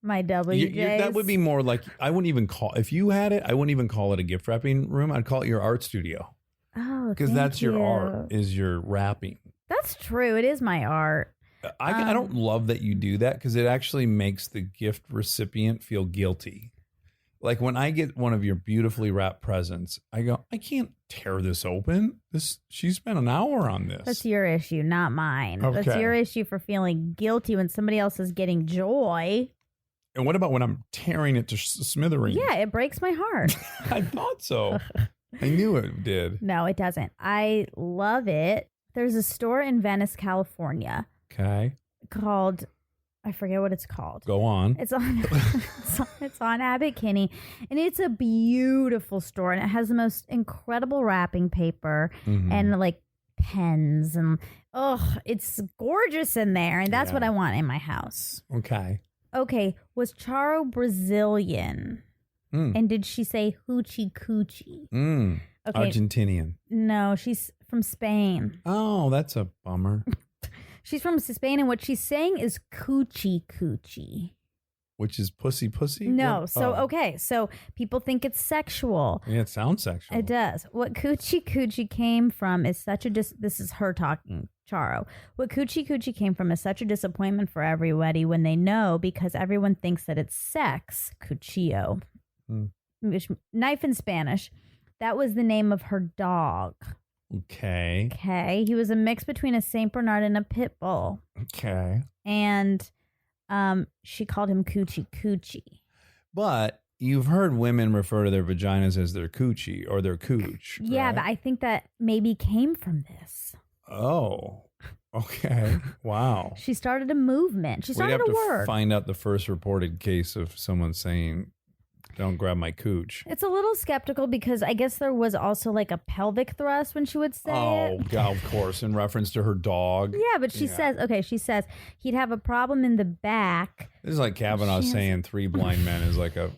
B: My WJs.
A: That would be more like, I wouldn't even call, if you had it, I wouldn't even call it a gift wrapping room. I'd call it your art studio.
B: Oh,
A: because that's your art, is your wrapping.
B: That's true. It is my art.
A: I don't love that you do that because it actually makes the gift recipient feel guilty. Like when I get one of your beautifully wrapped presents, I go, I can't tear this open. She spent an hour on this.
B: That's your issue, not mine. That's
A: Okay.
B: your issue for feeling guilty when somebody else is getting joy.
A: And what about when I'm tearing it to smithereens?
B: Yeah, it breaks my heart.
A: I thought so. I knew it did.
B: No, it doesn't. I love it. There's a store in Venice, California
A: Okay.
B: called, I forget what it's called.
A: Go on.
B: It's on it's on Abbot Kinney, and it's a beautiful store, and it has the most incredible wrapping paper
A: Mhm.
B: and like pens, and it's gorgeous in there, and that's
A: Yeah.
B: what I want in my house.
A: Okay.
B: Okay, was Charo Brazilian?
A: Mm.
B: And did she say hoochie coochie?
A: Mm.
B: Okay,
A: Argentinian.
B: no, she's from Spain.
A: Oh, that's a bummer.
B: She's from Spain, and what she's saying is coochie coochie.
A: Which is pussy pussy?
B: No,
A: What?
B: so
A: Oh.
B: okay, so people think it's sexual.
A: Yeah, it sounds sexual.
B: It does. What coochie coochie came from is such a this is her talking, Charo. What coochie coochie came from is such a disappointment for everybody when they know, because everyone thinks that it's sex, cuchillo, which knife in Spanish. That was the name of her dog.
A: Okay.
B: Okay, he was a mix between a Saint Bernard and a pit bull,
A: Okay.
B: and she called him coochie coochie.
A: But you've heard women refer to their vaginas as their coochie or their cooch.
B: Yeah,
A: right?
B: but I think that maybe came from this.
A: Oh. Okay. Wow.
B: She started a movement. She
A: We'd
B: started
A: have
B: a
A: to
B: word.
A: find out the first reported case of someone saying, "Don't grab my cooch."
B: It's a little skeptical because I guess there was also like a pelvic thrust when she would say
A: Oh,
B: it.
A: God, of course, in reference to her dog.
B: Yeah, but she says he'd have a problem in the back.
A: This is like Kavanaugh
B: She has-
A: saying 3 blind men is like a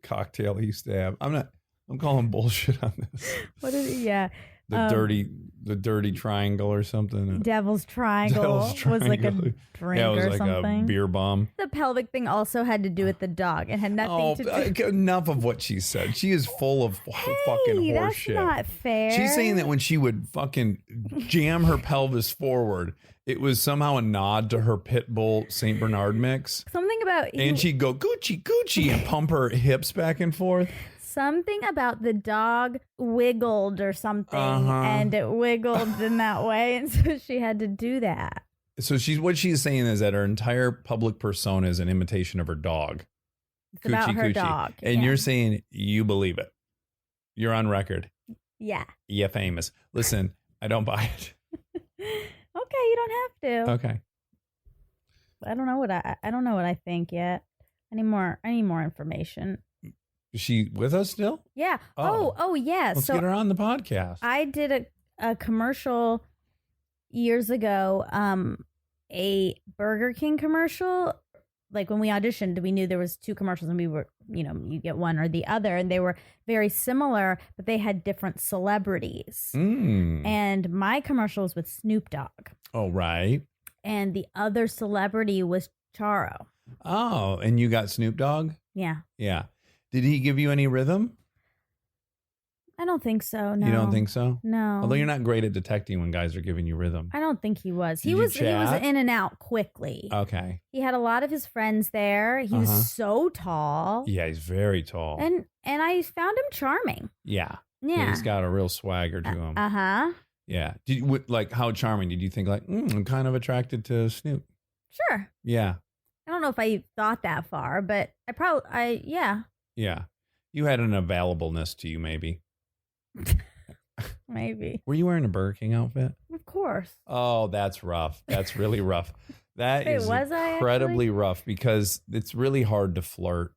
A: cocktail he used to have. I'm calling bullshit on this.
B: What is it? Yeah.
A: The dirty triangle or something.
B: Devil's Triangle
A: Devil's
B: was like a
A: Triangle.
B: drink
A: Yeah, it was
B: or
A: like
B: something.
A: a beer bomb.
B: The pelvic thing also had to do with the dog. It had nothing to do.
A: Enough of what she said. She is full of fucking
B: Hey,
A: horse
B: that's
A: shit.
B: not fair.
A: She's saying that when she would fucking jam her pelvis forward, it was somehow a nod to her pit bull Saint Bernard mix.
B: Something about
A: And she'd go Gucci, Gucci, and pump her hips back and forth.
B: something about the dog wiggled or something, and it wiggled in that way, and so she had to do that.
A: So what she's saying is that her entire public persona is an imitation of her dog.
B: It's about her dog.
A: And
B: yeah.
A: you're saying you believe it. You're on record.
B: Yeah.
A: You're famous. Listen, I don't buy it.
B: Okay, you don't have to.
A: Okay.
B: I don't know what I think yet. I need more information.
A: Is she with us still?
B: Yeah.
A: Oh.
B: Oh yeah.
A: Let's
B: So
A: get her on the podcast.
B: I did a commercial years ago, a Burger King commercial. Like when we auditioned, we knew there was 2 commercials and we were, you get one or the other, and they were very similar, but they had different celebrities. And my commercial was with Snoop Dogg.
A: Oh, right.
B: And the other celebrity was Charo.
A: Oh, and you got Snoop Dogg?
B: Yeah.
A: Yeah. Did he give you any rhythm?
B: I don't think so. No.
A: You don't think so?
B: No.
A: Although you're not great at detecting when guys are giving you rhythm.
B: I don't think he was.
A: Did
B: He
A: you
B: was
A: chat?
B: in and out quickly.
A: Okay.
B: He had a lot of his friends there. He was so tall.
A: Yeah, he's very tall.
B: And I found him charming.
A: Yeah.
B: Yeah.
A: He's got a real swagger to him.
B: Uh-huh.
A: Yeah. Like how charming? Did you think like, I'm kind of attracted to Snoop?
B: Sure.
A: Yeah.
B: I don't know if I thought that far, but yeah.
A: Yeah. You had an availableness to you, maybe.
B: Maybe.
A: Were you wearing a Burger King outfit?
B: Of course.
A: Oh, that's rough. That's really rough. That
B: Wait,
A: is
B: was I
A: incredibly rough because it's really hard to flirt.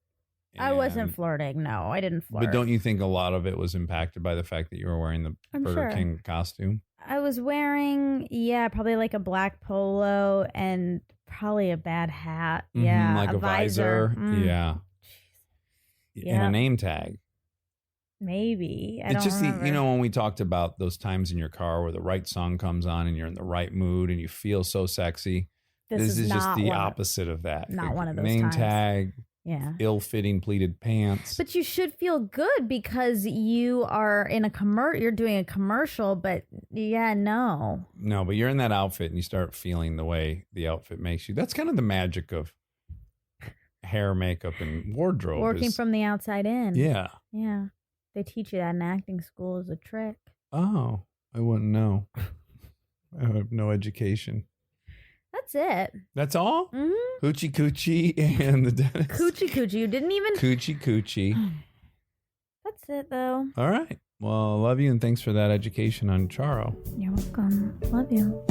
B: I wasn't
A: And-
B: flirting. No, I didn't flirt.
A: But don't you think a lot of it was impacted by the fact that you were wearing the
B: I'm
A: Burger
B: sure.
A: King costume?
B: I was wearing, probably like a black polo and probably a bad hat.
A: Mhm,
B: Yeah.
A: like a visor.
B: Mm,
A: Yeah. And
B: Yeah.
A: a name tag.
B: Maybe. I
A: It's
B: don't
A: just
B: remember.
A: when we talked about those times in your car where the right song comes on and you're in the right mood and you feel so sexy. This is just
B: not
A: the
B: one of-
A: opposite of that.
B: not one of those
A: name
B: times.
A: tag,
B: Yeah.
A: ill-fitting pleated pants.
B: But you should feel good because you are in you're doing a commercial, but no.
A: No, but you're in that outfit and you start feeling the way the outfit makes you. That's kind of the magic of hair, makeup, and wardrobe.
B: Working from the outside in.
A: Yeah.
B: Yeah. They teach you that in acting school as a trick.
A: Oh, I wouldn't know. I have no education.
B: That's it.
A: That's all?
B: Mm-hmm.
A: Hoochie coochie and the dentist.
B: Coochie. You didn't even.
A: Coochie.
B: That's it, though.
A: All right. Well, I love you and thanks for that education on Charo.
B: You're welcome. Love you.